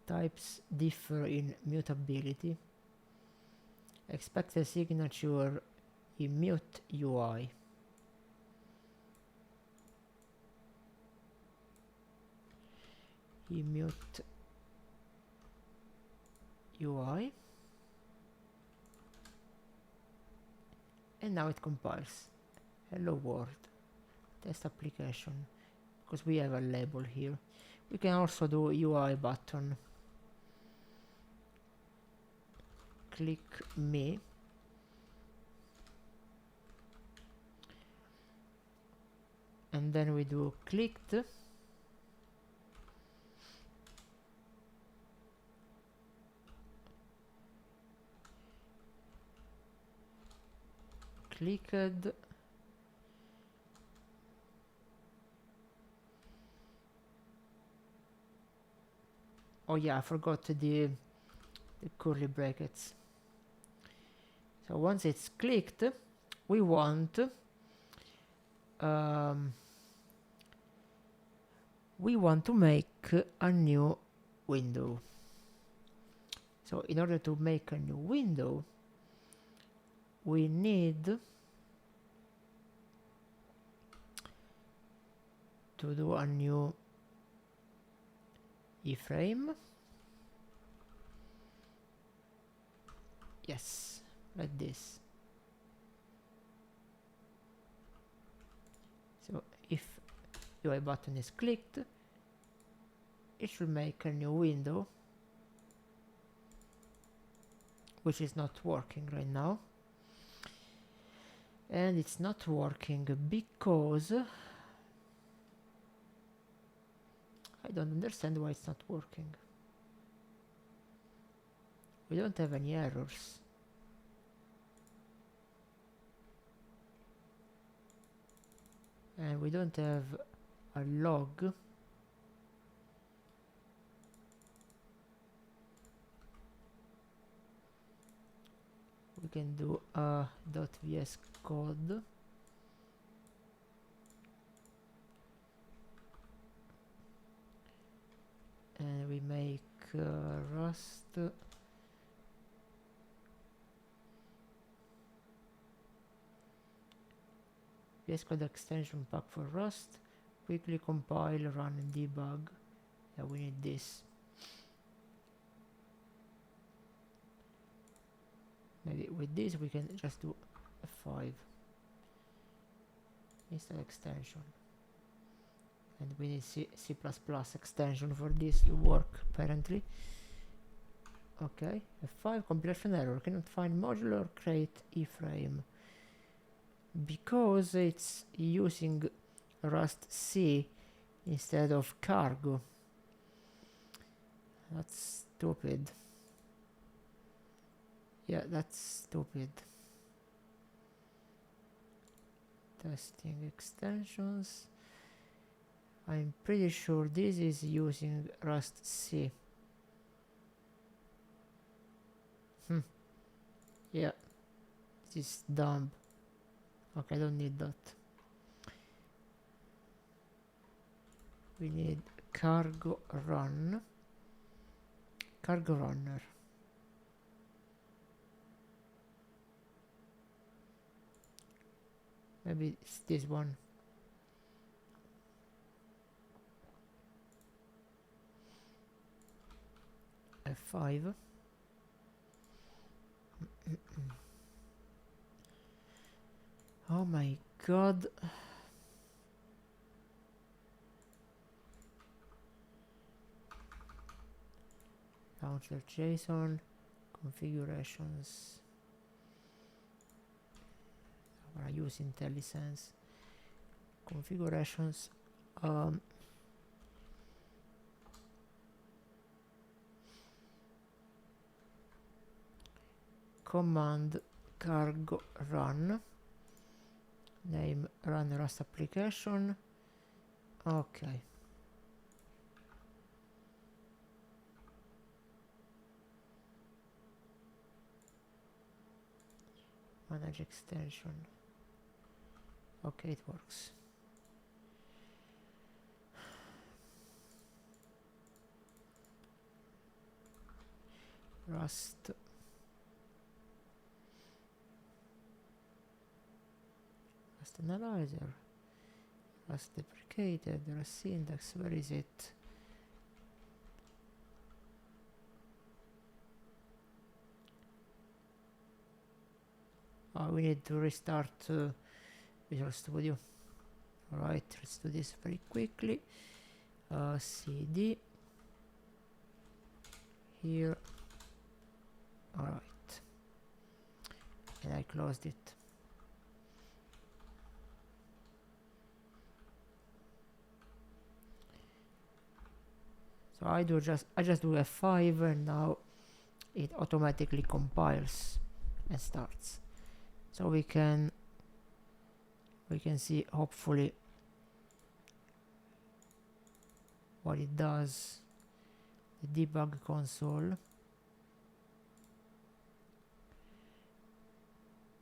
types differ in mutability. Expect a signature in mute UI. Mute UI, and now it compiles. Hello world, test application, because we have a label here. We can also do UI button. Click me. And then we do clicked. Clicked. Oh yeah, I forgot the curly brackets. So once it's clicked, we want to make a new window. So in order to make a new window, we need to do a new iframe. Yes, like this. So if UI button is clicked, it should make a new window, which is not working right now. And it's not working because I don't understand why it's not working. We don't have any errors. And we don't have a log. can do .vs code. And we make Rust. VS Code extension pack for Rust. Quickly compile, run and debug. Yeah, we need this. Maybe with this we can just do F5. Install extension. And we need C++ extension for this to work, apparently. Okay, F5 compilation error. Cannot find modular create iframe. Because it's using Rust C instead of cargo. That's stupid. Yeah, that's stupid. Testing extensions. I'm pretty sure this is using Rust C. Yeah, this is dumb. Okay, I don't need that. We need cargo run. Cargo runner. Maybe it's this one. F5. Oh my god. Launcher JSON configurations. I'm gonna use IntelliSense configurations. Command cargo run. Name run Rust application. Okay. Manage extension. Okay, it works. Rust. Rust analyzer. Rust deprecated. Rust syntax. Where is it? We need to restart Visual Studio. Alright, let's do this very quickly. CD here. Alright, and I closed it. So I just do F5 and now it automatically compiles and starts. So we can see hopefully what it does. The debug console.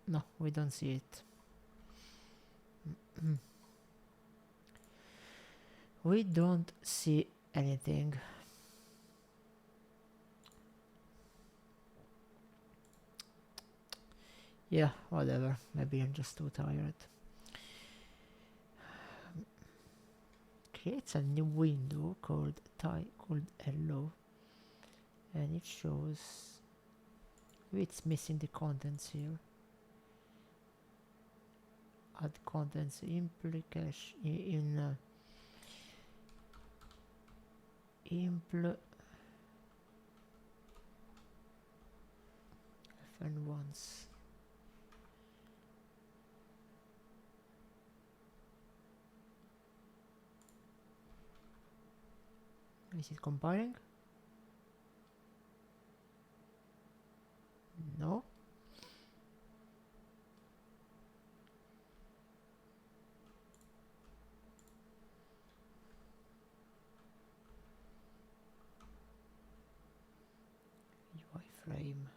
No, we don't see it. We don't see anything. Yeah, whatever. Maybe I'm just too tired. Creates a new window called hello, and it shows it's missing the contents here. Add contents implication in impl FN once. Is it compiling? No. UI frame.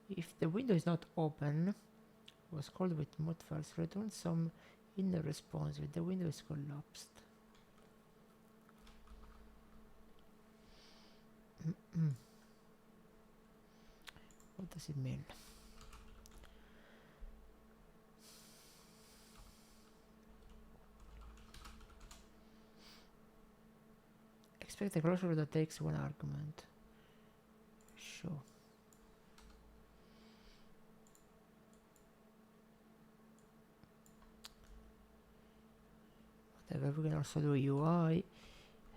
If the window is not open, was called with mod files, return some inner response if the window is collapsed. What does it mean? Expect a closure that takes one argument. Sure. Whatever, we can also do UI,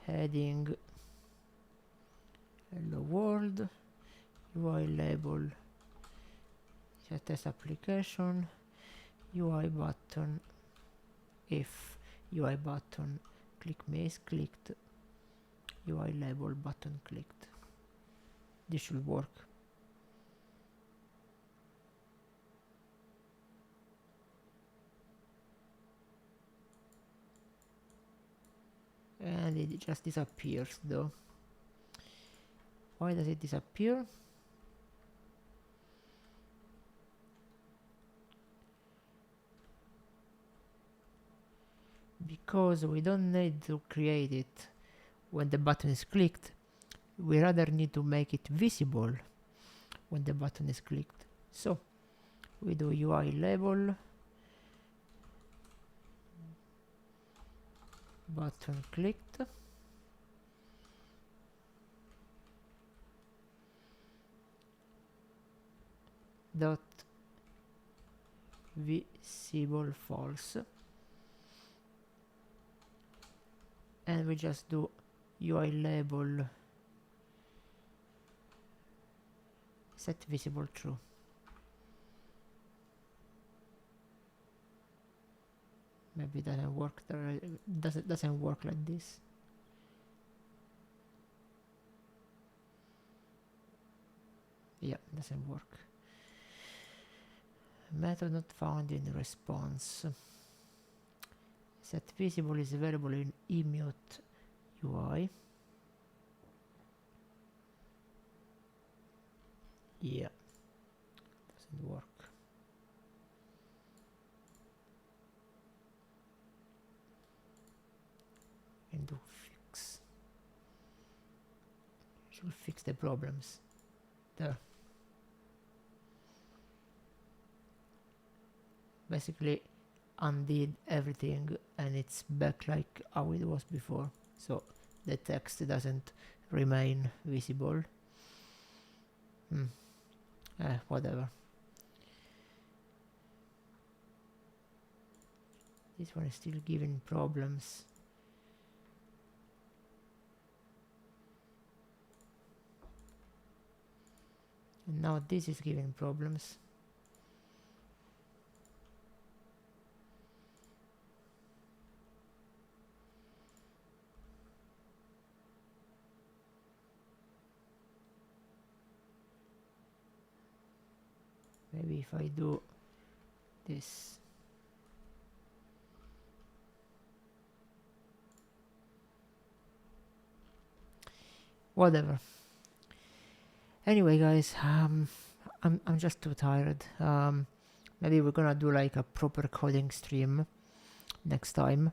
heading, hello world, UI label, is a test application, UI button, if UI button click me is clicked, UI label button clicked. This should work. And it just disappears though. Why does it disappear? Because we don't need to create it when the button is clicked. We rather need to make it visible when the button is clicked. So we do UI label button clicked, dot visible false, and we just do UI label set visible true. Maybe it doesn't work there. Doesn't work like this. Yeah, doesn't work. Method not found in response. Set visible is available in emute UI. Yeah, doesn't work. And do fix. Should fix the problems. There. Basically undid everything and it's back like how it was before. So the text doesn't remain visible. Whatever. This one is still giving problems. And now this is giving problems. Maybe if I do this. Whatever. Anyway, guys, I'm just too tired. Maybe we're gonna do like a proper coding stream next time.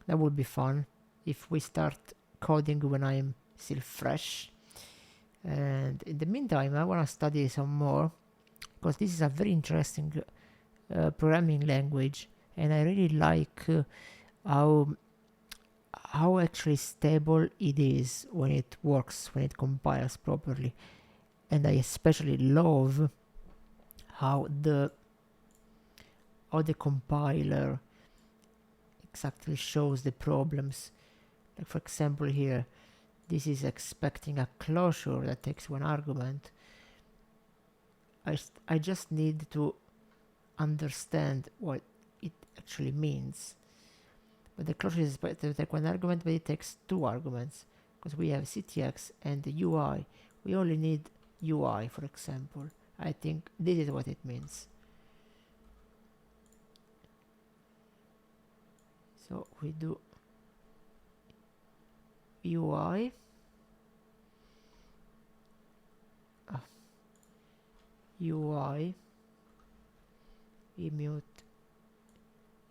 That would be fun if we start coding when I'm still fresh. And in the meantime, I wanna study some more because this is a very interesting programming language, and I really like how actually stable it is when it works, when it compiles properly. And I especially love how the compiler exactly shows the problems. Like for example here, this is expecting a closure that takes one argument. I just need to understand what it actually means. But the closure is expected to take one argument, but it takes two arguments. Because we have CTX and the UI. We only need UI, for example. I think this is what it means. So we do UI. UI, emute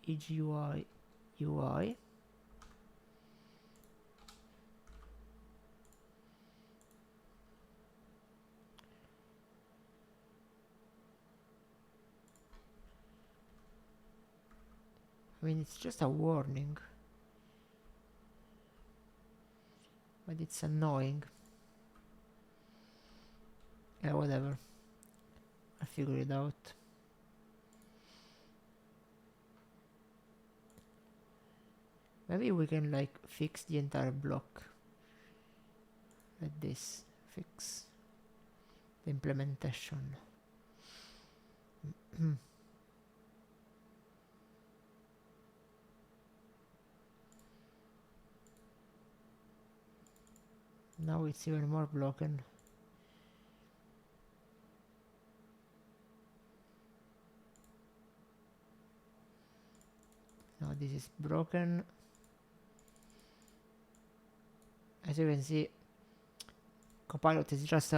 EGUI UI. I mean, it's just a warning, but it's annoying. Yeah, whatever. I'll figure it out. Maybe we can like fix the entire block like this. Fix the implementation. Now it's even more broken. Now this is broken. As you can see, Copilot is just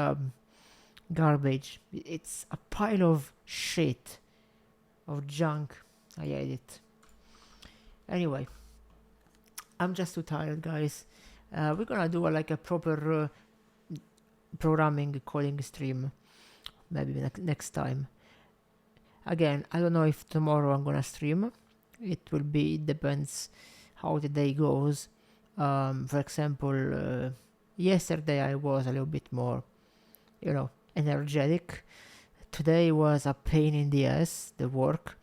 garbage. It's a pile of shit, of junk. I hate it. Anyway, I'm just too tired, guys. We're gonna do like a proper programming coding stream maybe next time. Again, I don't know if tomorrow I'm gonna stream. It depends how the day goes. For example, yesterday I was a little bit more, energetic. Today was a pain in the ass, the work.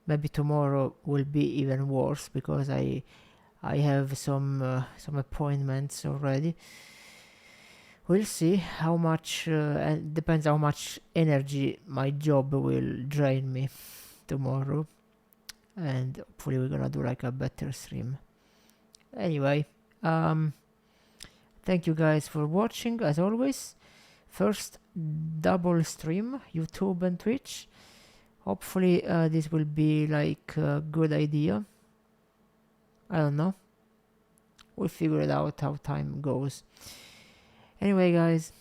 Maybe tomorrow will be even worse because I have some appointments already. We'll see how much, and depends how much energy my job will drain me tomorrow. And hopefully we're gonna do like a better stream. Anyway, thank you guys for watching as always. First double stream, YouTube and Twitch. Hopefully this will be like a good idea. I don't know. We'll figure it out how time goes. Anyway guys,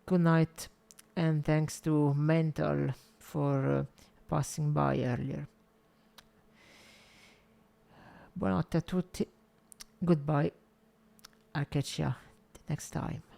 good night and thanks to Mental for passing by earlier. Buonanotte a tutti. Goodbye. I'll catch ya next time.